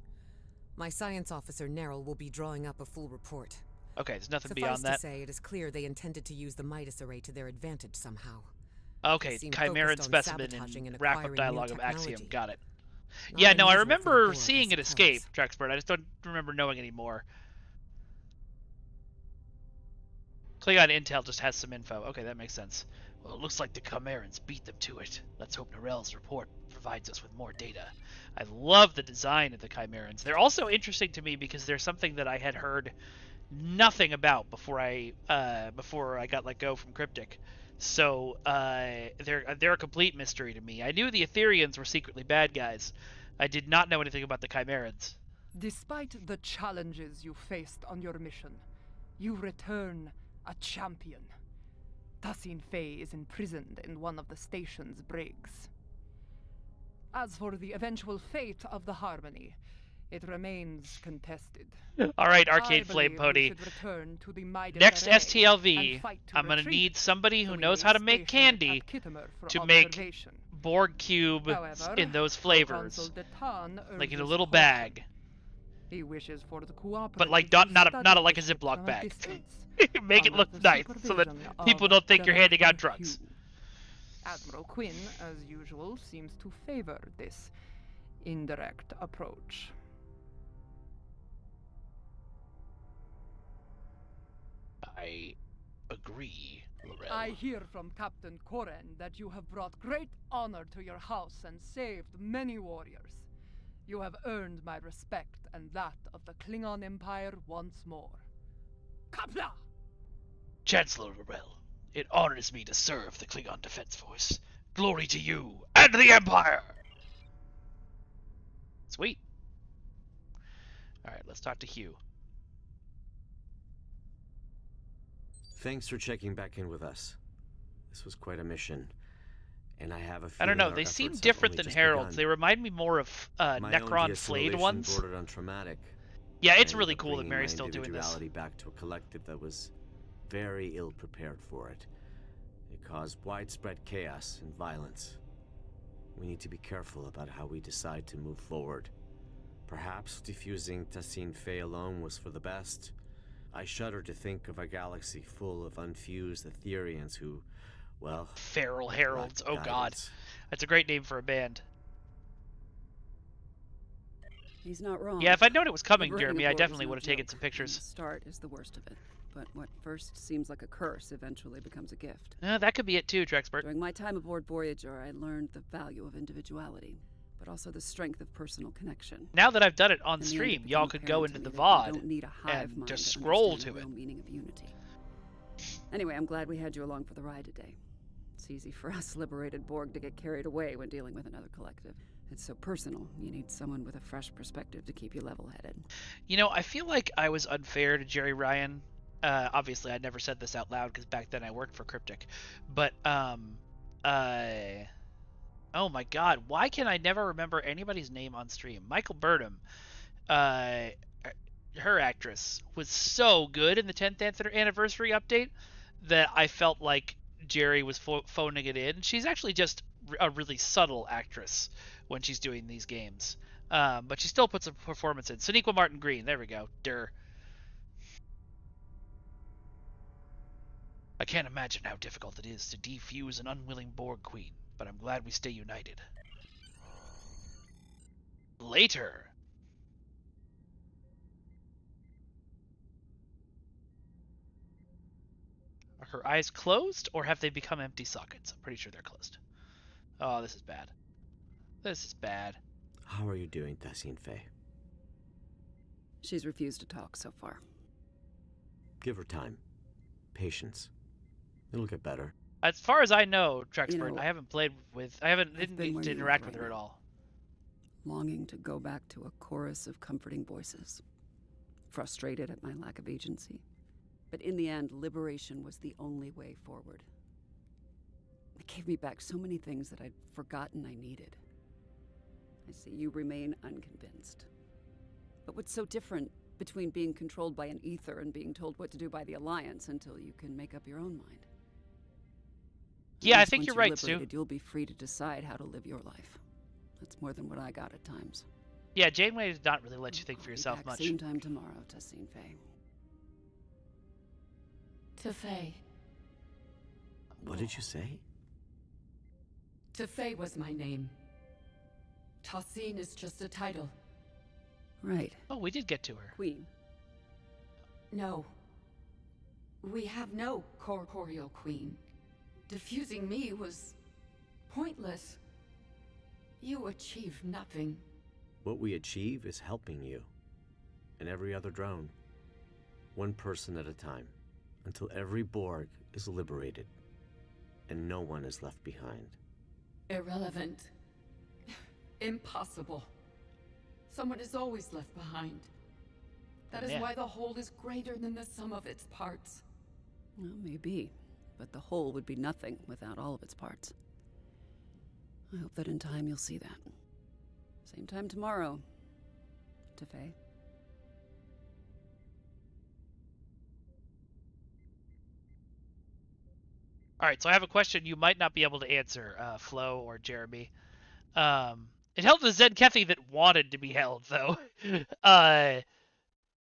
My science officer, Neril, will be drawing up a full report. Okay, there's nothing beyond that. Suffice to say, it is clear they intended to use the Midas Array to their advantage somehow. Okay, Chimeran specimen and wrap-up dialogue of Axiom. Got it. Not Yeah, no, I unusual remember for the seeing Borg, it escape, Trexpert. I just don't remember knowing anymore. Klingon Intel just has some info. Okay, that makes sense. Well, it looks like the Chimerans beat them to it. Let's hope Nerel's report provides us with more data. I love the design of the Chimerans. They're also interesting to me because they're something that I had heard nothing about before I got let go from Cryptic. So they're a complete mystery to me. I knew the Aetherians were secretly bad guys. I did not know anything about the Chimerans. Despite the challenges you faced on your mission, you return a champion. Tassin Fey is imprisoned in one of the station's brigs. As for the eventual fate of the Harmony, it remains contested. All right, Arcade Flame Pony. Next STLV, I'm going to need somebody who knows how to make candy to make Borg cubes in those flavors. Like in a little bag. He wishes for the cooperative but like not like a Ziploc bag. Make it look nice so that people don't think you're handing out drugs. Admiral Quinn, as usual, seems to favor this indirect approach. I agree, Lorel. I hear from Captain Corin that you have brought great honor to your house and saved many warriors. You have earned my respect and that of the Klingon Empire once more. Kapla! Chancellor Lorel, it honors me to serve the Klingon Defense Force. Glory to you and the Empire! Sweet. Alright, let's talk to Hugh. Thanks for checking back in with us. This was quite a mission. And I have a feeling I don't know, they seem different than Heralds. They remind me more of Necron Flayed ones. Bordered on traumatic. Yeah, it's really cool that Mary's still doing this. Back to a collective that was very ill prepared for it. It caused widespread chaos and violence. We need to be careful about how we decide to move forward. Perhaps defusing Tassin Fey alone was for the best. I shudder to think of a galaxy full of unfused Aetherians who, well... Feral Heralds, oh god. That's a great name for a band. He's not wrong. Yeah, if I'd known it was coming, Jeremy, I definitely would have taken some pictures. The start is the worst of it. But what first seems like a curse eventually becomes a gift. That could be it too, Trexpert. During my time aboard Voyager, I learned the value of individuality, but also the strength of personal connection. Now that I've done it on stream, y'all could go into the VOD and just scroll to it. Meaning of unity. Anyway, I'm glad we had you along for the ride today. It's easy for us liberated Borg to get carried away when dealing with another collective. It's so personal. You need someone with a fresh perspective to keep you level-headed. You know, I feel like I was unfair to Jerry Ryan. Obviously, I never said this out loud because back then I worked for Cryptic. But, oh my god, why can I never remember anybody's name on stream? Michael Burnham, her actress, was so good in the 10th anniversary update that I felt like Jerry was phoning it in. She's actually just a really subtle actress when she's doing these games. But she still puts a performance in. Sonequa Martin Green, there we go. Durr. I can't imagine how difficult it is to defuse an unwilling Borg Queen, but I'm glad we stay united. Later. Are her eyes closed, or have they become empty sockets? I'm pretty sure they're closed. Oh, this is bad. This is bad. How are you doing, Tassine Faye? She's refused to talk so far. Give her time. Patience. It'll get better. As far as I know, Trexpert, You know, I haven't played with... I didn't been need where to you are interact right with her at now. all. Longing to go back to a chorus of comforting voices. Frustrated at my lack of agency. But in the end, liberation was the only way forward. It gave me back so many things that I'd forgotten I needed. I see you remain unconvinced. But what's so different between being controlled by an ether and being told what to do by the Alliance until you can make up your own mind? Yeah, At I least think once you're you're right, Stu. liberated, you'll be free to decide how to live your life. That's more than what I got at times. Yeah, Janeway does not really let you think for yourself Back much. same time tomorrow, Tassine Faye. Tefay. What did you say? Tefay was my name. Tassine is just a title. Right. Oh, we did get to her. Queen. No. We have no corporeal queen. Diffusing me was pointless. You achieved nothing. What we achieve is helping you. And every other drone. One person at a time. Until every Borg is liberated. And no one is left behind. Irrelevant. Impossible. Someone is always left behind. That is Yeah. why the whole is greater than the sum of its parts. Well, maybe. But the whole would be nothing without all of its parts. I hope that in time you'll see that. Same time tomorrow. Tefay. All right, so I have a question you might not be able to answer, Flo or Jeremy. It held the Zed Kethi that wanted to be held, though. I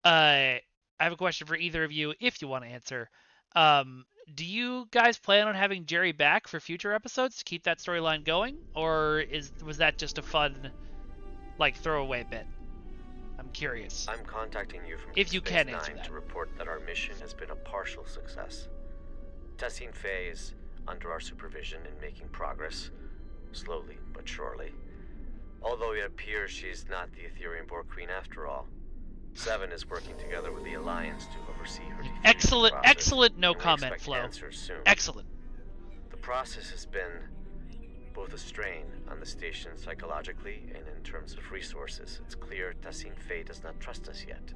have a question for either of you, if you want to answer. Do you guys plan on having Jerry back for future episodes to keep that storyline going, or was that just a fun, like, throwaway bit? I'm curious. I'm contacting you from If Deep you Space can answer Nine that. to report that our mission has been a partial success. Tassine Faye is under our supervision and making progress, slowly but surely. Although it appears she's not the Ethereum Borg Queen after all. Seven is working together with the Alliance to oversee her defeat Excellent, process, excellent no and we comment, expect Flo. answers soon. Excellent. The process has been both a strain on the station psychologically and in terms of resources. It's clear Tassine Faye does not trust us yet.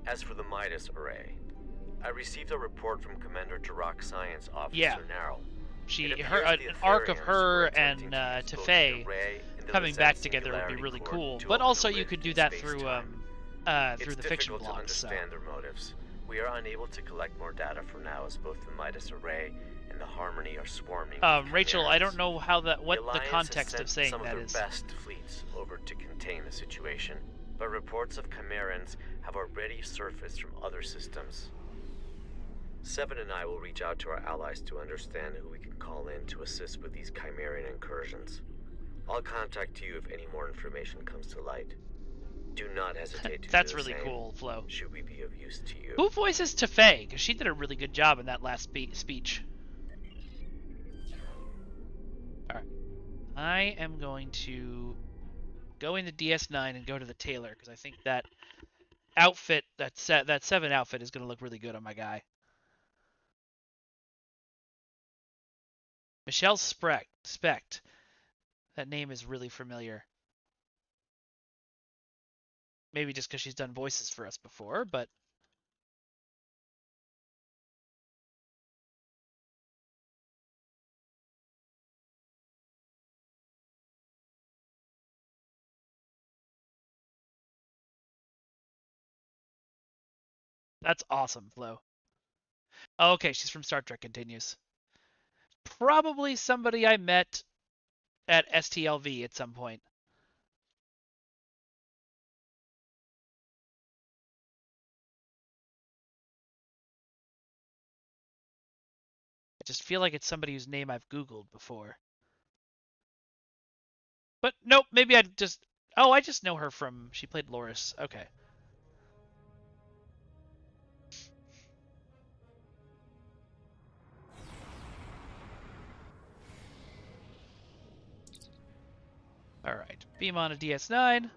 As for the Midas Array, I received a report from Commander Jirok Science Officer Yeah. Narrow. An arc of her and Tefay coming back together would be really cool. But also you could do that through the fiction It's difficult to blogs. So. understand their motives. We are unable to collect more data for now, as both the Midas Array and the Harmony are swarming. with Rachel, I chimeras. don't know how that what the Alliance context has of sent saying some that of is. their best fleets over to contain the situation, but reports of Chimerans have already surfaced from other systems. Seven and I will reach out to our allies to understand who we can call in to assist with these Chimerian incursions. I'll contact you if any more information comes to light. Do not hesitate to That's do the really same, cool, Flo. should we be of use to you. Who voices Tefay? Because she did a really good job in that last speech. Alright. I am going to go into DS9 and go to the tailor, because I think that outfit, that 7 outfit is going to look really good on my guy. Michelle Specht. That name is really familiar. Maybe just because she's done voices for us before, but... That's awesome, Flo. Oh, okay, she's from Star Trek Continues. Probably somebody I met at STLV at some point. I just feel like it's somebody whose name I've Googled before. But nope, maybe I just... Oh, I just know her from... She played Loris. Okay. Alright, beam on a DS9.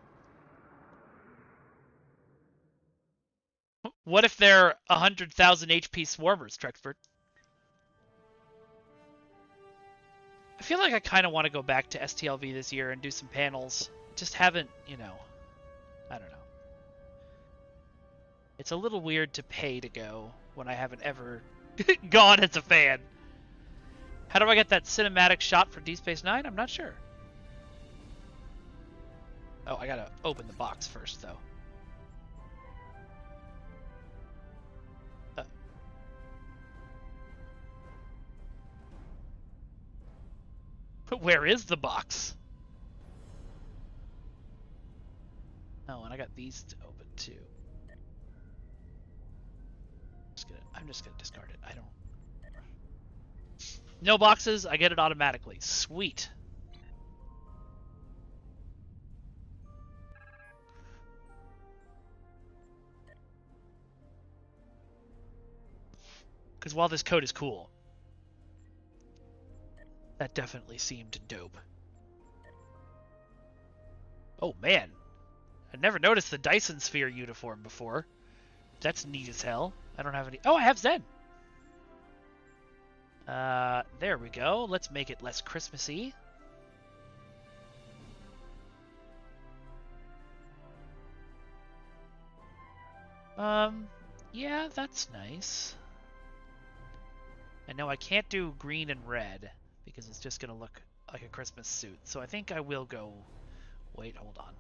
What if they're 100,000 HP swarmers, Trexford? I feel like I kind of want to go back to STLV this year and do some panels. Just haven't, you know, I don't know. It's a little weird to pay to go when I haven't ever gone as a fan. How do I get that cinematic shot for Deep Space Nine? I'm not sure. Oh, I gotta open the box first, though. Where is the box? Oh, and I got these to open too. I'm just gonna discard it. I don't. No boxes. I get it automatically. Sweet. Because while this code is cool, that definitely seemed dope. Oh man, I never noticed the Dyson Sphere uniform before. That's neat as hell. I don't have any... Oh, I have Zen! There we go. Let's make it less Christmassy. Yeah, that's nice. I know I can't do green and red because it's just gonna look like a Christmas suit. So I think I will go... Wait, hold on.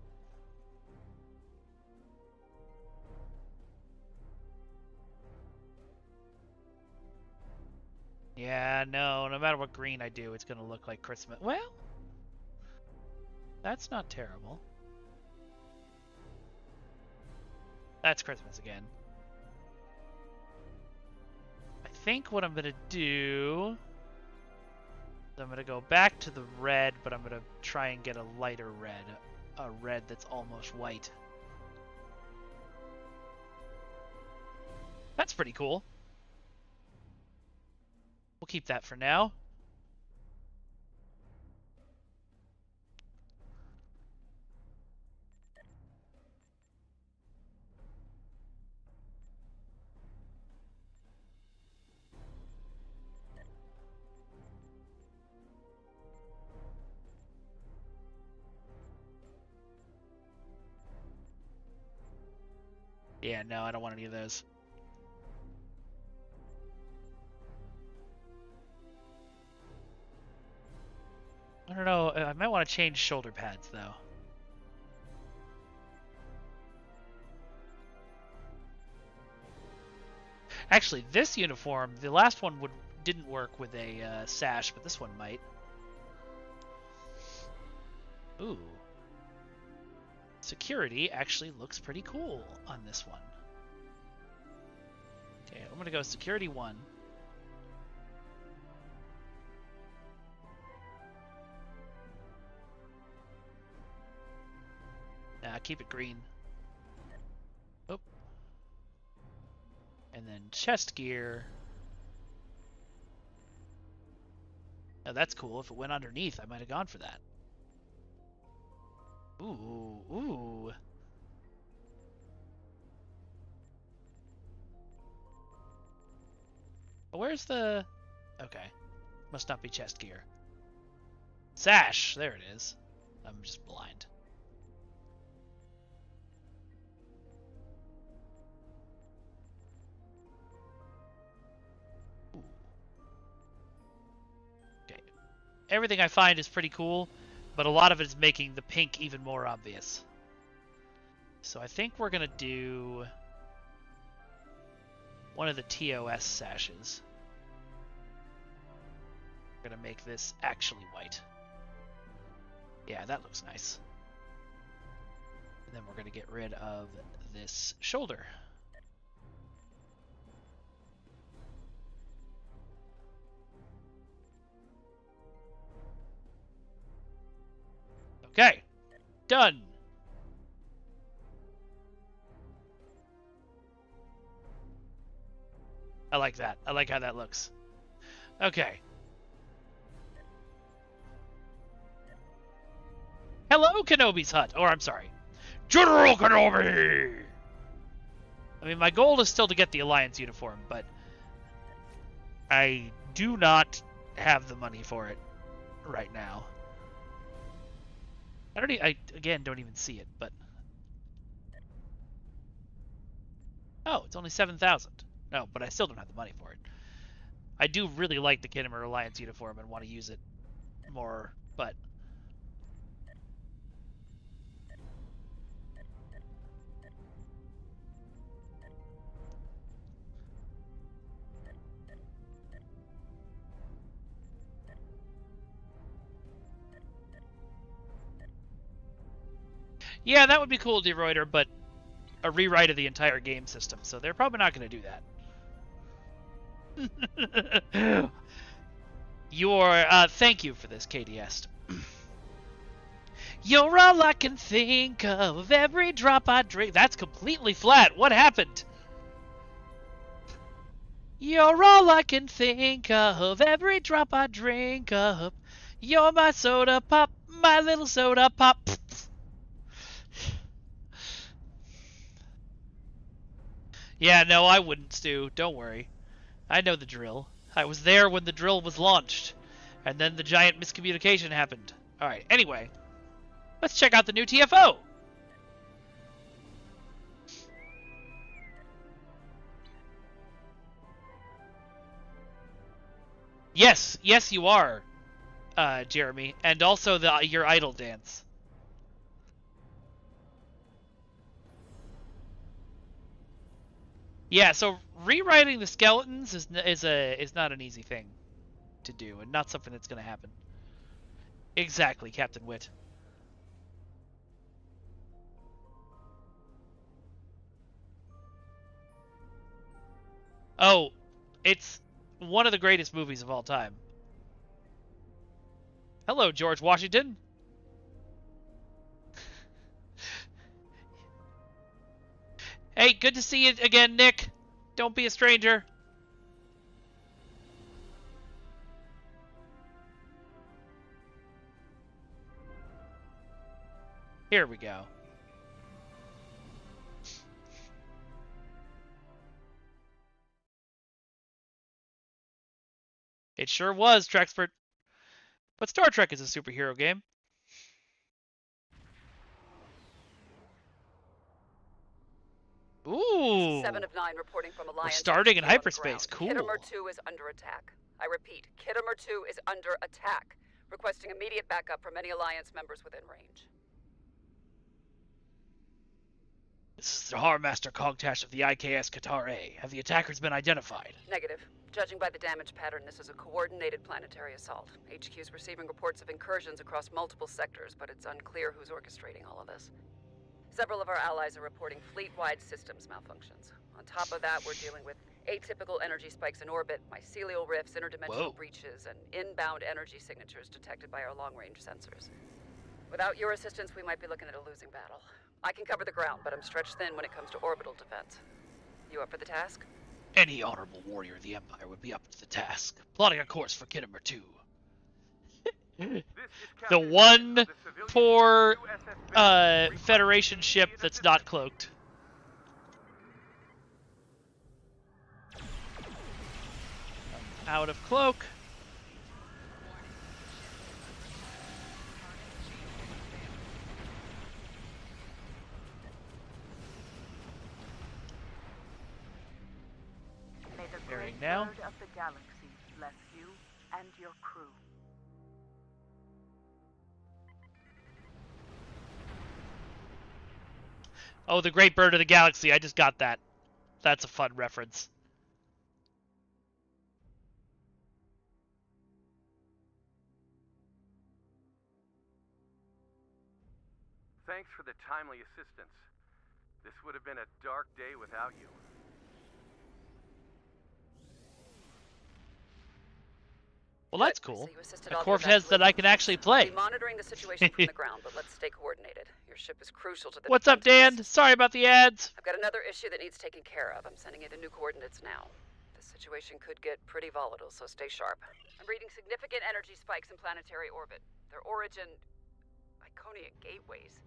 Yeah, no matter what green I do, it's gonna look like Christmas. Well, that's not terrible. That's Christmas again. I think what I'm gonna do... I'm gonna go back to the red, but I'm gonna try and get a lighter red. A red that's almost white. That's pretty cool. We'll keep that for now. Yeah, no, I don't want any of those. I don't know, I might want to change shoulder pads, though. Actually, this uniform, the last one didn't work with a sash, but this one might. Ooh. Security actually looks pretty cool on this one. Okay, I'm gonna go security 1. Keep it green. Oh. And then chest gear. Oh, that's cool. If it went underneath, I might have gone for that. Ooh, ooh. Where's the... Okay. Must not be chest gear. Sash, there it is. I'm just blind. Ooh. Okay. Everything I find is pretty cool, but a lot of it is making the pink even more obvious. So I think we're gonna do one of the TOS sashes. We're gonna make this actually white. Yeah, that looks nice. And then we're gonna get rid of this shoulder. Okay, done. I like that. I like how that looks. Okay. Hello, Kenobi's hut. Or, I'm sorry. General Kenobi! I mean, my goal is still to get the Alliance uniform, but I do not have the money for it right now. I again don't even see it, but oh, it's only 7,000. No, but I still don't have the money for it. I do really like the Khitomer Alliance uniform and want to use it more, but yeah, that would be cool, DeReuter, but a rewrite of the entire game system, so they're probably not going to do that. Thank you for this, KDS. You're all I can think of, every drop I drink. That's completely flat. What happened? You're all I can think of, every drop I drink of. You're my soda pop, my little soda pop. Yeah, no, I wouldn't, Stu. Don't worry. I know the drill. I was there when the drill was launched. And then the giant miscommunication happened. Alright, anyway. Let's check out the new TFO! Yes, yes you are, Jeremy. And also your idol dance. Yeah, so rewriting the skeletons is not an easy thing to do, and not something that's going to happen. Exactly, Captain Witt. Oh, it's one of the greatest movies of all time. Hello, George Washington. Hey, good to see you again, Nick. Don't be a stranger. Here we go. It sure was, Trexpert. But Star Trek is a superhero game. Ooh. 7 of 9 reporting from Alliance. We're starting in hyperspace. Cool. Khitomer 2 is under attack. I repeat, Khitomer 2 is under attack. Requesting immediate backup from any Alliance members within range. This is the Harmaster Cogtash of the IKS Qatar A. Have the attackers been identified? Negative. Judging by the damage pattern, this is a coordinated planetary assault. HQ is receiving reports of incursions across multiple sectors, but it's unclear who's orchestrating all of this. Several of our allies are reporting fleet-wide systems malfunctions. On top of that, we're dealing with atypical energy spikes in orbit, mycelial rifts, interdimensional breaches, and inbound energy signatures detected by our long-range sensors. Without your assistance, we might be looking at a losing battle. I can cover the ground, but I'm stretched thin when it comes to orbital defense. You up for the task? Any honorable warrior of the Empire would be up to the task, plotting a course for Khitomer 2. The one poor Federation ship that's not cloaked. Out of cloak. now. Bird of the galaxy bless you and your crew. Oh, the Great Bird of the Galaxy. I just got that. That's a fun reference. Thanks for the timely assistance. This would have been a dark day without you. Well, that's cool. A Cortez that I can actually play. Monitoring the situation from the ground, but let's stay coordinated. Your ship is crucial to the What's up, Dan? Sorry about the ads. I've got another issue that needs taken care of. I'm sending you the new coordinates now. The situation could get pretty volatile, so stay sharp. I'm reading significant energy spikes in planetary orbit. Their origin... Iconian gateways.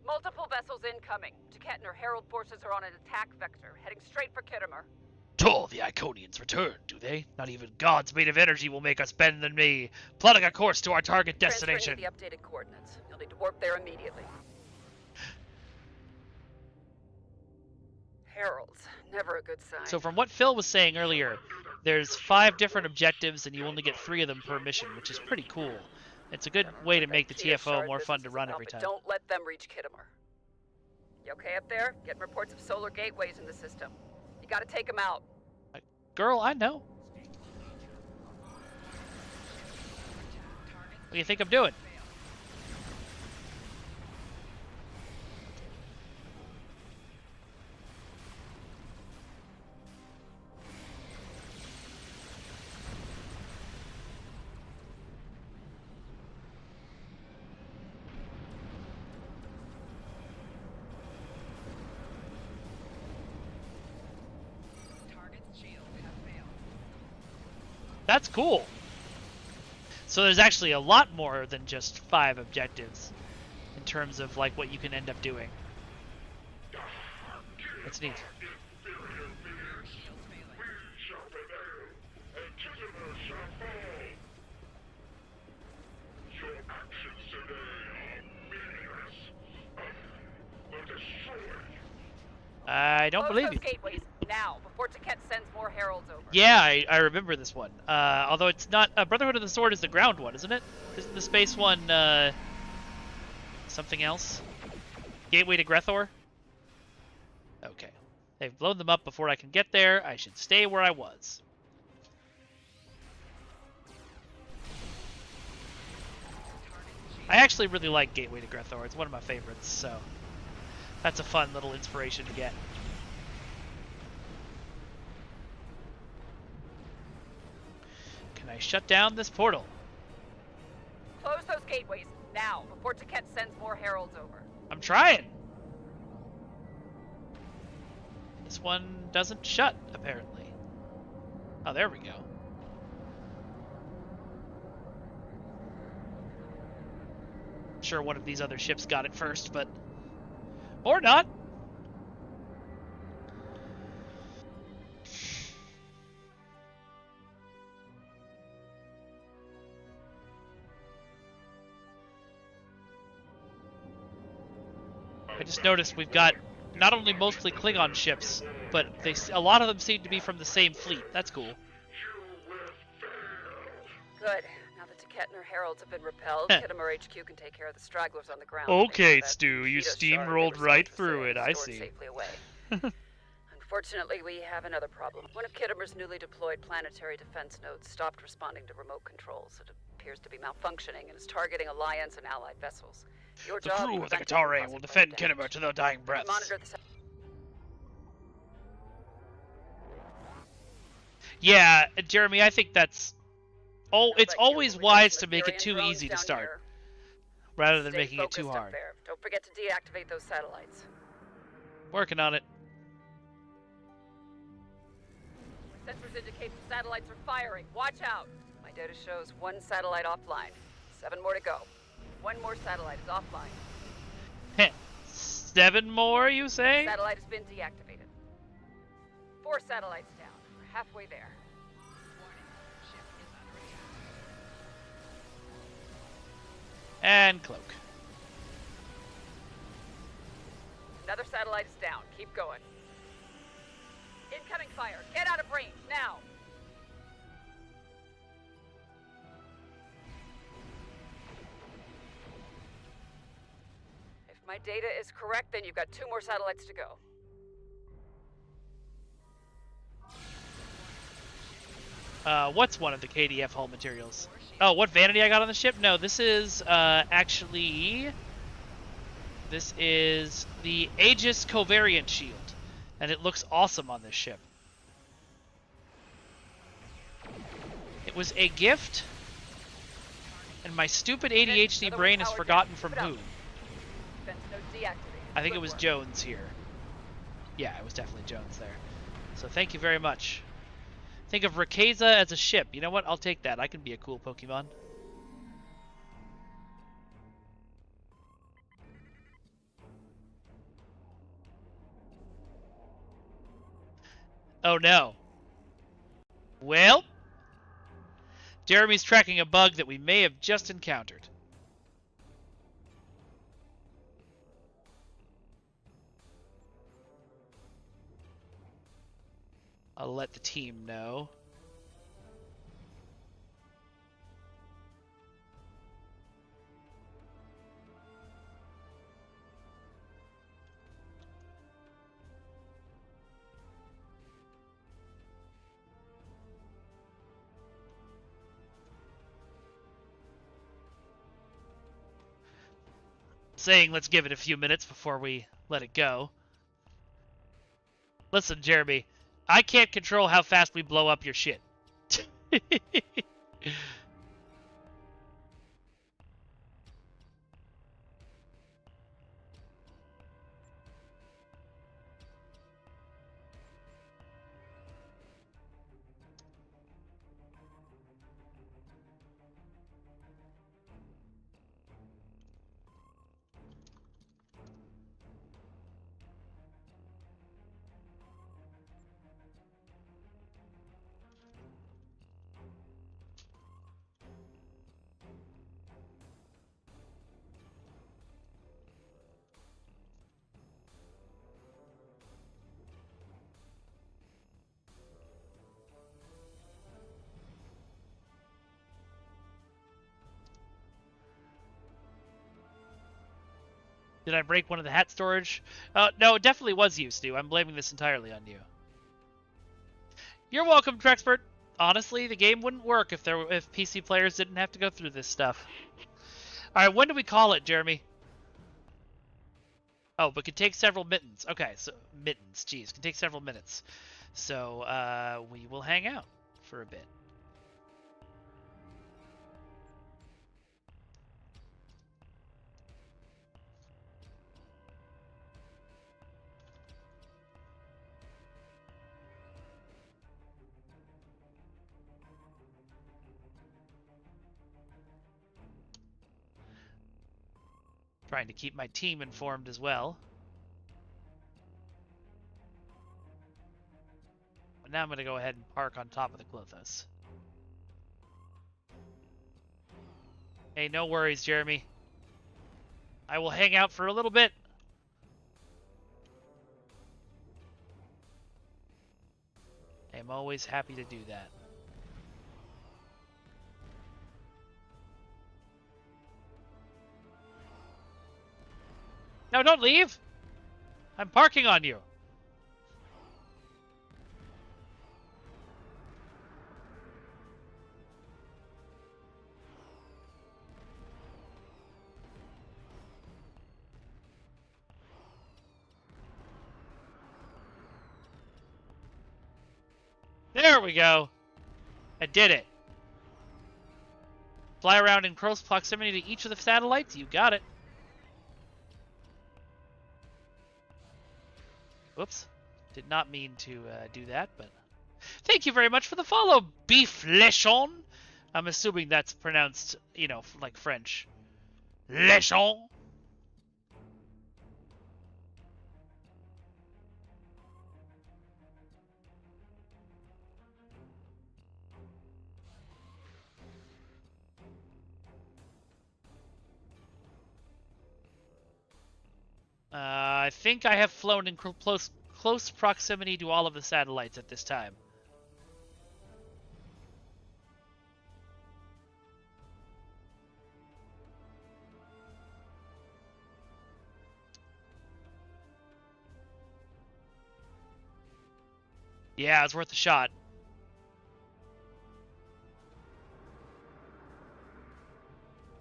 Multiple vessels incoming. Taket and her Herald forces are on an attack vector, heading straight for Khitomer. Oh, the Iconians return, do they? Not even gods made of energy will make us bend than me. Plotting a course to our target destination. Transferring the updated coordinates. You'll need to warp there immediately. Heralds. Never a good sign. So from what Phil was saying earlier, there's 5 different objectives and you only get 3 of them per mission, which is pretty cool. It's a good way to make the TFO more fun to run every time. Don't let them reach Khitomer. You okay up there? Getting reports of solar gateways in the system. You gotta take them out. Girl, I know. What do you think I'm doing? That's cool. So there's actually a lot more than just 5 objectives in terms of like what you can end up doing. That's neat. I don't believe you. Gateways now, before Taket sends more heralds over. Yeah, I remember this one. Although it's not... Brotherhood of the Sword is the ground one, isn't it? Isn't the space one something else? Gateway to Grethor? Okay. They've blown them up before I can get there. I should stay where I was. I actually really like Gateway to Grethor. It's one of my favorites, so... That's a fun little inspiration to get. Can I shut down this portal? Close those gateways now, before Taket sends more heralds over. I'm trying. This one doesn't shut, apparently. Oh, there we go. I'm sure one of these other ships got it first, but... Or not. I just noticed we've got not only mostly Klingon ships, but a lot of them seem to be from the same fleet. That's cool. Good. Now that Taket and her heralds have been repelled, Khitomer HQ can take care of the stragglers on the ground. Okay, Stu, you steamrolled right through it. I see. Safely away. Unfortunately, we have another problem. One of Khitomer's newly deployed planetary defense nodes stopped responding to remote controls. It appears to be malfunctioning and is targeting Alliance and Allied vessels. Your The job crew of the Qatari will defend Khitomer to their dying breaths. Monitor the Yeah, Jeremy, I think that's... Oh, it's always wise to make it too easy to start, rather than making it too hard. Don't forget to deactivate those satellites. Working on it. Sensors indicate the satellites are firing. Watch out. My data shows 1 satellite offline. 7 more to go. 1 more satellite is offline. 7 more, you say? Satellite has been deactivated. 4 satellites down. We're halfway there. And cloak. Another satellite is down. Keep going. Incoming Empire. Get out of range, now! If my data is correct, then you've got 2 more satellites to go. What's one of the KDF hull materials? Oh, what vanity I got on the ship? No, this is actually... This is the Aegis Covariant Shield, and it looks awesome on this ship. It was a gift, and my stupid ADHD brain has forgotten from who. I think it was Jones here. Yeah, it was definitely Jones there. So thank you very much. Think of Rayquaza as a ship. You know what? I'll take that. I can be a cool Pokemon. Oh no. Well, Jeremy's tracking a bug that we may have just encountered. I'll let the team know. Saying let's give it a few minutes before we let it go. Listen, Jeremy, I can't control how fast we blow up your shit. Did I break one of the hat storage? No, it definitely was you, Stu. I'm blaming this entirely on you. You're welcome, Trexpert. Honestly, the game wouldn't work if PC players didn't have to go through this stuff. All right, when do we call it, Jeremy? Oh, but could take several mittens. Okay, so mittens. Jeez, can take several minutes. So we will hang out for a bit. Trying to keep my team informed as well. But now I'm going to go ahead and park on top of the Klothos. Hey, no worries, Jeremy. I will hang out for a little bit. I'm always happy to do that. No, don't leave! I'm parking on you! There we go! I did it! Fly around in close proximity to each of the satellites? You got it! Whoops. Did not mean to do that, but... Thank you very much for the follow, Beeflechon! I'm assuming that's pronounced, you know, like French. Lechon! I think I have flown in close close proximity to all of the satellites at this time. Yeah, it's worth a shot.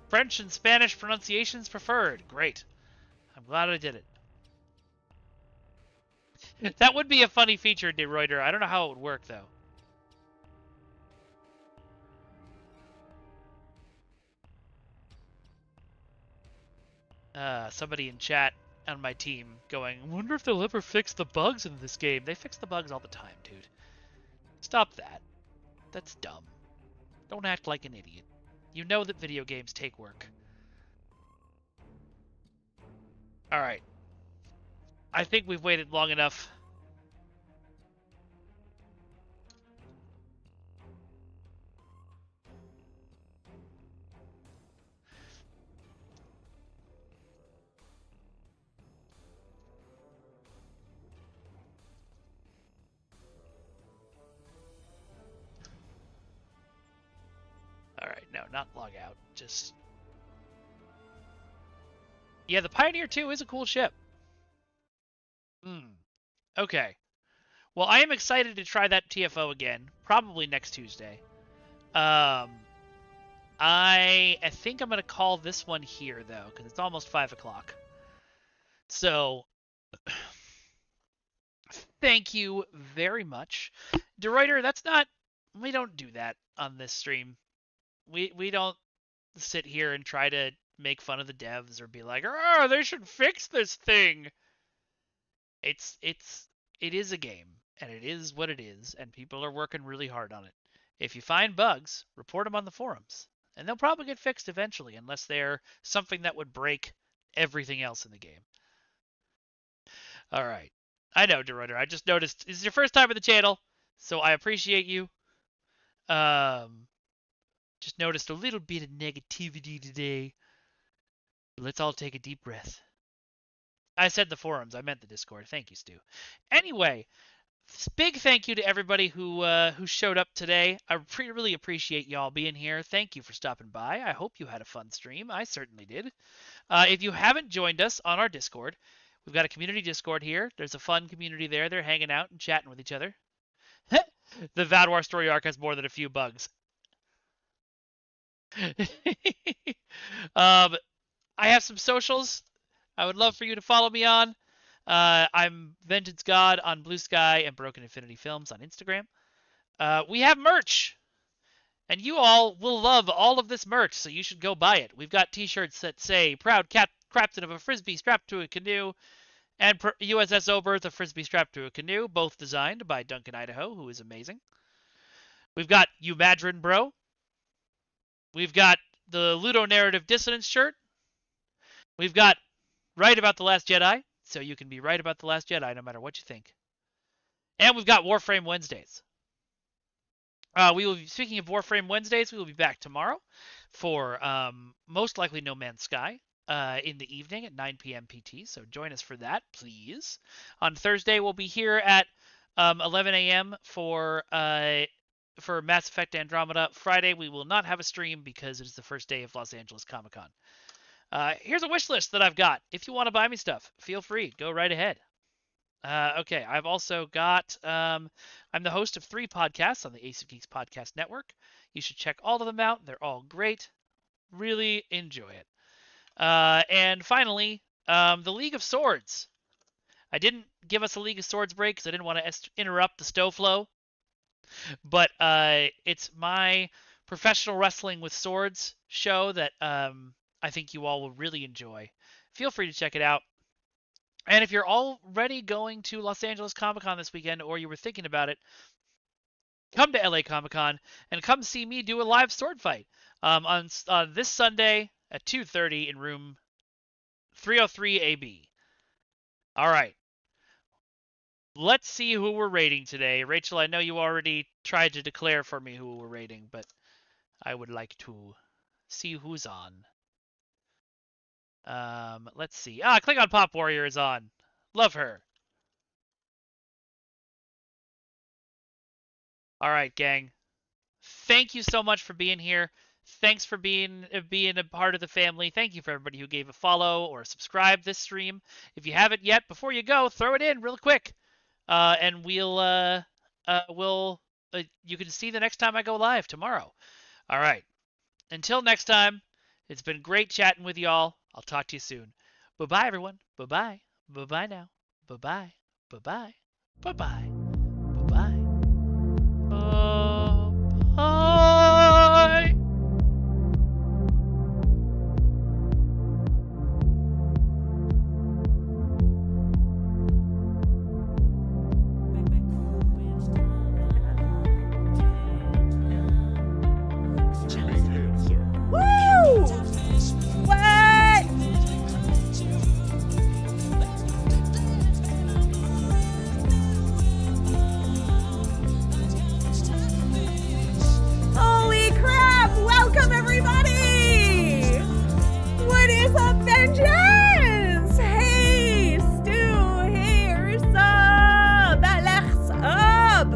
French and Spanish pronunciations preferred. Great. I'm glad I did it. That would be a funny feature, De Reuter. I don't know how it would work, though. Somebody in chat on my team going, I wonder if they'll ever fix the bugs in this game. They fix the bugs all the time, dude. Stop that. That's dumb. Don't act like an idiot. You know that video games take work. Alright. I think we've waited long enough. Alright, no, not log out. Just... Yeah, the Pioneer 2 is a cool ship. Okay. Well, I am excited to try that TFO again. Probably next Tuesday. I think I'm going to call this one here, though, because it's almost 5 o'clock. So... Thank you very much. De Reuter, that's not... We don't do that on this stream. We don't sit here and try to make fun of the devs or be like, oh, they should fix this thing. It is a game, and it is what it is, and people are working really hard on it. If you find bugs, report them on the forums, and they'll probably get fixed eventually, unless they're something that would break everything else in the game. All right. I know, De Reuter. I just noticed this is your first time on the channel, so I appreciate you. Just noticed a little bit of negativity today. Let's all take a deep breath. I said the forums. I meant the Discord. Thank you, Stu. Anyway, big thank you to everybody who showed up today. I really appreciate y'all being here. Thank you for stopping by. I hope you had a fun stream. I certainly did. If you haven't joined us on our Discord, we've got a community Discord here. There's a fun community there. They're hanging out and chatting with each other. The Vadwar story arc has more than a few bugs. I have some socials I would love for you to follow me on. I'm Vengeance God on Blue Sky and Broken Infinity Films on Instagram. We have merch, and you all will love all of this merch, so you should go buy it. We've got t-shirts that say Proud Captain of a Frisbee strapped to a canoe and USS Oberth, a Frisbee strapped to a canoe, both designed by Duncan Idaho, who is amazing. We've got Umadrin Bro. We've got the Ludonarrative Dissonance shirt. We've got Right About the Last Jedi, so you can be right about the Last Jedi no matter what you think. And we've got Warframe Wednesdays. We will be, speaking of Warframe Wednesdays, we will be back tomorrow for most likely No Man's Sky in the evening at 9 p.m. PT, so join us for that, please. On Thursday, we'll be here at 11 a.m. for Mass Effect Andromeda. Friday, we will not have a stream because it is the first day of Los Angeles Comic-Con. Here's a wish list that I've got. If you want to buy me stuff, feel free. Go right ahead. Okay, I've also got... I'm the host of 3 podcasts on the Ace of Geeks Podcast Network. You should check all of them out. They're all great. Really enjoy it. And finally, the League of Swords. I didn't give us a League of Swords break because I didn't want to interrupt the stow flow. But it's my professional wrestling with swords show that I think you all will really enjoy. Feel free to check it out. And if you're already going to Los Angeles Comic-Con this weekend, or you were thinking about it, come to LA Comic-Con and come see me do a live sword fight on this Sunday at 2:30 in room 303 AB. All right. Let's see who we're rating today. Rachel, I know you already tried to declare for me who we're rating, but I would like to see who's on. Let's see. Click on Pop Warrior is on. Love her. All right, gang. Thank you so much for being here. Thanks for being a part of the family. Thank you for everybody who gave a follow or subscribe this stream. If you haven't yet, before you go, throw it in real quick, and you can see the next time I go live tomorrow. All right. Until next time, it's been great chatting with y'all. I'll talk to you soon. Bye-bye, everyone. Bye-bye. Bye-bye now. Bye-bye. Bye-bye. Bye-bye. Bye-bye. Bye. Woo! What? Holy crap! Welcome everybody! What is up, Vengeance? Hey, Stu, hey, Ursa, Alex, up!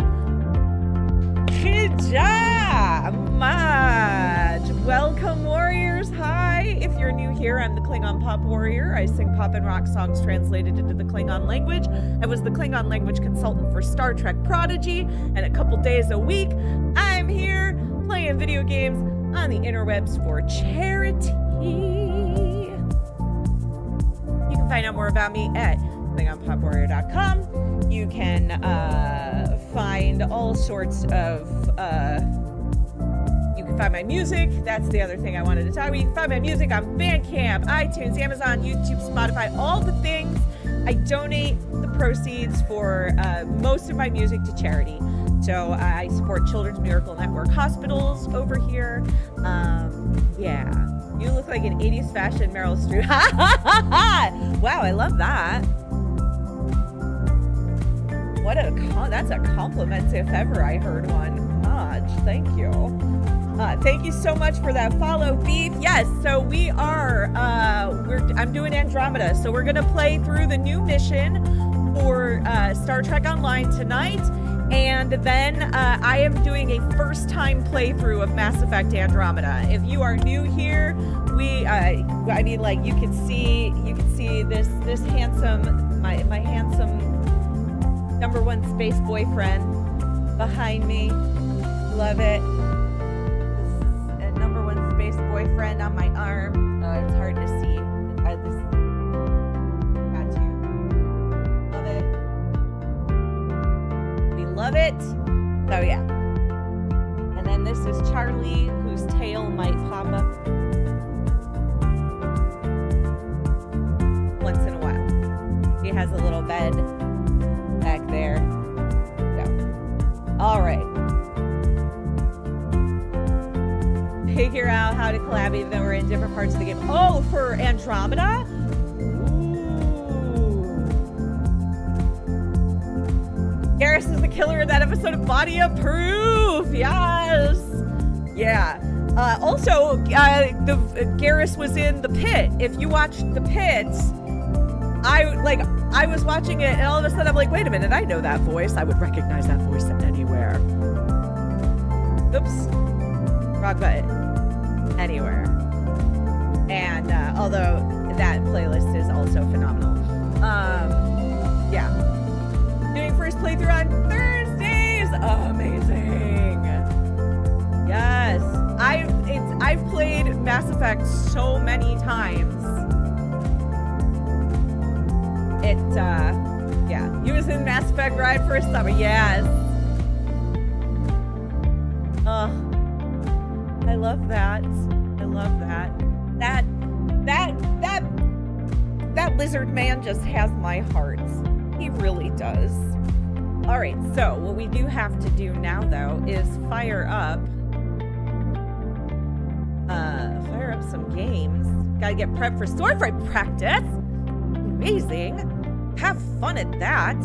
Much. Welcome, warriors. Hi. If you're new here, I'm the Klingon Pop Warrior. I sing pop and rock songs translated into the Klingon language. I was the Klingon language consultant for Star Trek Prodigy, and a couple days a week, I'm here playing video games on the interwebs for charity. You can find out more about me at KlingonPopWarrior.com. You can find all sorts of you can find my music. That's the other thing I wanted to talk about. You can find my music on Bandcamp, iTunes, Amazon, YouTube, Spotify, all the things. I donate the proceeds for most of my music to charity. So I support Children's Miracle Network hospitals over here. Yeah. You look like an 80s fashion Meryl Streep. Wow, I love that. That's a compliment if ever I heard one. Gosh, thank you. Thank you so much for that follow, Beef. Yes, so we are, I'm doing Andromeda. So we're going to play through the new mission for Star Trek Online tonight. And then I am doing a first-time playthrough of Mass Effect Andromeda. If you are new here, I mean, like, you can see this handsome, my handsome #1 space boyfriend behind me. Love it. This is a #1 space boyfriend on my arm. It's hard to see. Got you. Love it. We love it. So yeah. And then this is Charlie, whose tail might pop up once in a while. He has a little bed back there. So, all right. Figure out how to collab even though we're in different parts of the game. Oh, for Andromeda? Ooh. Garrus is the killer in that episode of Body of Proof. Yes. Yeah. Also, Garrus was in The Pit. If you watched The Pit, I was watching it and all of a sudden I'm like, wait a minute, I know that voice. I would recognize that voice anywhere. Oops. Wrong button. Anywhere. And although that playlist is also phenomenal. Yeah. Doing first playthrough on Thursdays. Amazing. Yes. I've played Mass Effect so many times. Yeah. He was in Mass Effect Ride for a Summer. Yes. I love that. I love that. That lizard man just has my heart. He really does. All right, so what we do have to do now, though, is fire up some games. Gotta get prepped for sword fight practice. Amazing. Have fun at that.